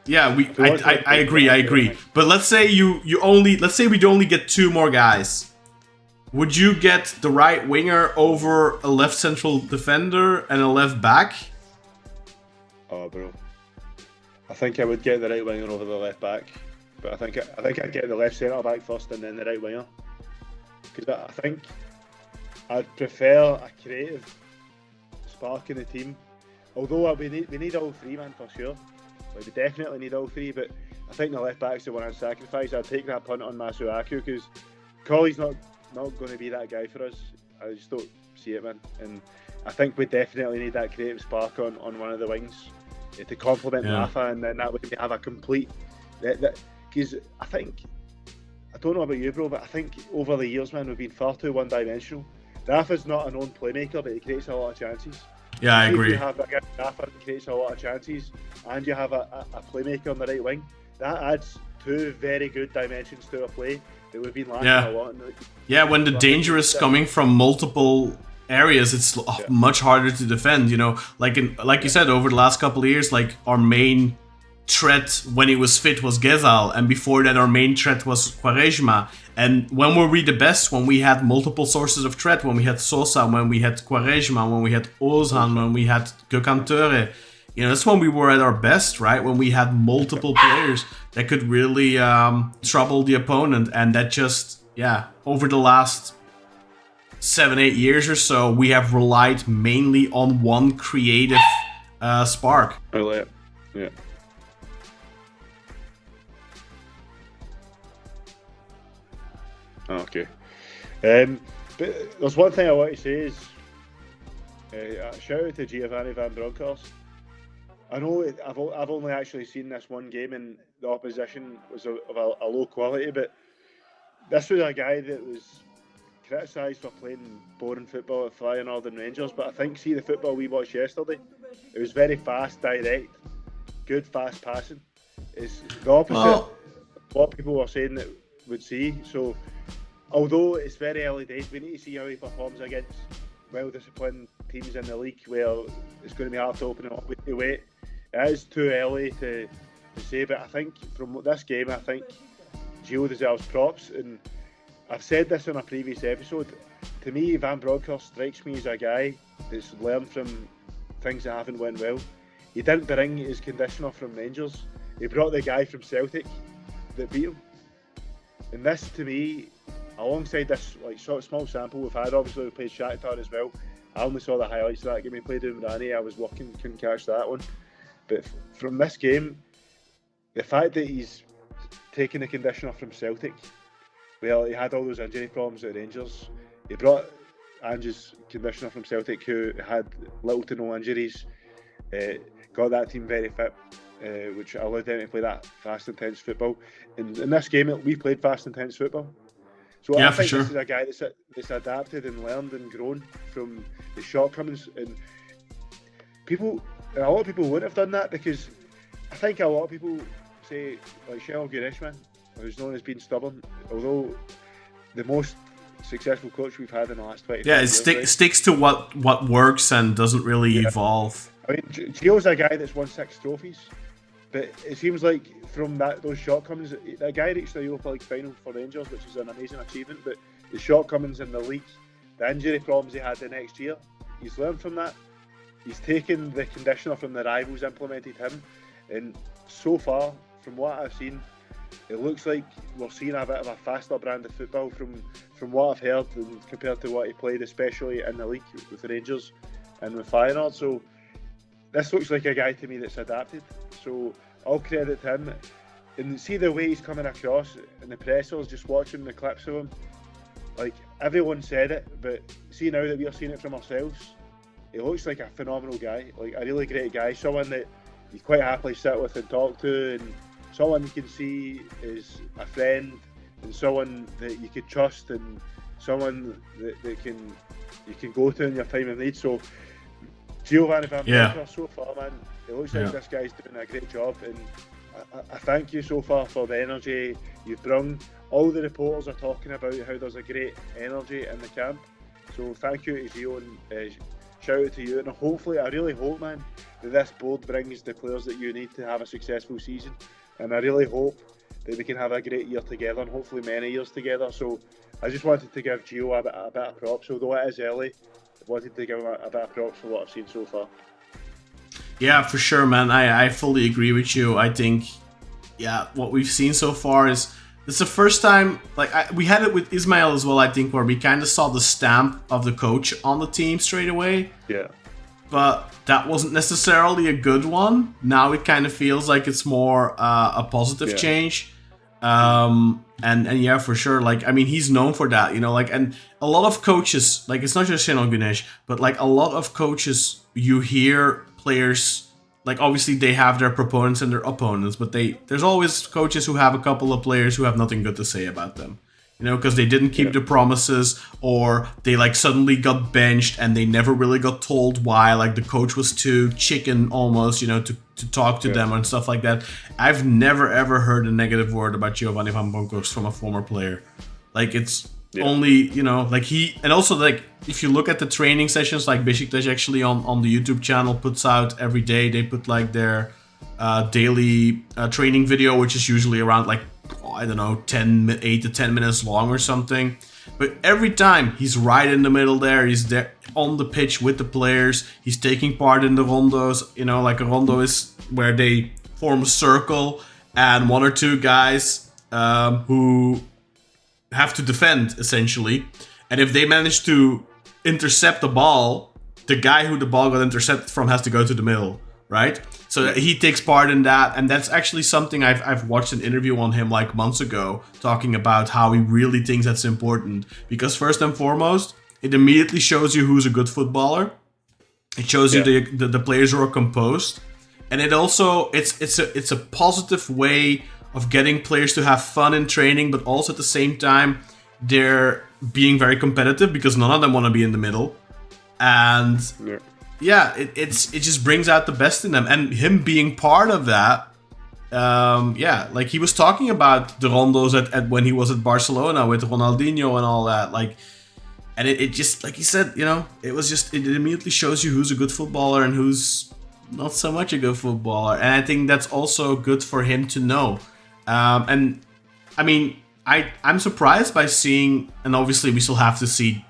Yeah, I agree. But let's say we only get 2 more guys. Would you get the right winger over a left central defender and a left back?
Oh, bro. I think I would get the right winger over the left back. But I think I'd get the left centre back first and then the right winger. Because I think I'd prefer a creative spark in the team. Although we need all 3, man, for sure. Like, we definitely need all 3, but I think the left back's the one I'd sacrifice. I'd take that punt on Masuaku because Colley's not going to be that guy for us. I just don't see it, man. And I think we definitely need that creative spark on one of the wings to complement Rafa, and then that way we have a complete... Because I don't know about you, bro, but I think over the years, man, we've been far too one-dimensional. Rafa's not a known playmaker, but he creates a lot of chances.
Yeah, I agree.
If you have a guy Rafa that creates a lot of chances, and you have a playmaker on the right wing, that adds 2 very good dimensions to a play that we've been lacking a lot.
Yeah, when the danger is coming from multiple areas, it's much harder to defend. You know, like you said, over the last couple of years, like our main threat when he was fit was Gezal, and before that our main threat was Quaresma. And when were we the best? When we had multiple sources of threat, when we had Sosa, when we had Quaresma, when we had Ozan, when we had Gökhan. You know, that's when we were at our best, right? When we had multiple players that could really trouble the opponent. And that just, over the last 7-8 years or so, we have relied mainly on one creative spark.
I like it. Yeah. Okay. But there's one thing I want to say is shout out to Giovanni Van Bronckhorst. I know I've only actually seen this one game and the opposition was of a low quality, but this was a guy that was criticised for playing boring football at Flying Northern Rangers, but I think the football we watched yesterday, it was very fast, direct, good fast passing. It's the opposite of what people were saying that would see. So although it's very early days, we need to see how he performs against well-disciplined teams in the league where it's going to be hard to open it up with the weight. It is too early to say, but I think from this game, I think Gio deserves props. And I've said this in a previous episode. To me, Van Bronckhorst strikes me as a guy that's learned from things that haven't went well. He didn't bring his conditioner from Rangers. He brought the guy from Celtic that beat him. And this, to me, alongside this sort of small sample we've had, obviously we played Shakhtar as well. I only saw the highlights of that game. We played in Rani. I was working, couldn't catch that one. But from this game, the fact that he's taken the conditioner from Celtic, well, he had all those injury problems at Rangers. He brought Ange's conditioner from Celtic, who had little to no injuries, got that team very fit, which allowed them to play that fast, intense football. And in this game, we played fast, intense football. So I think this is a guy that's adapted and learned and grown from the shortcomings. And a lot of people wouldn't have done that, because I think a lot of people say, like Sheldon Gurishman, who's known as being stubborn, although the most successful coach we've had in the last 20 years.
Yeah, it sticks to what works and doesn't really evolve.
I mean, Gio's a guy that's won 6 trophies, but it seems like from those shortcomings, that guy reached the Europa League final for Rangers, which is an amazing achievement, but the shortcomings in the league, the injury problems he had the next year, he's learned from that. He's taken the conditioner from the rivals, implemented him, and so far, from what I've seen, it looks like we're seeing a bit of a faster brand of football from what I've heard, and compared to what he played, especially in the league with the Rangers and with Feyenoord. So this looks like a guy to me that's adapted. So all credit to him. And see the way he's coming across in the pressers, just watching the clips of him. Like, everyone said it, but see now that we're seeing it from ourselves, he looks like a phenomenal guy, like a really great guy, someone that you quite happily sit with and talk to, and someone you can see is a friend, and someone that you could trust, and someone that you can go to in your time of need. So Giovanni Van Bronckhorst, so far, man, it looks like this guy's doing a great job, and I thank you so far for the energy you've brought. All the reporters are talking about how there's a great energy in the camp, so thank you to Gio, and shout out to you. And hopefully, I really hope, man, that this board brings the players that you need to have a successful season, and I really hope that we can have a great year together, and hopefully many years together. So I just wanted to give Gio a bit of props, although it is early. I wanted to give him a bit of props for what I've seen so far.
Yeah, for sure, man. I fully agree with you. I think, what we've seen so far is it's the first time, we had it with Ismail as well, I think, where we kind of saw the stamp of the coach on the team straight away. Yeah. But that wasn't necessarily a good one. Now it kind of feels like it's more a positive change. And yeah, for sure. He's known for that, and a lot of coaches, it's not just Sinan Güneş, but a lot of coaches, you hear players, obviously they have their proponents and their opponents, but there's always coaches who have a couple of players who have nothing good to say about them, because they didn't keep the promises, or they suddenly got benched and they never really got told why, the coach was too chicken almost, to talk to them and stuff like that. I've never ever heard a negative word about Giovanni Van Bronckhorst from a former player. It's only, and also if you look at the training sessions, Beşiktaş actually on the YouTube channel puts out every day, they put their daily training video, which is usually around like, I don't know, 8 to 10 minutes long or something. But every time he's right in the middle there, he's there on the pitch with the players, he's taking part in the rondos. You know, like a rondo is where they form a circle and one or two guys who have to defend, essentially. And if they manage to intercept the ball, the guy who the ball got intercepted from has to go to the middle, right? So he takes part in that, and that's actually something I've watched an interview on him like months ago, talking about how he really thinks that's important. Because first and foremost, it immediately shows you who's a good footballer. It shows you the players who are composed, and it also it's a positive way of getting players to have fun in training, but also at the same time they're being very competitive because none of them want to be in the middle, and it just brings out the best in them, and him being part of that. Like he was talking about the rondos at when he was at Barcelona with Ronaldinho and all that, like. And it just, like he said, you know, it immediately shows you who's a good footballer and who's not so much a good footballer. And I think that's also good for him to know. And I mean, I'm surprised by seeing, and obviously we still have to see,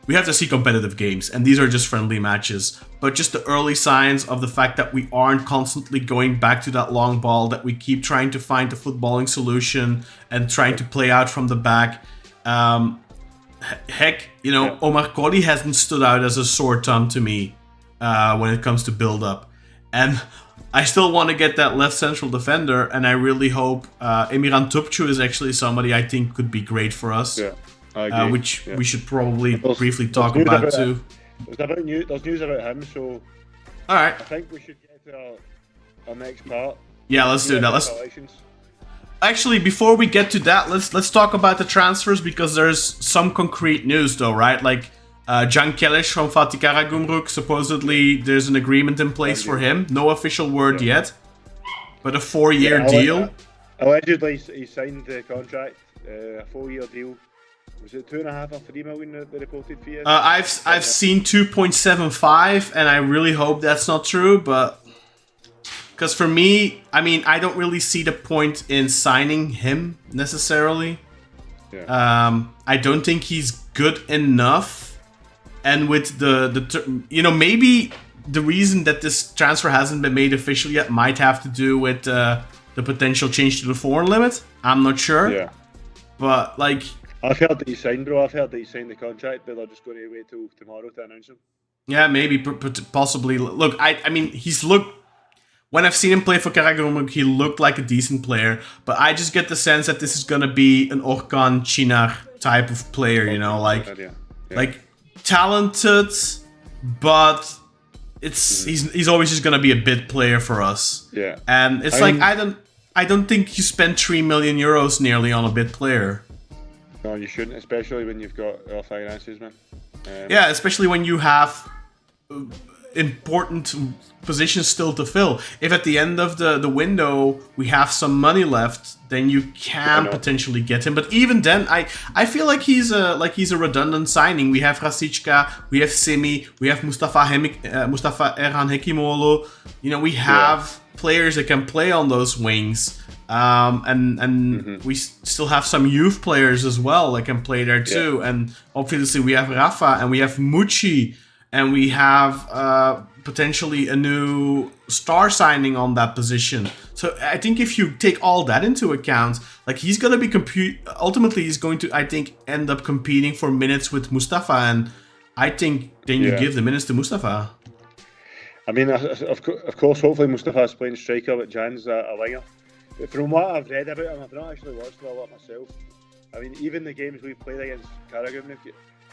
competitive games, and these are just friendly matches. But just the early signs of the fact that we aren't constantly going back to that long ball, that we keep trying to find a footballing solution and trying to play out from the back. Heck, you know, Omar Colley hasn't stood out as a sore thumb to me when it comes to build-up. And I still want to get that left central defender, and I really hope Emirhan Topçu is actually somebody I think could be great for us. Yeah, I agree. Which we should probably briefly talk about too.
There's news about him, so
alright.
I think we should get to our next part.
Yeah, let's do that. Actually, before we get to that, let's talk about the transfers, because there's some concrete news though, right? Like Can Keleş from Fatih Karagümrük, supposedly there's an agreement in place for him. No official word yet, but a 4-year deal.
Allegedly, he signed the contract, a 4-year deal. Was it 2.5 or 3 million the reported fee?
I've seen 2.75, and I really hope that's not true, but. Because for me, I mean, I don't really see the point in signing him necessarily. Yeah. I don't think he's good enough. And with you know, maybe the reason that this transfer hasn't been made official yet might have to do with the potential change to the foreign limit. I'm not sure. Yeah. But like,
I've heard that he signed, bro. I've heard that he signed the contract, but they're just going to wait till tomorrow to announce him.
Yeah, maybe, possibly. Look, I mean, he's looked. When I've seen him play for Karagümrük, he looked like a decent player, but I just get the sense that this is gonna be an Orkan Çınar type of player, you know, like talented, but he's always just gonna be a bit player for us. Yeah, and it's I don't think you spend 3 million euros nearly on a bit player.
No, you shouldn't, especially when you've got our finances, man.
Yeah, especially when you have important positions still to fill. If at the end of the window we have some money left, then you can potentially get him. But even then, I feel like he's a redundant signing. We have Rasicka, we have Semi, we have Mustafa Erhan Hekimoğlu. You know, we have players that can play on those wings. And we still have some youth players as well that can play there too. Yeah. And obviously we have Rafa and we have Mucci. And we have potentially a new star signing on that position. So I think if you take all that into account, like he's going to be ultimately he's going to, I think, end up competing for minutes with Mustafa. And I think then you give the minutes to Mustafa.
I mean, of course, hopefully Mustafa's playing striker, but Jan's a winger. But from what I've read about him, I've not actually watched a lot myself. I mean, even the games we've played against Karagümrük,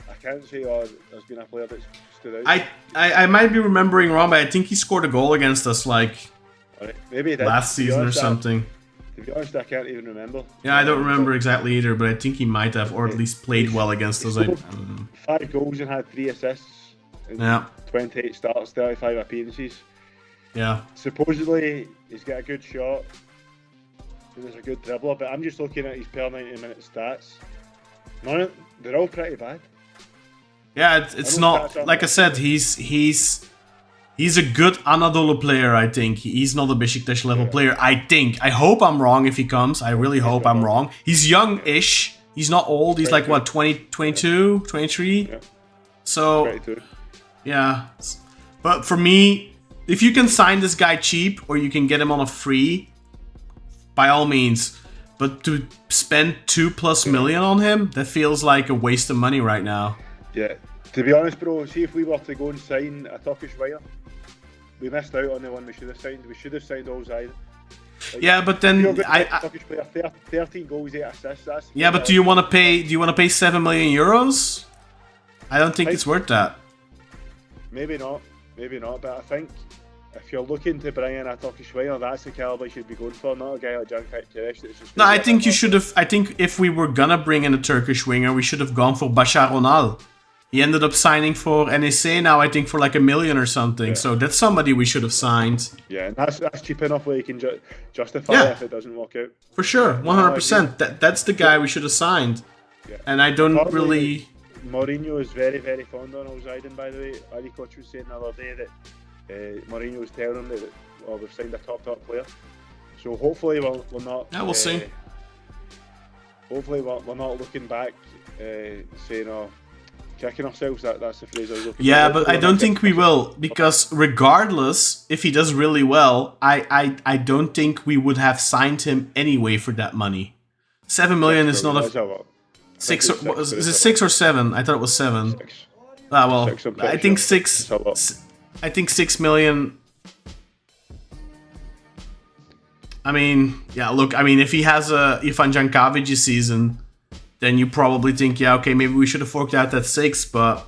I can't say there's been a player that's stood out.
I might be remembering wrong, but I think he scored a goal against us
maybe
last season or something.
To be honest, I can't even remember.
Yeah, I don't remember exactly either, but I think he might have, or at least played well against us. I don't know.
5 goals and had 3 assists in 28 starts, 35 appearances.
Yeah.
Supposedly, he's got a good shot. And there's a good dribbler, but I'm just looking at his per 90-minute stats.
They're all pretty bad. Yeah, it's not like I said. He's He's a good Anadolu player, I think. He's not a Beşiktaş level player, I think. I hope I'm wrong if he comes. I really hope I'm wrong. He's young-ish. He's not old. He's like, what, 20, 22, 23?
Yeah.
So,
22.
yeah. But for me, if you can sign this guy cheap or you can get him on a free, by all means. But to spend 2+ million on him, that feels like a waste of money right now.
Yeah. To be honest, bro, see if we were to go and sign a Turkish winger, we missed out on the one we should have signed. We should have signed Olzay.
Yeah, but then
Turkish player, 13 goals, 8 assists. That's
yeah, but do you want to pay? Do you want to pay 7 million euros? I don't think it's worth that.
Maybe not. But I think if you're looking to bring in a Turkish winger, that's the caliber you should be going for, not a guy like Can Kereş.
No, I think you should have. I think if we were gonna bring in a Turkish winger, we should have gone for Bashar Onal. He ended up signing for NEC now, I think, for like $1 million or something. Yeah. So that's somebody we should have signed.
Yeah, and that's cheap enough where you can justify it if it doesn't work out.
For sure, 100%. That's the guy we should have signed. Yeah. And I don't really...
Mourinho is very, very fond on Olzayden, by the way. Ali Koç was saying the other day that Mourinho was telling him that we've signed a top player. So hopefully we're not...
Yeah, we'll see.
Hopefully we're not looking back saying, oh, kicking ourselves. That's the phrase I was looking for.
Yeah, but I don't think we will, because regardless, if he does really well, I don't think we would have signed him anyway for that money. 7 million is not a... Is it 6 or 7? I thought it was 7.
6.
Ah, well, I think 6. I think 6 million. I mean, yeah. Look, I mean, if he has a Irfan Can Kahveci season, then you probably think, yeah, okay, maybe we should have forked out that 6, but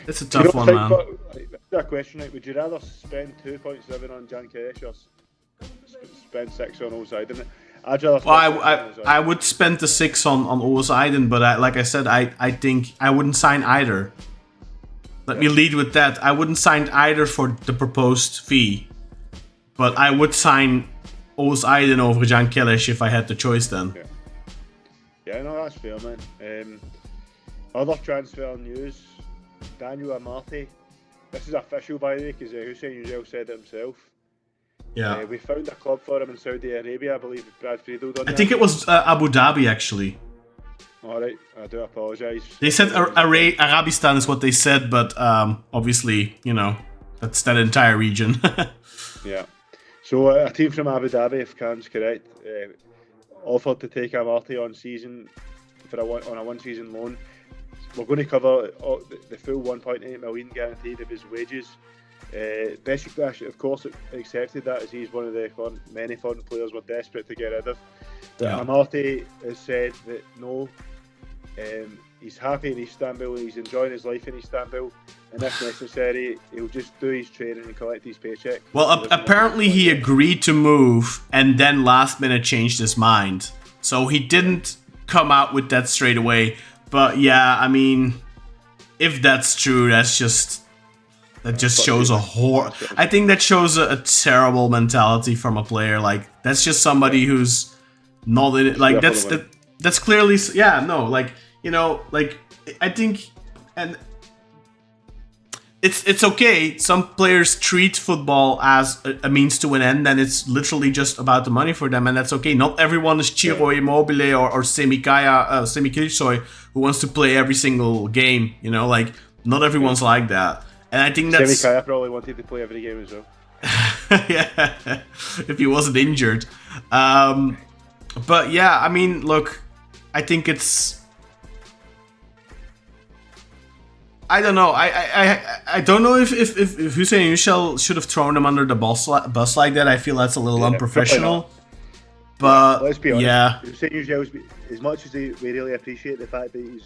it's a tough one, man.
That question, like, would you rather spend 2.7 on Can Kereş or spend 6 on Olzayden? I'd rather.
Well, I would spend the 6 on Olzayden, but like I said, I think I wouldn't sign either. Let me lead with that. I wouldn't sign either for the proposed fee, but I would sign Olzayden over Can Kereş if I had the choice then.
Yeah, no, that's fair, man. Other transfer news, Daniel Amarte. This is official, by the way, because Hussein Yücel said it himself.
Yeah.
We found a club for him in Saudi Arabia, I believe Brad Friedel done.
I think it was Abu Dhabi, actually.
Alright, I do apologise.
They said Arabistan is what they said, but obviously, you know, that's that entire region.
Yeah. So a team from Abu Dhabi, if Kaan's correct, offered to take Amarte on season on a one-season loan. We're going to cover the full 1.8 million guaranteed of his wages. Beşiktaş, of course, accepted that as he's one of the many foreign players we're desperate to get rid of. But yeah. Amarte has said that no, he's happy in Istanbul, he's enjoying his life in Istanbul, and if necessary, he'll just do his training and collect his paycheck.
Well, apparently he agreed to move and then last minute changed his mind. So he didn't come out with that straight away. But yeah, I mean, if that's true, that just shows a I think that shows a terrible mentality from a player. Like, that's just somebody who's not in it. Like, that's clearly, yeah, no, like, you know, like, I think, and it's okay. Some players treat football as a means to an end, and it's literally just about the money for them, and that's okay. Not everyone is Ciro Immobile or Semi Kılıçsoy who wants to play every single game, you know, like, not everyone's like that. And I think that's...
Semi Kaya probably wanted to play every game as well.
Yeah, if he wasn't injured. But yeah, I mean, look, I think it's... I don't know. I don't know if Hussein Yücel should have thrown him under the bus like that. I feel that's a little unprofessional. But
let's be honest.
Yeah,
Hussein Yücel, as much as we really appreciate the fact that he's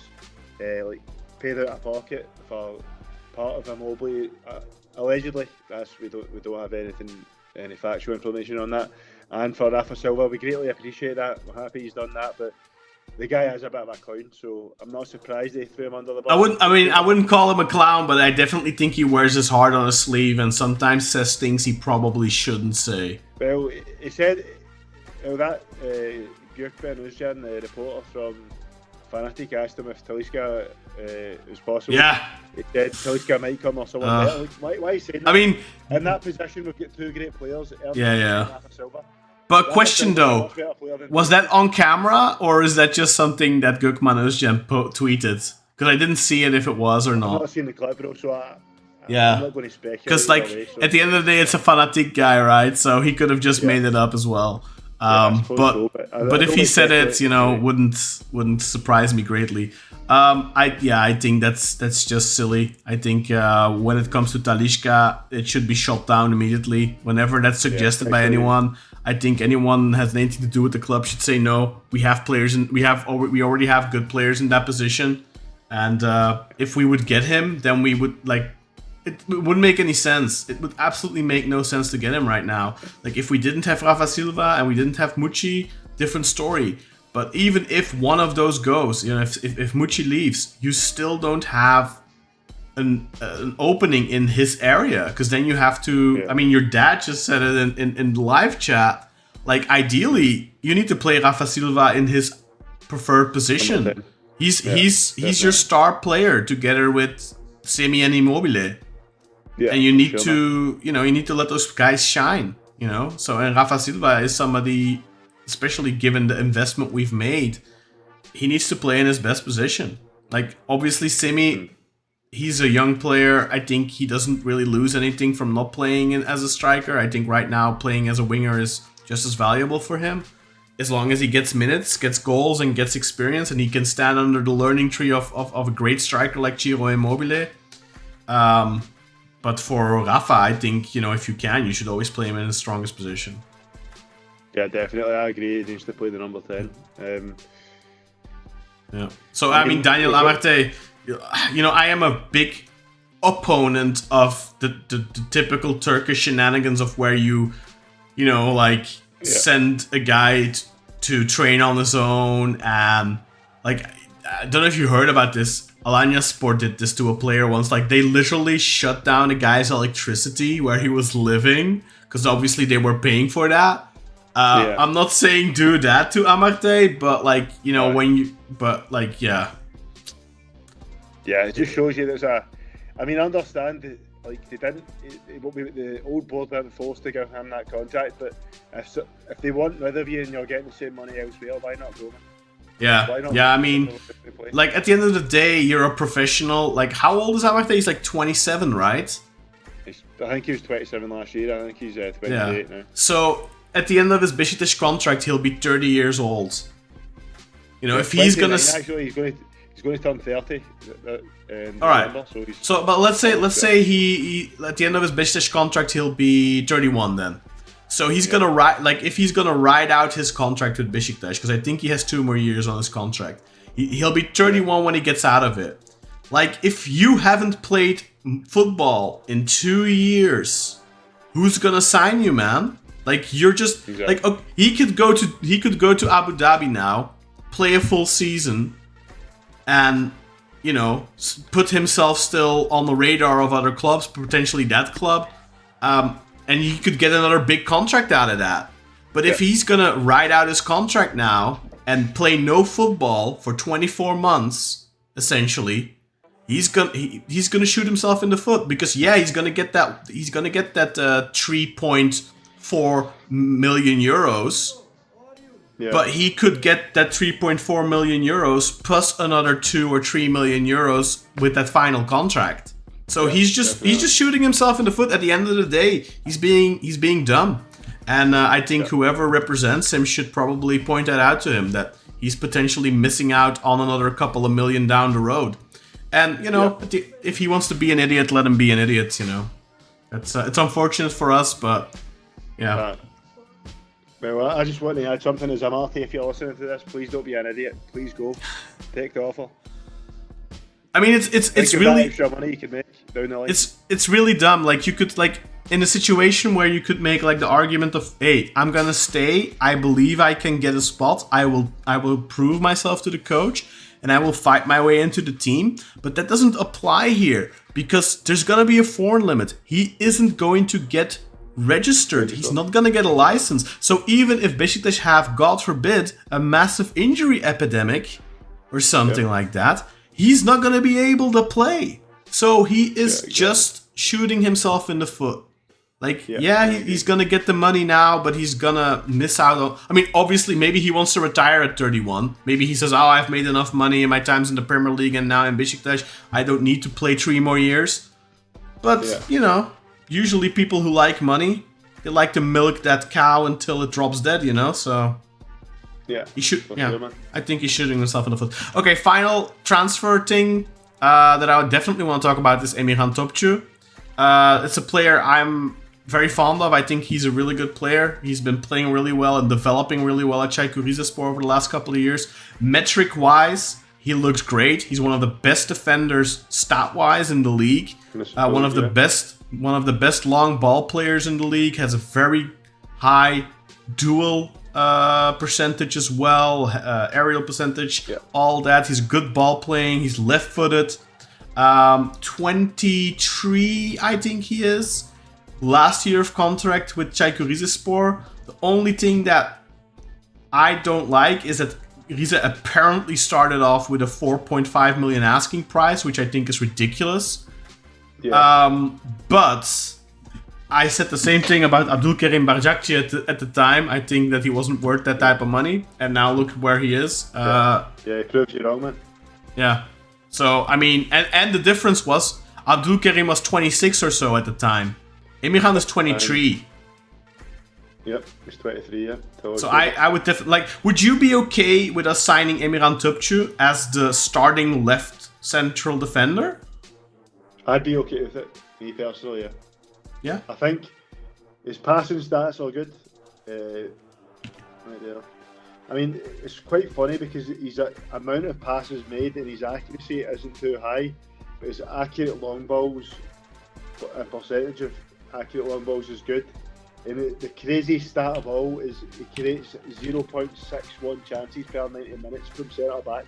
like paid out of pocket for part of Immobile, allegedly. We don't have any factual information on that. And for Rafa Silva, we greatly appreciate that. We're happy he's done that, but the guy is a bit of a clown, so I'm not surprised they threw him under the bus.
I wouldn't call him a clown, but I definitely think he wears his heart on his sleeve and sometimes says things he probably shouldn't say.
Well, he said that Gökben Özcan, the reporter from Fanatic asked him if Talisca was possible.
Yeah.
He said Talisca might come or someone better. Like, why are you saying that?
I mean,
in that position, we've got two great players.
Yeah. But question though, was that on camera or is that just something that Gökmen Özcan tweeted? Because I didn't see it if it was or
I've
not.
not seen the clip, bro, so I'm
Yeah.
not going to speculate.
Because like at the end of the day, it's a Fanatic guy, right? So he could have just made it up as well. But if he said it, you know, wouldn't surprise me greatly. I think that's just silly. I think when it comes to Talisca, it should be shot down immediately. Whenever that's suggested by anyone, I think anyone has anything to do with the club should say no. We have players and we already have good players in that position, and if we would get him, then we would like. It wouldn't make any sense. It would absolutely make no sense to get him right now. Like, if we didn't have Rafa Silva and we didn't have Mucci, different story. But even if one of those goes, you know, if Mucci leaves, you still don't have an opening in his area. Because then you have to... I mean, your dad just said it in the live chat. Like, ideally, you need to play Rafa Silva in his preferred position. He's your star player together with Semi and Immobile. Yeah, and you need to let those guys shine, you know. So, and Rafa Silva is somebody, especially given the investment we've made, he needs to play in his best position. Like, obviously, Semi, he's a young player. I think he doesn't really lose anything from not playing as a striker. I think right now playing as a winger is just as valuable for him, as long as he gets minutes, gets goals, and gets experience, and he can stand under the learning tree of a great striker like Ciro Immobile. But for Rafa, I think, you know, if you can, you should always play him in his strongest position.
Yeah, definitely. I agree. He needs to play the number 10.
Yeah. So, I mean, Daniel Amartey, you know, I am a big opponent of the typical Turkish shenanigans of where you know, like, send a guy to train on his own. And, like, I don't know if you heard about this. Alanya Sport did this to a player once. Like, they literally shut down a guy's electricity where he was living because obviously they were paying for that. I'm not saying do that to Amartey, but like, you know, yeah, it just shows you there's understand that, like, they didn't, the old board weren't forced to give him that contract, but if they want rid of you and you're getting the same money elsewhere, why not go, man? Yeah, I mean, like, at the end of the day, you're a professional. Like, how old is Amartey? He's like 27, right?
I think he was 27 last year. I think he's 28 now.
So, at the end of his Beşiktaş contract, he'll be 30 years old. You know, if he's gonna...
Actually, he's going to turn 30 in
all right.
November,
But let's say he at the end of his Beşiktaş contract, he'll be 31 then. So he's gonna if he's gonna ride out his contract with Beşiktaş, because I think he has 2 more years on his contract. He'll be 31 when he gets out of it. Like, if you haven't played football in 2 years, who's gonna sign you, man? Like, you're just like, okay, he could go to Abu Dhabi now, play a full season, and, you know, put himself still on the radar of other clubs, potentially that club. And he could get another big contract out of that. But if he's gonna ride out his contract now and play no football for 24 months, essentially, he's gonna shoot himself in the foot, because he's gonna get that 3.4 million euros. Yeah. But he could get that 3.4 million euros plus another 2 or 3 million euros with that final contract. So he's just shooting himself in the foot. At the end of the day, he's being dumb, and I think whoever represents him should probably point that out to him, that he's potentially missing out on another couple of million down the road. And, you know, if he wants to be an idiot, let him be an idiot. You know, it's unfortunate for us, but yeah.
Well, I just want to add something as Amartey. If you're listening to this, please don't be an idiot. Please go, take the offer.
I mean, it's really
extra money you can make down the line.
It's really dumb. Like, you could, like, in a situation where you could make, like, the argument of, hey, I'm gonna stay. I believe I can get a spot. I will prove myself to the coach, and I will fight my way into the team. But that doesn't apply here, because there's gonna be a foreign limit. He isn't going to get registered. He's not gonna get a license. So even if Beşiktaş have, God forbid, a massive injury epidemic, or something like that, he's not going to be able to play. So he is just shooting himself in the foot. Like, he's going to get the money now, but he's going to miss out on... I mean, obviously, maybe he wants to retire at 31. Maybe he says, I've made enough money in my times in the Premier League and now in Beşiktaş, I don't need to play 3 more years. But, usually people who like money, they like to milk that cow until it drops dead, so...
Yeah,
he should. I think he's shooting himself in the foot. Okay, final transfer thing that I would definitely want to talk about is Emirhan Topçu. It's a player I'm very fond of. I think he's a really good player. He's been playing really well and developing really well at Çaykur Rizespor over the last couple of years. Metric-wise, he looks great. He's one of the best defenders stat-wise in the league. One of the best long ball players in the league. Has a very high dual percentage as well, aerial percentage, all that. He's good ball playing. He's left-footed. 23, I think he is. Last year of contract with Çaykur Rizespor. The only thing that I don't like is that Rize apparently started off with a 4.5 million asking price, which I think is ridiculous. But I said the same thing about Abdülkerim Bardakçı at the time. I think that he wasn't worth that type of money, and now look where he is.
He proves you wrong, man.
Yeah. So, I mean, and the difference was Abdülkerim was 26 or so at the time. Emirhan is 23.
Yep, he's 23, yeah. Totally.
So I would definitely... would you be okay with us signing Emirhan Topçu as the starting left central defender?
I'd be okay with it, me personally, yeah.
Yeah?
I think his passing stats are good. Right there. I mean, it's quite funny because his amount of passes made and his accuracy isn't too high, but his accurate long balls, a percentage of accurate long balls is good. And the crazy stat of all is he creates 0.61 chances per 90 minutes from centre back.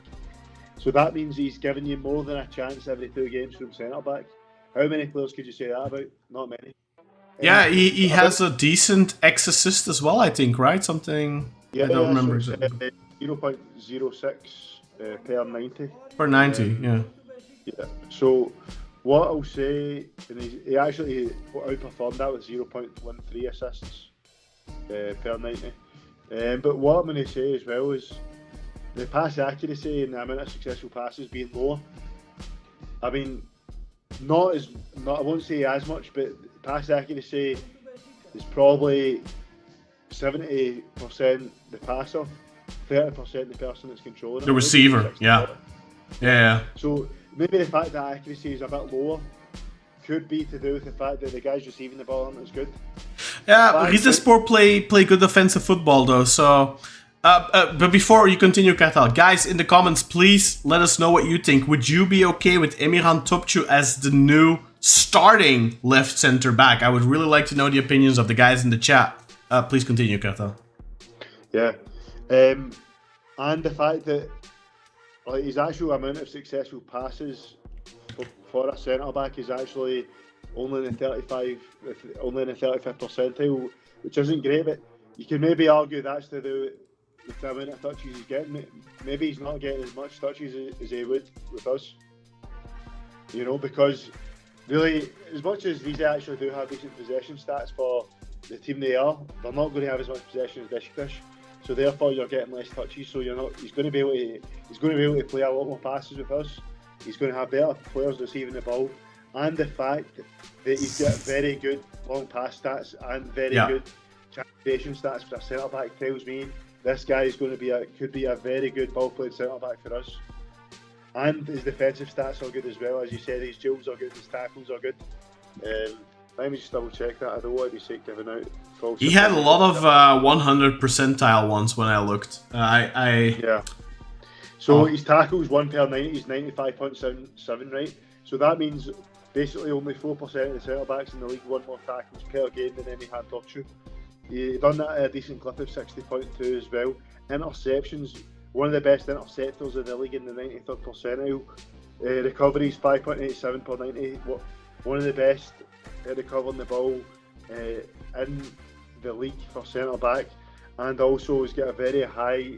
So that means he's giving you more than a chance every 2 games from centre back. How many players could you say that about? Not many.
Yeah, he has a decent ex-assist as well, I think, right? Something... I don't remember exactly.
0.06 per 90.
Per 90, yeah.
Yeah. So what I'll say, and he actually outperformed that with 0.13 assists per 90. But what I'm going to say as well is the pass accuracy and the amount of successful passes being lower. I mean, I won't say as much, but pass accuracy is probably 70% the passer, 30% the person that's controlling
the receiver, yeah.
So maybe the fact that accuracy is a bit lower could be to do with the fact that the guys receiving the ball aren't as good.
Yeah, Rizespor play good offensive football though, so... but before you continue, Kartal, guys, in the comments, please let us know what you think. Would you be okay with Emirhan Topçu as the new starting left center back? I would really like to know the opinions of the guys in the chat. Please continue, Kartal.
Yeah, and the fact that his actual amount of successful passes for a centre back is actually only in the 35th percentile, which isn't great. But you can maybe argue that's to do with the amount of touches he's getting. Maybe he's not getting as much touches as he would with us. Because really, as much as these actually do have decent possession stats for the team they're not going to have as much possession as Beşiktaş. So therefore, you're getting less touches. So he's going to be able to play a lot more passes with us. He's going to have better players receiving the ball, and the fact that he's got very good long pass stats and very good translation stats for a centre back tells me this guy is going to could be a very good ball playing centre back for us. And his defensive stats are good as well. As you said, his duels are good, his tackles are good. Let me just double check that. I don't want to be sick giving out false.
He had a lot of 100 percentile ones when I looked.
Yeah. So his tackles 1 per 90 is 95.77, right? So that means basically only 4% of the centre backs in the league won more tackles per game than Emirhan Topçu. He done that at a decent clip of 60.2 as well. Interceptions, one of the best interceptors in the league in the 93rd percentile. Recoveries 5.87 per 90. One of the best at recovering the ball in the league for centre back, and also has got a very high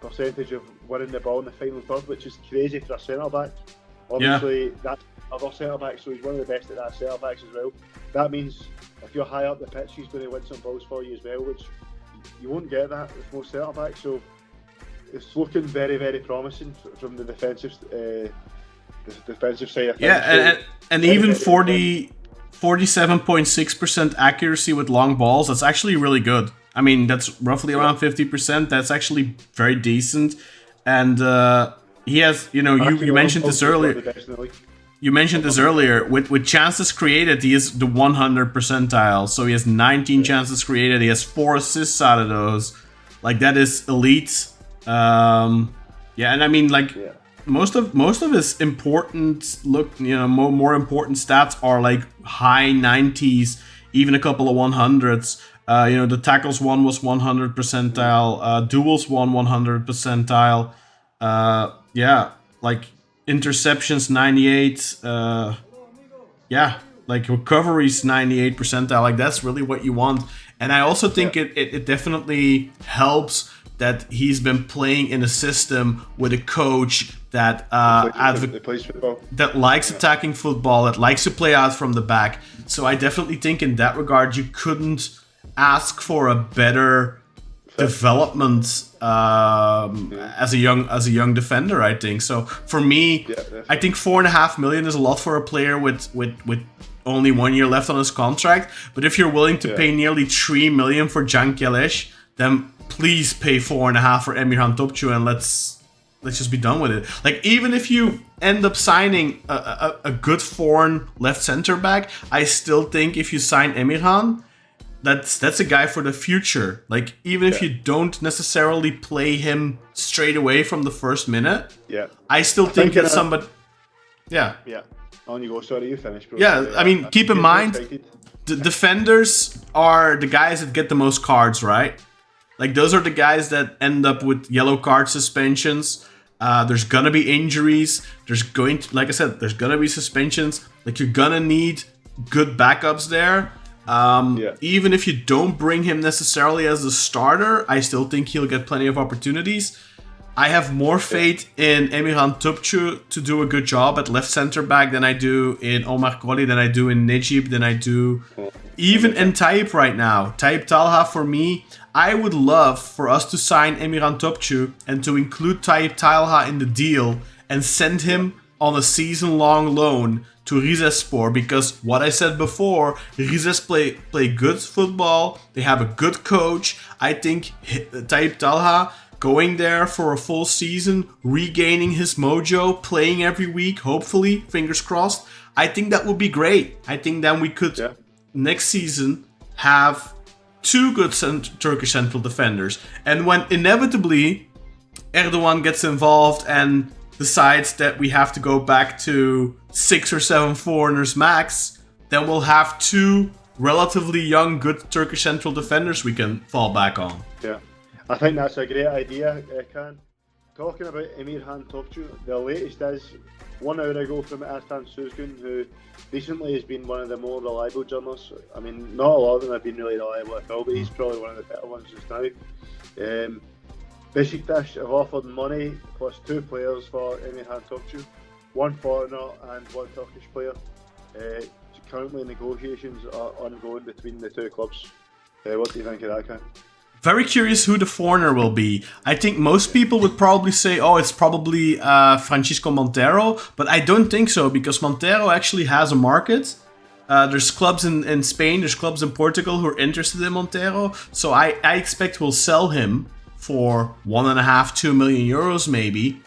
percentage of winning the ball in the final third, which is crazy for a centre back. Obviously, that's other centre back, so he's one of the best at that centre backs as well. That means if you're high up the pitch, he's going to win some balls for you as well, which you won't get that with most centre backs. So it's looking very, very promising from the defensive side of things.
Yeah, and even 47.6% accuracy with long balls, that's actually really good. I mean, that's roughly around 50%. That's actually very decent. And he has, you mentioned this earlier. You mentioned this earlier. With chances created, he is the 100 percentile. So he has 19 chances created. He has 4 assists out of those. Like, that is elite. And I mean, most of his important more important stats are like high 90s, even a couple of 100s. The tackles one was 100 percentile, duels one 100 percentile. Like interceptions 98. Like recoveries 98 percentile. Like, that's really what you want. And I also think it definitely helps that he's been playing in a system with a coach that that likes attacking football, that likes to play out from the back. So I definitely think in that regard you couldn't ask for a better development as a young defender, I think. So for me, I think 4.5 million is a lot for a player with only 1 year left on his contract. But if you're willing to pay nearly 3 million for Can Keleş, then please pay 4.5 for Emirhan Topçu, and let's just be done with it. Like, even if you end up signing a good foreign left center back, I still think if you sign Emirhan, that's a guy for the future. Like, even if you don't necessarily play him straight away from the first minute, I still think that's somebody. Yeah.
On you go. Sorry, you finish, bro.
Yeah, I mean, keep in mind, the defenders are the guys that get the most cards, right? Like, those are the guys that end up with yellow card suspensions. There's gonna be injuries. There's gonna be suspensions. Like, you're gonna need good backups there. Even if you don't bring him necessarily as a starter, I still think he'll get plenty of opportunities. I have more faith in Emirhan Topçu to do a good job at left center back than I do in Omar Colley, than I do in Necip, than I do even in Tayyip right now. Tayyip Talha, for me, I would love for us to sign Emirhan Topçu and to include Tayyip Talha in the deal and send him on a season-long loan to Rizespor, because what I said before, Rizespor play good football, they have a good coach. I think Tayyip Talha going there for a full season, regaining his mojo, playing every week, hopefully, fingers crossed, I think that would be great. I think then we could, next season, have 2 good Turkish central defenders. And when inevitably Erdogan gets involved and decides that we have to go back to 6 or 7 foreigners max, then we'll have 2 relatively young, good Turkish central defenders we can fall back on.
Yeah, I think that's a great idea, Kaan. Talking about Emirhan Topçu, the latest is 1 hour ago from Astan Suzgun, who recently has been one of the more reliable journalists. I mean, not a lot of them have been really reliable at all, but he's probably one of the better ones just now. Beşiktaş have offered money plus 2 players for Emirhan Topçu, 1 foreigner and 1 Turkish player. Currently negotiations are ongoing between the 2 clubs. What do you think of that, Kaan?
Very curious who the foreigner will be. I think most people would probably say, it's probably Francisco Montero, but I don't think so, because Montero actually has a market. There's clubs in Spain, there's clubs in Portugal who are interested in Montero, so I expect we'll sell him for 1.5-2 million euros maybe.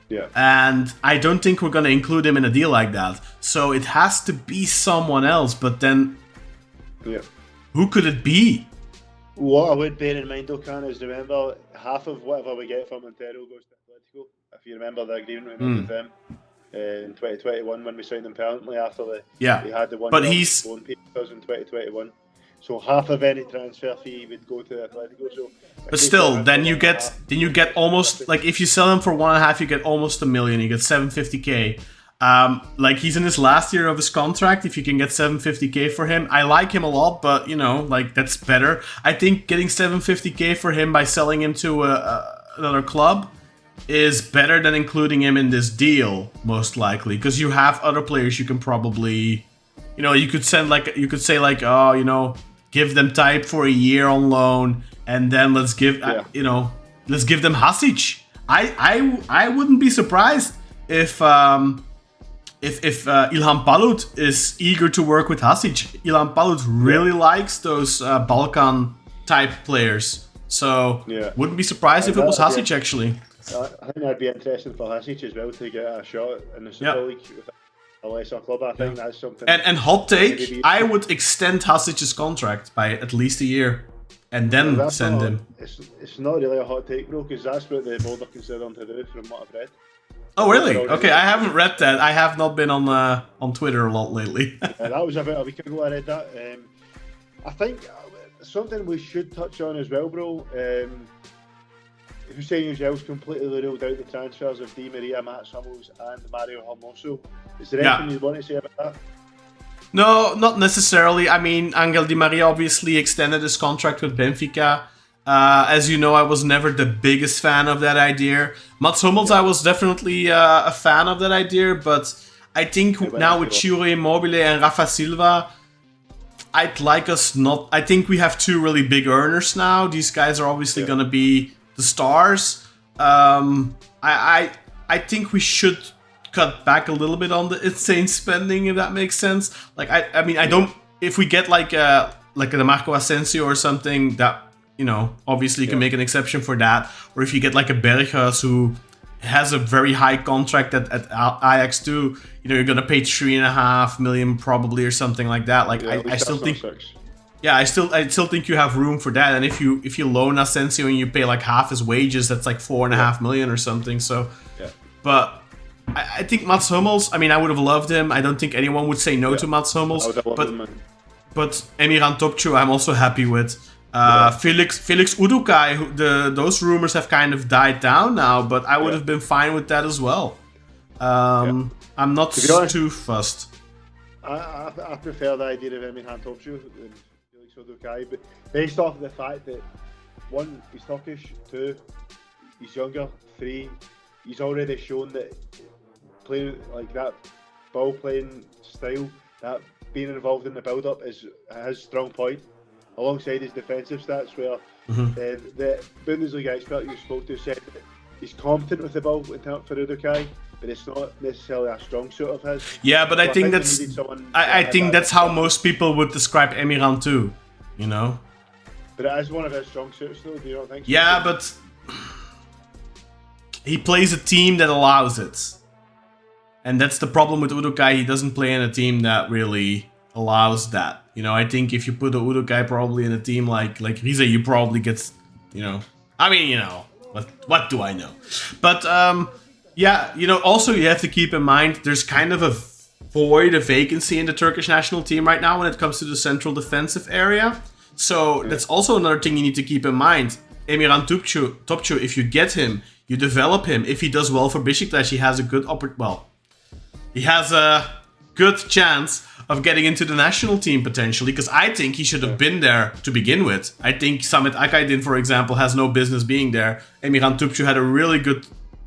Yeah. And
I don't think we're going to include him in a deal like that. So it has to be someone else, but then who could it be?
What I would bear in mind, though, Kaan, is remember half of whatever we get from Montero goes to Atletico. If you remember the agreement we made with them in 2021 when we signed them permanently after we had the 1 year loan papers in 2021. So half of any transfer fee would go to Atletico. So,
but still, then you get almost, like, if you sell him for 1.5, you get almost $1 million. You get 750k. Like, he's in his last year of his contract. If you can get 750k for him, I like him a lot, but that's better. I think getting 750k for him by selling him to another club is better than including him in this deal, most likely, because you have other players you can probably, you could say like, oh, give them type for a year on loan, and then let's give them Hasic. I wouldn't be surprised if Ilhan Palut is eager to work with Hasic. Ilhan Palut really likes those Balkan type players, so wouldn't be surprised if it was Hasic actually.
I think that'd be interesting for Hasic as well to get a shot in the Super League with a lesser club. I think that's something.
And hot take, I would extend Hasic's contract by at least a year, and then send him.
It's not really a hot take, bro, because that's what the board are considering to do, from what I've read.
Oh really? Okay, I haven't read that. I have not been on Twitter a lot lately.
That was about a week ago I read that. I think something we should touch on as well, bro. Hussein Uzel's completely ruled out the transfers of Di Maria, Mats Hummels and Mario Hermoso. Is there anything you want to say about that?
No, not necessarily. I mean, Angel Di Maria obviously extended his contract with Benfica. As you know, I was never the biggest fan of that idea. Mats Hummels, I was definitely a fan of that idea, but I think now with Ciro Immobile and Rafa Silva, I think we have two really big earners now. These guys are obviously going to be the stars. I think we should cut back a little bit on the insane spending, if that makes sense. Like I mean, I don't. If we get like a Marco Asensio or something, that obviously you can make an exception for that. Or if you get like a Berghuis who has a very high contract at Ajax too, you're gonna pay 3.5 million probably or something like that. Like I still think. Yeah, I still think you have room for that, and if you loan Asensio and you pay like half his wages, that's like 4.5 million or something. So, but I think Mats Hummels. I mean, I would have loved him. I don't think anyone would say no to Mats Hummels. But Emirhan Topçu, I'm also happy with. Felix Udukai. Those rumors have kind of died down now, but I would have been fine with that as well. I'm not too fussed.
I prefer the idea of Emirhan Topçu than Felix Udukai, but based off of the fact that 1, he's Turkish, 2, he's younger, 3, he's already shown that playing like that, ball playing style, that being involved in the build up is his strong point, alongside his defensive stats, where the Bundesliga expert you spoke to said that he's competent with the ball for Udukai, but it's not necessarily a strong suit of his. Yeah,
but I think that's how most people would describe Emirhan too,
But it is one of his strong suits, though. Do you not think so?
Yeah, but he plays a team that allows it, and that's the problem with Udukai. He doesn't play in a team that really allows that. I think if you put a Udukai probably in a team like Rize, you probably get, I mean, what do I know? But also you have to keep in mind there's kind of a vacancy in the Turkish national team right now when it comes to the central defensive area. So that's also another thing you need to keep in mind. Emirhan Topçu, if you get him, you develop him. If he does well for Beşiktaş, he has a good chance of getting into the national team potentially, because I think he should have been there to begin with. I think Samet Akaydin, for example, has no business being there. Emirhan Topçu had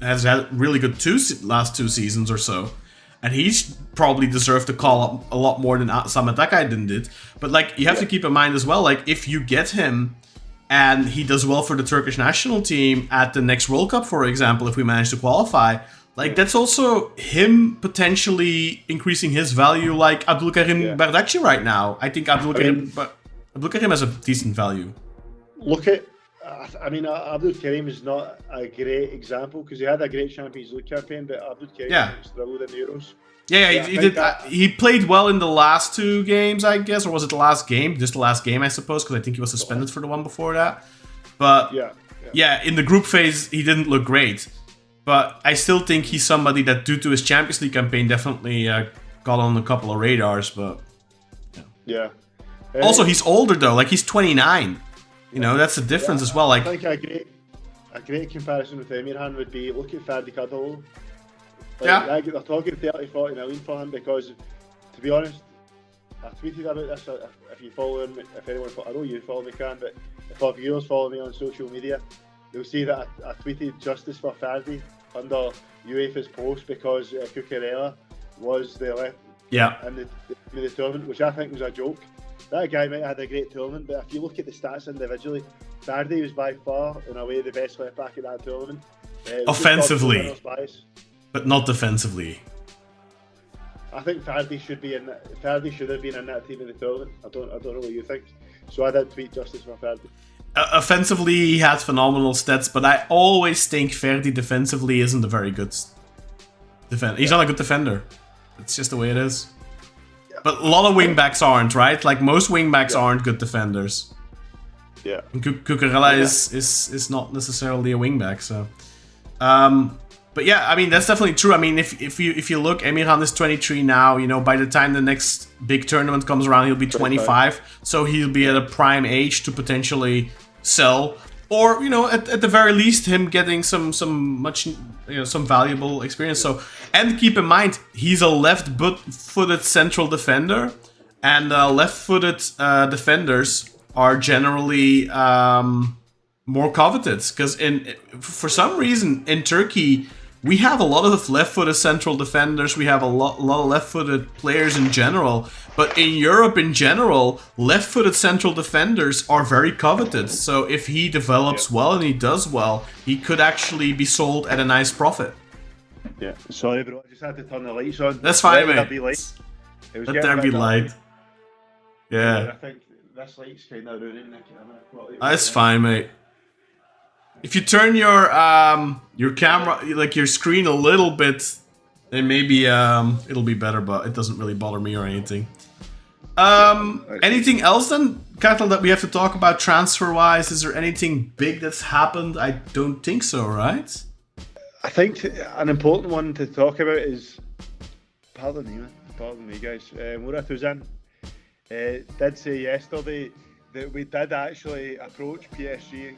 has had really good last 2 seasons or so, and he's probably deserved a call up a lot more than Samet Akaydin did. But you have to keep in mind as well, if you get him and he does well for the Turkish national team at the next World Cup, for example, if we manage to qualify, that's also him potentially increasing his value, like Abdülkerim Bardakçı right now. I think Abdülkerim has a decent value.
Abdülkerim is not a great example because he had a great Champions League campaign, but Abdülkerim struggled in the Euros.
He did. He played well in the last 2 games, I guess, or was it the last game? Just the last game, I suppose, because I think he was suspended for the one before that. But in the group phase, he didn't look great. But I still think he's somebody that, due to his Champions League campaign, definitely got on a couple of radars. But also, he's older though. He's 29. That's the difference as well.
I think a great comparison with Emirhan would be look at Ferdi Kadıoğlu. They're talking 30-40 million for him because, to be honest, I tweeted about this. If you follow him, if anyone, I know you follow me, Kaan, but if our viewers follow me on social media, they'll see that I tweeted justice for Ferdi under UEFA's post because Cucurella was the left in the tournament, which I think was a joke. That guy might have had a great tournament, but if you look at the stats individually, Ferdi was by far, in a way, the best left back at that tournament.
Offensively, but not defensively.
I think Ferdi should have been in that team in the tournament. I don't know what you think. So I did tweet justice for Ferdi.
Offensively, he has phenomenal stats, but I always think Ferdi defensively isn't a very good defender. He's not a good defender. It's just the way it is. Yeah. But a lot of wingbacks aren't, right? Like most wingbacks aren't good defenders.
Yeah.
And Cucurella is not necessarily a wingback, so. But yeah, I mean that's definitely true. I mean, if you look, Emirhan is 23 now. You know, by the time the next big tournament comes around, he'll be 25. So he'll be at a prime age to potentially sell, or you know, at the very least, him getting some valuable experience. So, and keep in mind, he's a left-footed central defender, and left-footed defenders are generally more coveted because for some reason in Turkey we have a lot of left-footed central defenders. We have a lot of left-footed players in general, but in Europe in general, left-footed central defenders are very coveted. So if he develops well and he does well, he could actually be sold at a nice profit.
Yeah, sorry, bro. I just had to turn the lights on.
That's fine, mate.
Let
there be light. Yeah.
I think this light's kind of ruining the camera.
That's fine, mate. If you turn your camera, like your screen a little bit, then maybe it'll be better, but it doesn't really bother me or anything. Anything else then, Kartal, that we have to talk about transfer-wise? Is there anything big that's happened? I don't think so, right?
I think an important one to talk about is, pardon me guys, Murat Özcan did say yesterday that we did actually approach PSG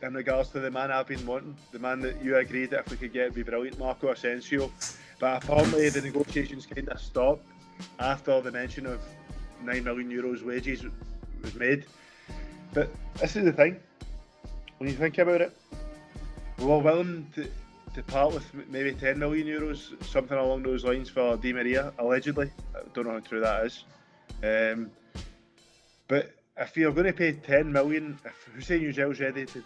in regards to the man I've been wanting, the man that you agreed that if we could get would be brilliant, Marco Asensio. But apparently the negotiations kind of stopped after the mention of €9 million wages was made. But this is the thing, when you think about it, we were willing to part with maybe €10 million, something along those lines for Di Maria, allegedly. I don't know how true that is. But if you're going to pay 10 million, if Hussein Yücel's ready to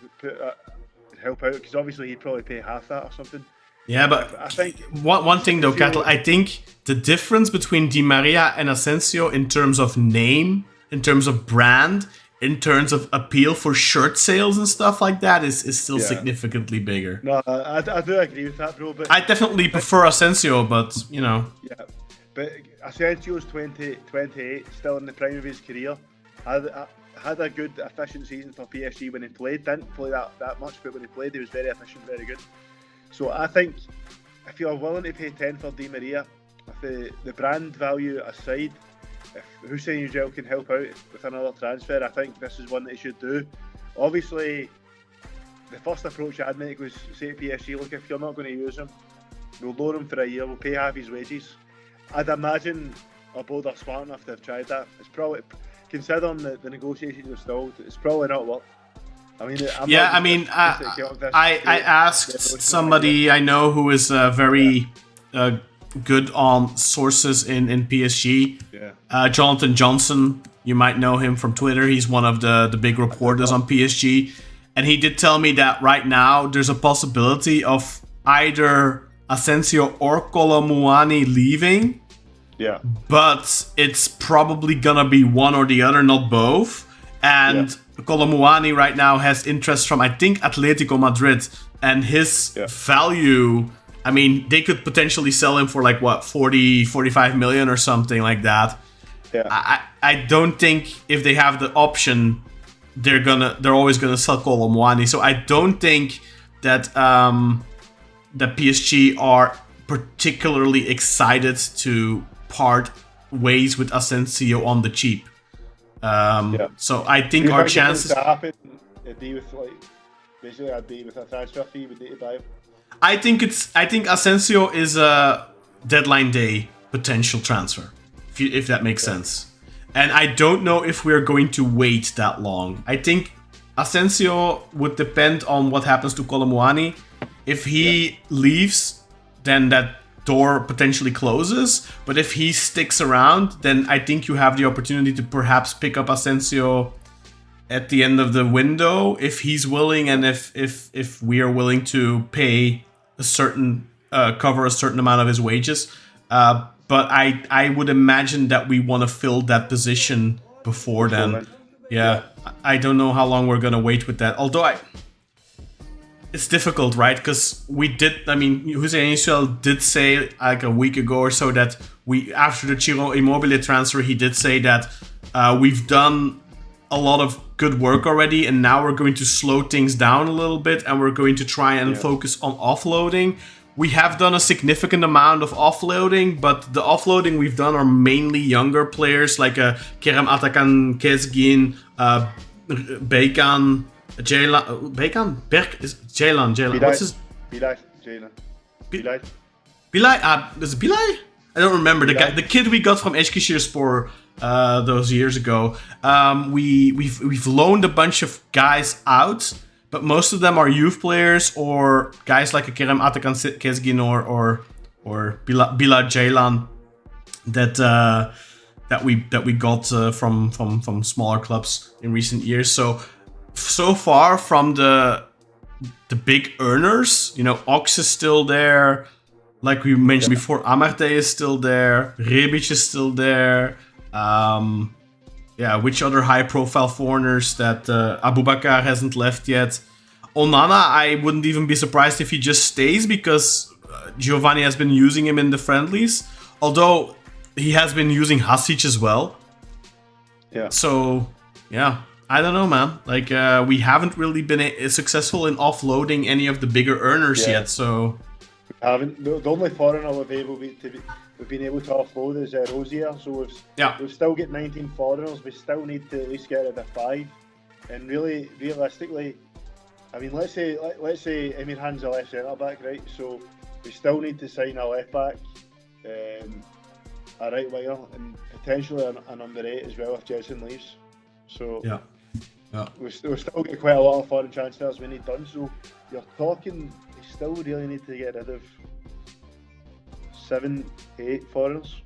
help out, because obviously he'd probably pay half that or something.
Yeah, but I think one thing though, Kartal, I think the difference between Di Maria and Asensio in terms of name, in terms of brand, in terms of appeal for shirt sales and stuff like that is still significantly bigger.
No, I do agree with that, bro. But
I definitely prefer Asensio, but you know.
Yeah, but Asensio's 28, still in the prime of his career. Had a good, efficient season for PSG when he played. Didn't play that much, but when he played, he was very efficient, very good. So I think if you're willing to pay 10 for Di Maria, with the brand value aside, if Hussein Yücel can help out with another transfer, I think this is one that he should do. Obviously, the first approach I'd make was say to PSG, look, if you're not going to use him, we'll loan him for a year, we'll pay half his wages. I'd imagine our board are smart enough to have tried that. It's probably, considering the negotiations are stalled, it's probably not worked. I mean,
I asked somebody I know who is very good on sources in PSG. Jonathan Johnson, you might know him from Twitter. He's one of the big reporters on PSG. And he did tell me that right now there's a possibility of either Asensio or Kolo Muani leaving.
Yeah.
But it's probably gonna be one or the other, not both. And Kolo Muani right now has interest from, I think, Atletico Madrid. And his value, I mean, they could potentially sell him for like, what, 40, 45 million or something like that.
Yeah.
I don't think if they have the option, they're always gonna sell Kolo Muani. So I don't think that that PSG are particularly excited to part ways with Asensio on the cheap. So I think our chances.
It'd be with I'd be with a transfer fee. Would need to buy him.
I think Asensio is a deadline day potential transfer, if that makes sense. And I don't know if we're going to wait that long. I think Asensio would depend on what happens to Kolomuani. If he leaves, then that door potentially closes. But if he sticks around, then I think you have the opportunity to perhaps pick up Asensio at the end of the window if he's willing, and if we are willing to pay a certain cover a certain amount of his wages. But I would imagine that we want to fill that position before then. Yeah, I don't know how long we're gonna wait with that. Although it's difficult, right? Because Hussein Israel did say like a week ago or so that after the Ciro Immobile transfer, he did say that we've done a lot of good work already, and now we're going to slow things down a little bit, and we're going to try and focus on offloading. We have done a significant amount of offloading, but the offloading we've done are mainly younger players like Kerem Atakan, Kezgin, Beykan, Jaylan. What's his?
Bilal. Jaylan.
Bilal. Is it Bilal? I don't remember the kid we got from Eskişehirspor those years ago. We've loaned a bunch of guys out, but most of them are youth players or guys like a Kerem Atakan Kezgin or Bilal Jaylan that we got from smaller clubs in recent years. So far from the big earners, Ox is still there. Like we mentioned before, Amarte is still there. Rebic is still there. Which other high-profile foreigners that Abubakar hasn't left yet? Onana, I wouldn't even be surprised if he just stays because Giovanni has been using him in the friendlies. Although he has been using Hasic as well.
Yeah.
So, yeah. I don't know, man. Like, we haven't really been successful in offloading any of the bigger earners yet, so...
We haven't. The only foreigner we've been able to offload is Rosier, so we've still got 19 foreigners. We still need to at least get rid of 5. And really, realistically, I mean, let's say Emir Han's a left centre back, right? So we still need to sign a left back, a right winger, and potentially a number 8 as well if Jetson leaves. So we've still got quite a lot of foreign transfers we need done. So you're talking, we still really need to get rid of 7, 8 foreigners.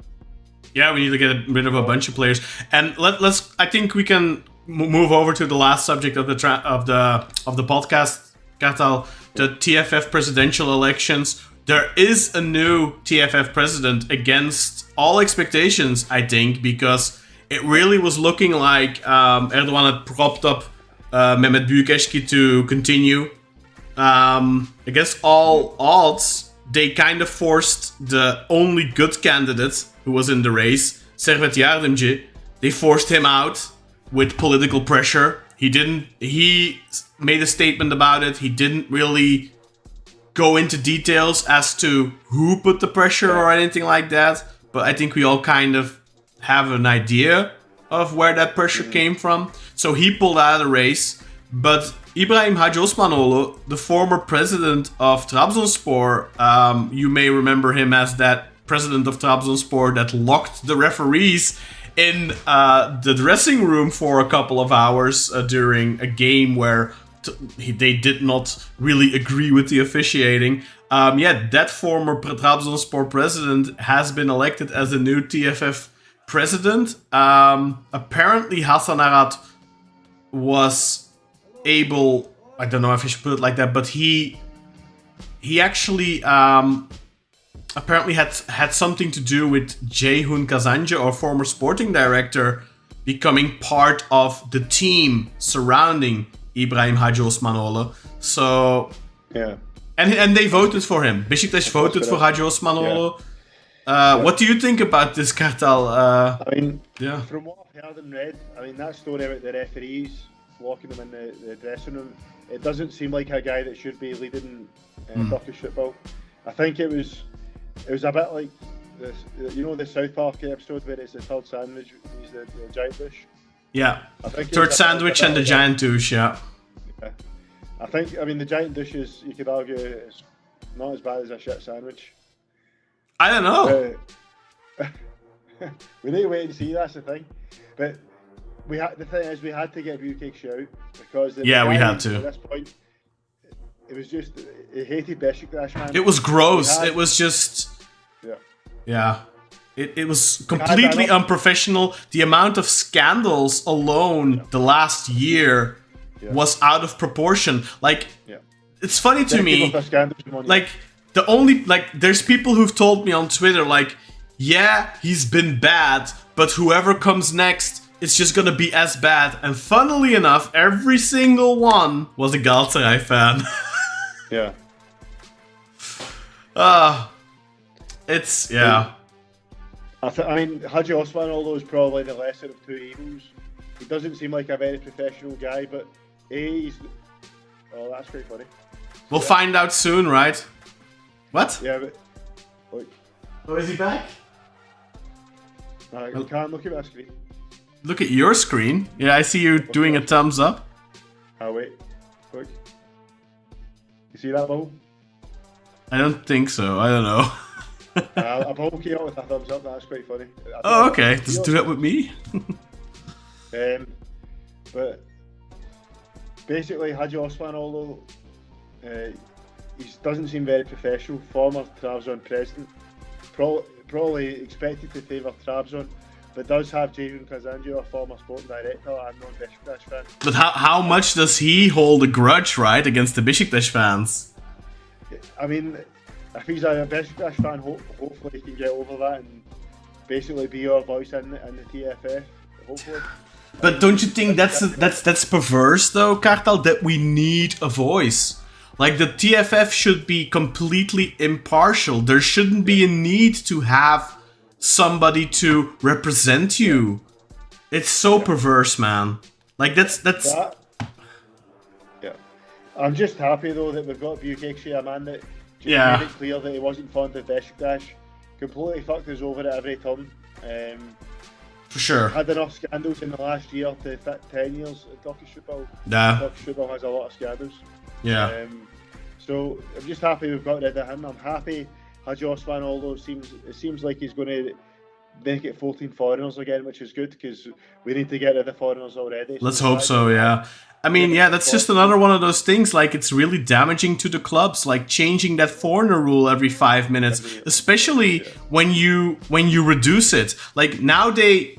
Yeah, we need to get rid of a bunch of players, and let's. I think we can move over to the last subject of the podcast, Kartal, the TFF presidential elections. There is a new TFF president against all expectations, I think, because it really was looking like Erdogan had propped up Mehmet Büyükeşki to continue. Against all odds, they kind of forced the only good candidate who was in the race, Servet Yardımcı. They forced him out with political pressure. He made a statement about it. He didn't really go into details as to who put the pressure or anything like that. But I think we all kind of have an idea of where that pressure came from. So he pulled out of the race. But İbrahim Hacı Osmanoğlu, the former president of Trabzonspor, you may remember him as that president of Trabzonspor that locked the referees in the dressing room for a couple of hours during a game where they did not really agree with the officiating. That former Trabzonspor president has been elected as the new TFF president. Apparently Hasan Arat was able, I don't know if I should put it like that, but he actually apparently had something to do with Ceyhun Kazancı, our former sporting director, becoming part of the team surrounding İbrahim Hacı Osmanoğlu. So and they voted for him. Beşiktaş voted for Hacı Osmanoğlu. What do you think about this, Kartal?
From what I've heard and read, that story about the referees locking them in the dressing room, it doesn't seem like a guy that should be leading Turkish football. I think it was a bit like this, the South Park episode where it's the third sandwich, he's the giant dish.
Yeah, third sandwich and the giant douche, yeah.
I think, the giant dish is, you could argue, is not as bad as a shit sandwich.
I don't know.
We need to wait and see, that's the thing. But the thing is, we had to get Büyükekşi out because
We had to.
At this point, it was just he hated Beşiktaş, man.
It was gross. It was just
yeah.
It was completely unprofessional. The amount of scandals alone the last year was out of proportion. Like it's funny to me. Like the only there's people who've told me on Twitter like, yeah, he's been bad, but whoever comes next, it's just gonna be as bad. And funnily enough, every single one was a Galatasaray fan.
Yeah.
It's
I mean, Hacı Osman, although is probably the lesser of two evils, he doesn't seem like a very professional guy, but he's... Oh, that's quite funny.
We'll find out soon, right? What?
Yeah, but... Look.
Oh, is he back?
You can't look at my screen.
Look at your screen. Yeah, I see you doing a thumbs up.
Oh, wait. Look. You see that bubble?
I don't think so. I don't know.
A bubble came out with a thumbs up. That's quite funny.
Oh, okay. Does it do that with me?
But basically, Hacı Osman, although he doesn't seem very professional, former Trabzon president, probably expected to favour Trabzon, but does have Ceyhun Kazancı, a former sporting director and non-Beşiktaş fan.
But how much does he hold a grudge, right, against the Beşiktaş fans?
I mean, if he's a Beşiktaş fan, hopefully he can get over that and basically be our voice in the TFF. Hopefully.
But don't you think that's perverse though, Kartal? That we need a voice. Like the TFF should be completely impartial. There shouldn't be a need to have somebody to represent you. It's so perverse, man. Like that's.
Yeah. I'm just happy though that we've got Büyükekşi, a man that just made it clear that he wasn't fond of Beşiktaş. Completely fucked us over at every turn.
For sure.
Had enough scandals in the last year to fit 10 years in Turkish football.
Yeah.
Turkish football has a lot of scandals.
Yeah.
So I'm just happy we've got rid of him. I'm happy Hacı Osman, although it seems like he's going to make it 14 foreigners again, which is good because we need to get rid of the foreigners already.
Let's hope so, yeah. I mean, yeah, that's just another one of those things, like, it's really damaging to the clubs, like, changing that foreigner rule every 5 minutes, especially when you reduce it. Like, now they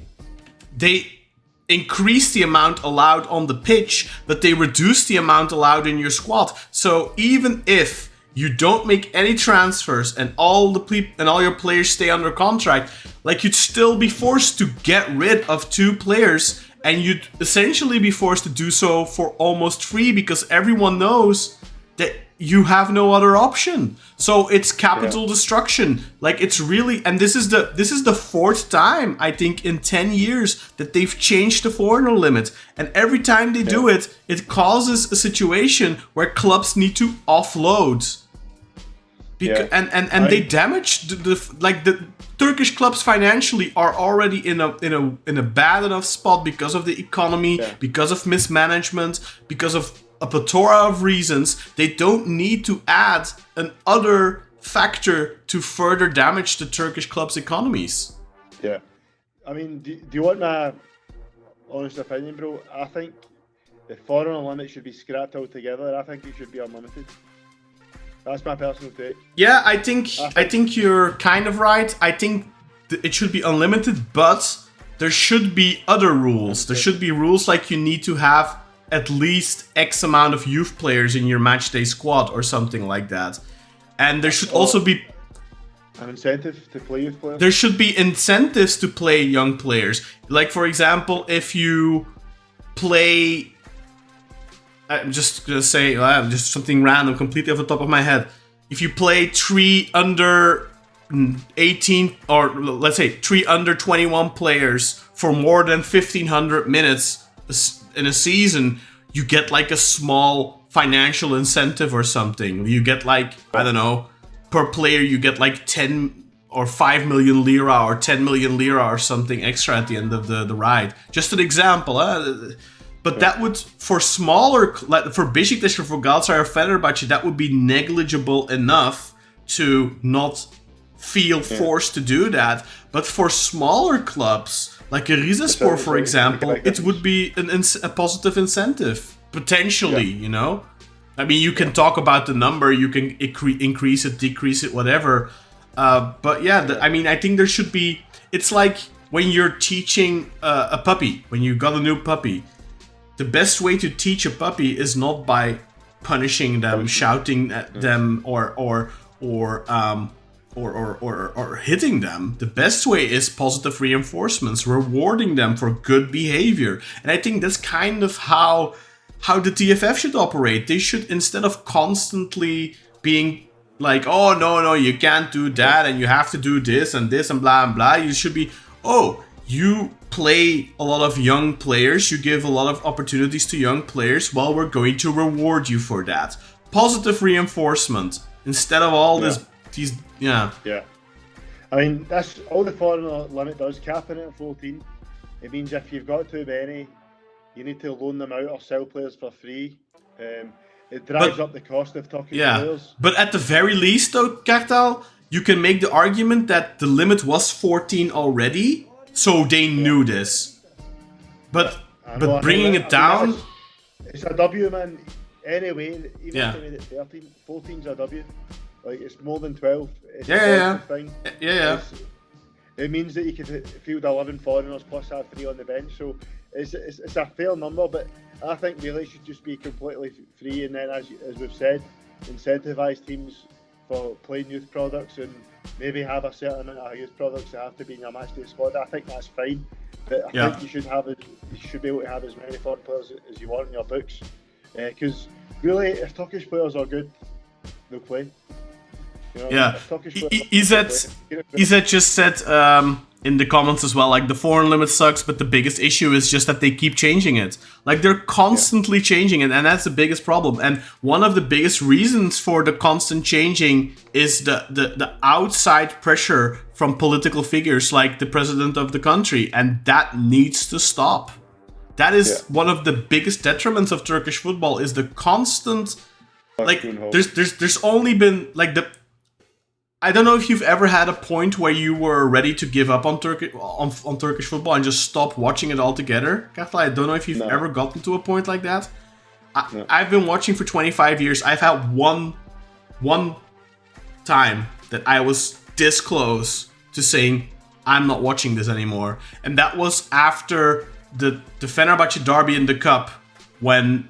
increase the amount allowed on the pitch, but they reduce the amount allowed in your squad. So even if you don't make any transfers and all your players stay under contract, like, you'd still be forced to get rid of 2 players, and you'd essentially be forced to do so for almost free because everyone knows that you have no other option. So it's capital destruction. Like, it's really, and this is the 4th time I think in 10 years that they've changed the foreigner limit, and every time they do it, it causes a situation where clubs need to offload. And they damage the Turkish clubs financially are already in a bad enough spot because of the economy, because of mismanagement, because of a plethora of reasons. They don't need to add another factor to further damage the Turkish clubs' economies.
Yeah, I mean, do you want my honest opinion, bro? I think the foreigner limit should be scrapped altogether. I think it should be unlimited. That's my personal take.
Yeah, I think you're kind of right. I think it should be unlimited, but there should be other rules. There should be rules like you need to have at least X amount of youth players in your matchday squad or something like that. And there should also be
an incentive to play youth players.
There should be incentives to play young players. Like, for example, if you play, I'm just gonna say just something random, completely off the top of my head. If you play 3 under 18, or let's say 3 under 21 players for more than 1,500 minutes in a season, you get like a small financial incentive or something. You get like, I don't know, per player you get like 10 or 5 million lira or 10 million lira or something extra at the end of the ride. Just an example, But that would, for smaller, for Beşiktaş or for Galatasaray or Fenerbahçe, that would be negligible enough to not feel forced to do that. But for smaller clubs, like a Rizespor, for example,
like
it would be a positive incentive, potentially, you know? I mean, you can talk about the number, you can increase it, decrease it, whatever. But yeah, I mean, I think there should be... It's like when you're teaching a puppy, when you got a new puppy. The best way to teach a puppy is not by punishing them, shouting at them, or hitting them. The best way is positive reinforcements, rewarding them for good behavior. And I think that's kind of how the TFF should operate. They should, instead of constantly being like, oh, no, you can't do that, and you have to do this and blah and blah, you should be, oh, you play a lot of young players, you give a lot of opportunities to young players, well, we're going to reward you for that. Positive reinforcement, instead of all these,
Yeah. I mean, that's all the foreigner limit does, capping it at 14. It means if you've got too many, you need to loan them out or sell players for free. It drives up the cost of Turkish players.
But at the very least, though, Kartal, you can make the argument that the limit was 14 already, so they knew this. But bringing it down...
It's a W, man. Anyway, even if they made it 13, 14's a W. Like, it's more than 12. It's a thing. It means that you could field 11 foreigners plus have 3 on the bench, so it's a fair number, but I think really it should just be completely free, and then, as we've said, incentivise teams for playing youth products and maybe have a certain amount of youth products that have to be in your matchday squad. I think that's fine, but I think you should be able to have as many foreign players as you want in your books, because really, if Turkish players are good, they'll play. You know,
Izet just said in the comments as well, like, the foreign limit sucks, but the biggest issue is just that they keep changing it. Like, they're constantly changing it, and that's the biggest problem. And one of the biggest reasons for the constant changing is the outside pressure from political figures like the president of the country, and that needs to stop. That is one of the biggest detriments of Turkish football, is the constant... Like, there's only been, like, I don't know if you've ever had a point where you were ready to give up on Turkish football and just stop watching it altogether, Kartal. I don't know if you've ever gotten to a point like that. I've been watching for 25 years. I've had one time that I was this close to saying, I'm not watching this anymore. And that was after the Fenerbahce derby in the Cup, when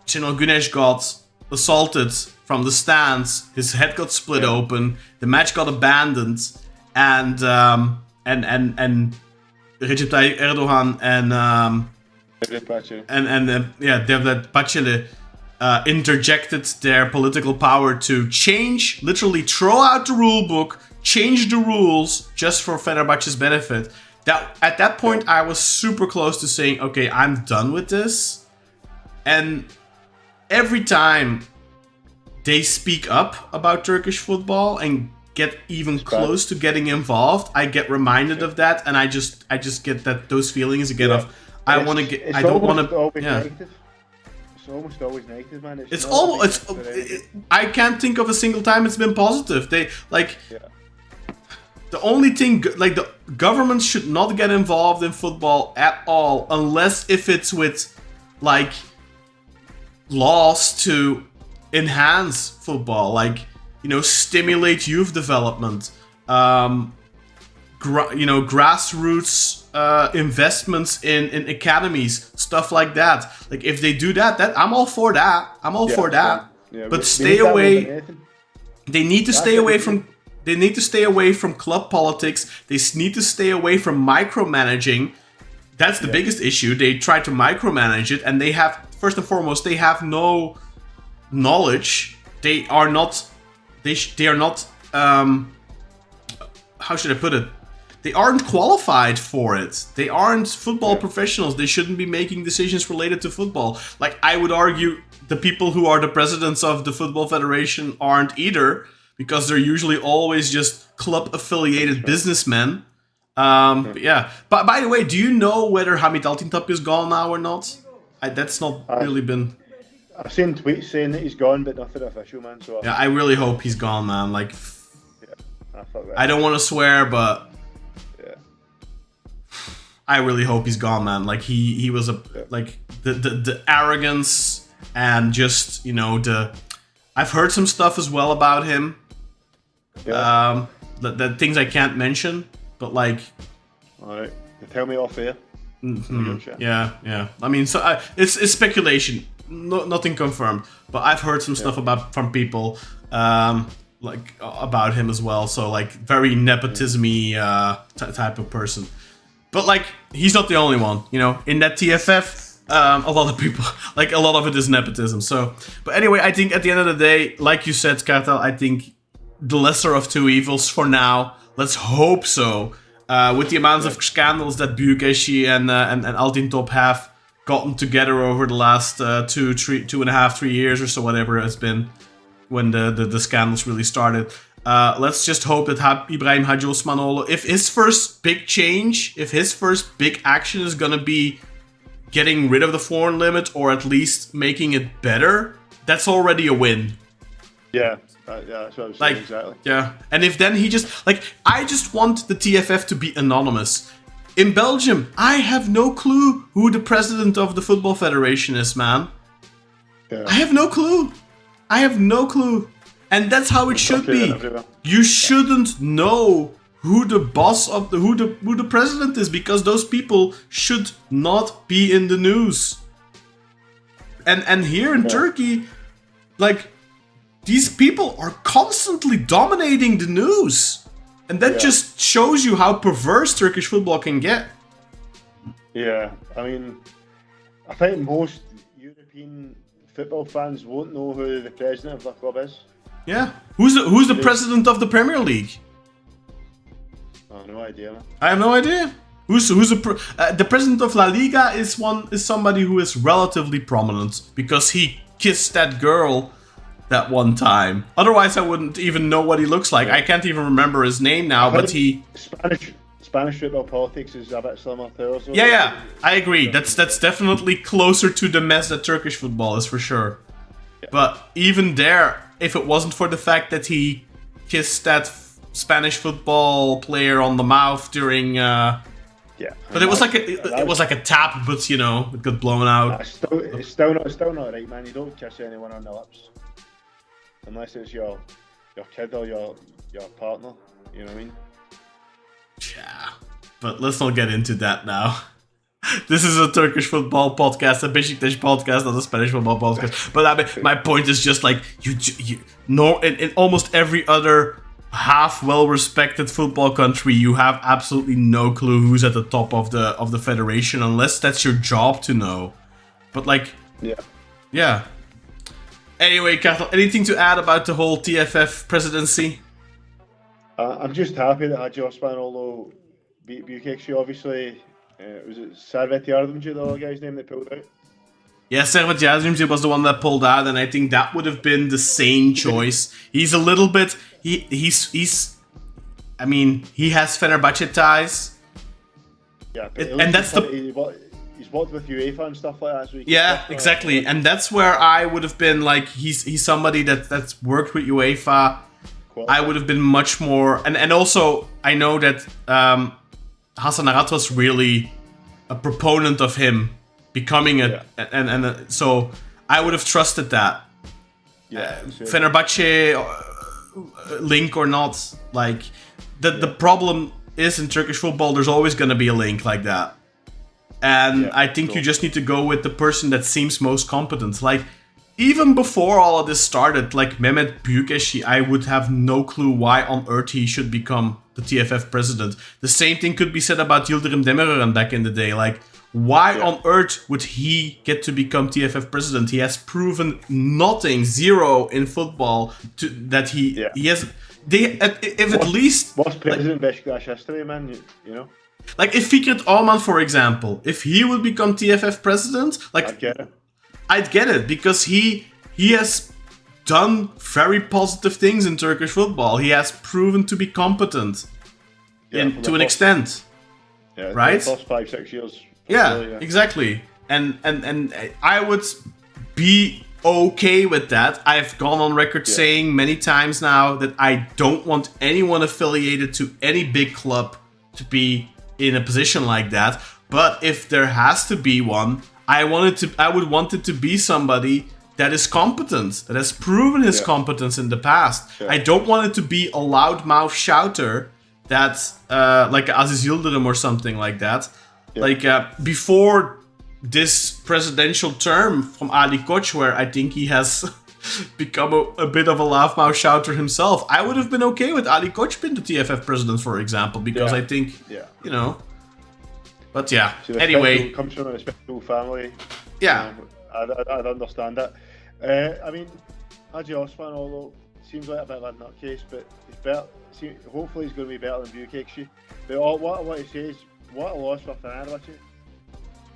Şenol Güneş got assaulted from the stands, his head got split open, the match got abandoned, and Recep Tayyip Erdogan and Devlet Bahçeli interjected their political power to literally throw out the rule book, change the rules just for Fenerbahçe's benefit. At that point, I was super close to saying, okay, I'm done with this. And every time they speak up about Turkish football and get even close to getting involved, I get reminded of that, and I just get those feelings again of I don't want to.
It's almost always negative, man.
I can't think of a single time it's been positive. The only thing, like, the government should not get involved in football at all, unless if it's with, like, laws to enhance football, like, you know, stimulate youth development, grassroots investments in academies, stuff like that. Like, if they do that I'm all for that. But stay away. They need to stay away from. They need to stay away from club politics. They need to stay away from micromanaging. That's the biggest issue. They try to micromanage it, and they have, first and foremost, they have no knowledge. They are not. They are not. How should I put it? They aren't qualified for it. They aren't football professionals. They shouldn't be making decisions related to football. Like, I would argue the people who are the presidents of the Football Federation aren't either, because they're usually always just club-affiliated businessmen. But yeah. But by the way, do you know whether Hamit Altintop is gone now or not? That's not really been...
I've seen tweets saying that he's gone, but nothing official, man. So
yeah, I really hope he's gone, man. Like, I don't want to swear, but I really hope he's gone, man. Like he was like the arrogance and just, you know, I've heard some stuff as well about him.
Yeah.
The things I can't mention, but like.
All right. Tell me off air.
Yeah. I mean, so it's speculation, nothing confirmed. But I've heard some stuff from people like about him as well. So like very nepotism-y type of person. But like he's not the only one, you know. In that TFF, a lot of people, like a lot of it is nepotism. So, but anyway, I think at the end of the day, like you said, Kartal, I think the lesser of two evils for now. Let's hope so. With the amounts of scandals that Beşiktaş and Altintop have gotten together over the last 2.5-3 years or so, whatever it's been, when the scandals really started. Let's just hope that Ibrahim Haji Osmanoğlu, if his first big change, if his first big action is gonna be getting rid of the foreign limit or at least making it better, that's already a win.
Yeah. That's what I was saying, exactly.
Yeah, and if then he just, like, I just want the TFF to be anonymous. In Belgium, I have no clue who the president of the Football Federation is, man.
Yeah.
I have no clue. And that's how it should be. You shouldn't know who the boss of who the president is, because those people should not be in the news. And here in Turkey, like, these people are constantly dominating the news. And that just shows you how perverse Turkish football can get.
Yeah, I mean, I think most European football fans won't know who the president of the club is.
Yeah. Who's the president of the Premier League?
I have no idea, man.
I have no idea. The president of La Liga is somebody who is relatively prominent because he kissed that girl that one time. Otherwise, I wouldn't even know what he looks like. I can't even remember his name now, but he...
Spanish football politics is a bit similar to us.
Yeah, I agree. That's definitely closer to the mess that Turkish football is, for sure. Yeah. But even there, if it wasn't for the fact that he kissed that Spanish football player on the mouth during... But it was like a tap, but you know, it got blown out.
It's still not right, man. You don't kiss anyone on the lips. Unless it's your kid or your partner, you know what I mean?
Yeah, but let's not get into that now. This is a Turkish football podcast, a Beşiktaş podcast, not a Spanish football podcast. But my point is just like you know, in almost every other half well-respected football country, you have absolutely no clue who's at the top of the federation, unless that's your job to know. But like, yeah. Anyway, Kartal, anything to add about the whole TFF presidency?
I'm just happy that Haji Osmanoğlu beat Beşiktaş. Obviously, was it Servet Yardımcı, the other guy's name that pulled out?
Yeah, Servet Yardımcı was the one that pulled out, and I think that would have been the sane choice. He's a little bit... He's I mean, he has Fenerbahce ties.
Yeah,
and that's
he's worked with UEFA and stuff like that. So
exactly. And that's where I would have been like, he's somebody that's worked with UEFA. I would have been much more... And also, I know that Hasan Arat was really a proponent of him becoming so I would have trusted that.
Yeah,
Fenerbahce link or not, like the problem is in Turkish football, there's always going to be a link like that. And I think you just need to go with the person that seems most competent. Like, even before all of this started, like Mehmet Büyükeşi, I would have no clue why on earth he should become the TFF president. The same thing could be said about Yıldırım Demirören back in the day. Like, why on earth would he get to become TFF president? He has proven nothing, zero in football that he has. At least...
What's president Beşiktaş history, man? You know?
Like, if Fikret Orman, for example, if he would become TFF president, like... I'd get it, because he has done very positive things in Turkish football. He has proven to be competent to an extent.
Yeah,
right?
The first 5-6 years.
Yeah, exactly. And I would be okay with that. I've gone on record saying many times now that I don't want anyone affiliated to any big club to be in a position like that. But if there has to be one, I would want it to be somebody that is competent, that has proven his competence in the past.
Sure.
I don't want it to be a loudmouth shouter that's like Aziz Yildirim or something like that.
Yeah.
Like before this presidential term from Ali Koç, where I think he has become a bit of a loudmouth shouter himself, I would have been okay with Ali Koç being the TFF president, for example, because I think, you know. But yeah,
So
anyway.
comes from a respectable family.
Yeah.
I'd understand that. I mean, Haji Osman, although seems like a bit of a nutcase, but he's better. Hopefully, he's going to be better than Bukekshi. But what I want to say is, what a loss for Fenerbahçe.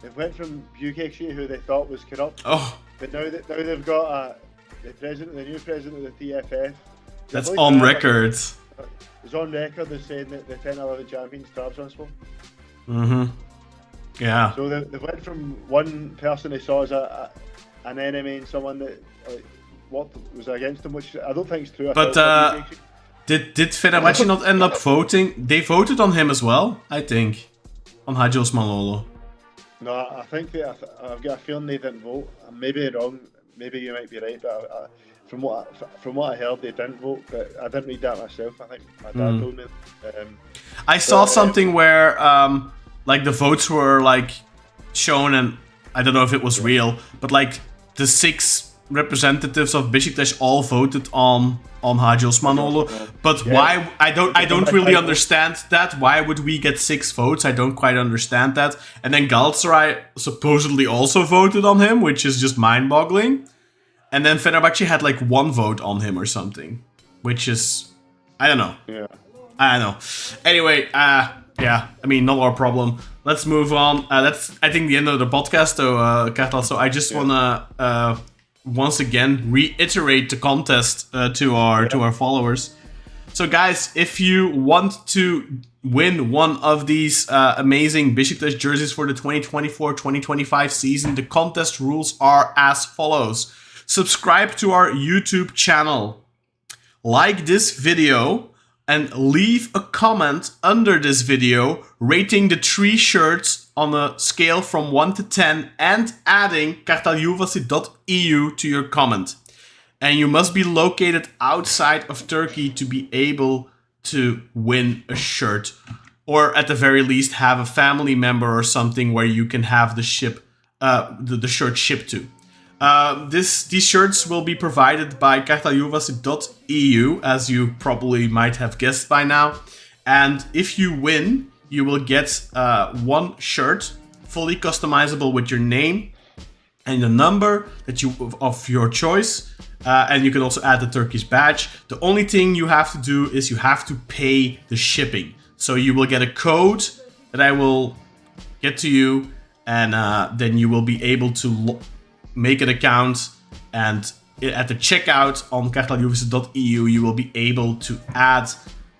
They went from Bukekshi, who they thought was corrupt, but now they've got the new president of the TFF.
That's on record.
It's on record as saying that the 10-11 champions Trabzonspor.
Mm-hmm. Yeah.
So they went from one person they saw as an enemy and someone that what was against them, which I don't think is true.
But did Fenerbahçe not end up voting? They voted on him as well, I think, on Haji Osmanoglu.
No, I think I've got a feeling they didn't vote. I may be wrong. Maybe you might be right, but from what I heard, they didn't vote. But I didn't read that myself. I think my dad told me.
I saw something where like the votes were like shown, and I don't know if it was real, but like the 6 representatives of Beşiktaş all voted on Haji Osmanoglu. But why? I don't really understand that. Why would we get 6 votes? I don't quite understand that. And then Galatasaray supposedly also voted on him, which is just mind-boggling. And then Fenerbahçe had like 1 vote on him or something, which is, I don't know.
Yeah.
I don't know. Anyway, yeah, I mean, not our problem. Let's move on. That's, I think, the end of the podcast, though, Kartal. So I just wanna once again reiterate the contest to our followers. So, guys, if you want to win one of these amazing Beşiktaş jerseys for the 2024-2025 season, the contest rules are as follows. Subscribe to our YouTube channel, like this video, and leave a comment under this video rating the 3 shirts on a scale from 1 to 10 and adding kartalyuvasi.eu to your comment. And you must be located outside of Turkey to be able to win a shirt, or at the very least have a family member or something where you can have the shirt shipped to. These shirts will be provided by kartalyuvasi.eu, as you probably might have guessed by now. And if you win, you will get 1 shirt, fully customizable with your name and the number of your choice. And you can also add the Turkish badge. The only thing you have to do is you have to pay the shipping. So you will get a code that I will get to you, and then you will be able to make an account, and at the checkout on kartalyuvasi.eu you will be able to add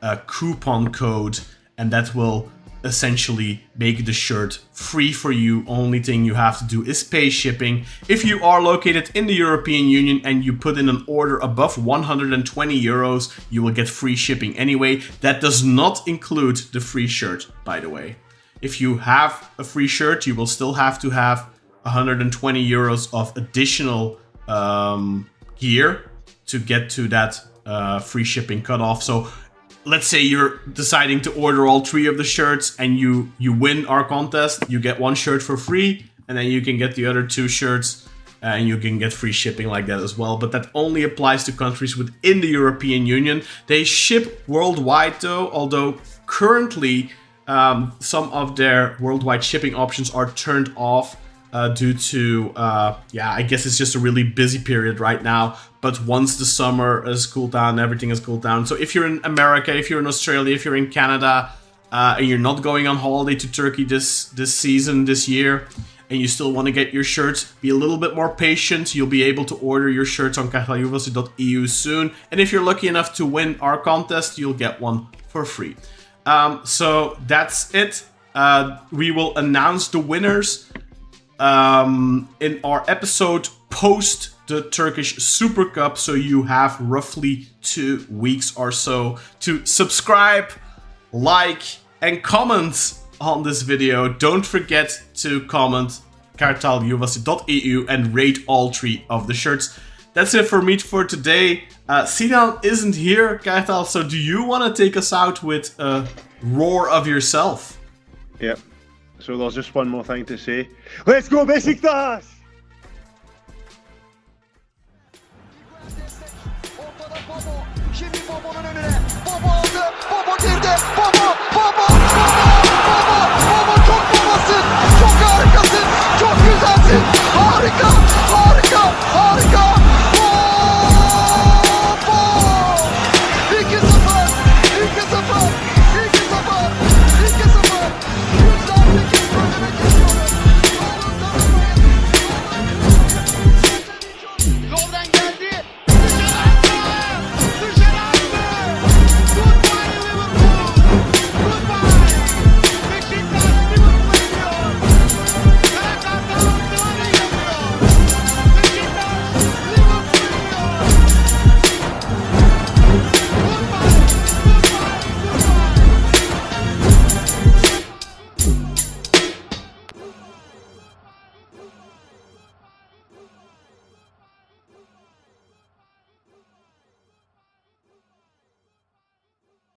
a coupon code, and that will essentially make the shirt free for you. Only thing you have to do is pay shipping. If you are located in the European Union and you put in an order above 120 euros, you will get free shipping anyway. That does not include the free shirt, by the way. If you have a free shirt, you will still have to have 120 euros of additional gear to get to that free shipping cutoff. So let's say you're deciding to order all 3 of the shirts and you win our contest, you get 1 shirt for free, and then you can get the other 2 shirts and you can get free shipping like that as well. But that only applies to countries within the European Union. They ship worldwide though, although currently some of their worldwide shipping options are turned off due to, I guess it's just a really busy period right now. But once the summer has cooled down, everything has cooled down. So if you're in America, if you're in Australia, if you're in Canada, and you're not going on holiday to Turkey this season, this year, and you still want to get your shirts, be a little bit more patient. You'll be able to order your shirts on kartalyuvasi.eu soon. And if you're lucky enough to win our contest, you'll get one for free. So that's it. We will announce the winners in our episode post the Turkish Super Cup, so you have roughly 2 weeks or so to subscribe, like, and comment on this video, don't forget to comment kartalyuvasi.eu and rate all 3 of the shirts. That's it for me for today. Sinan isn't here, Kartal, so do you want to take us out with a roar of yourself?
Yep. So there's just one more thing to say. Let's go Beşiktaş!
Ortada Bobo. Şimdi Bobo'nun önüne. Bobo aldı. Bobo girdi. Bobo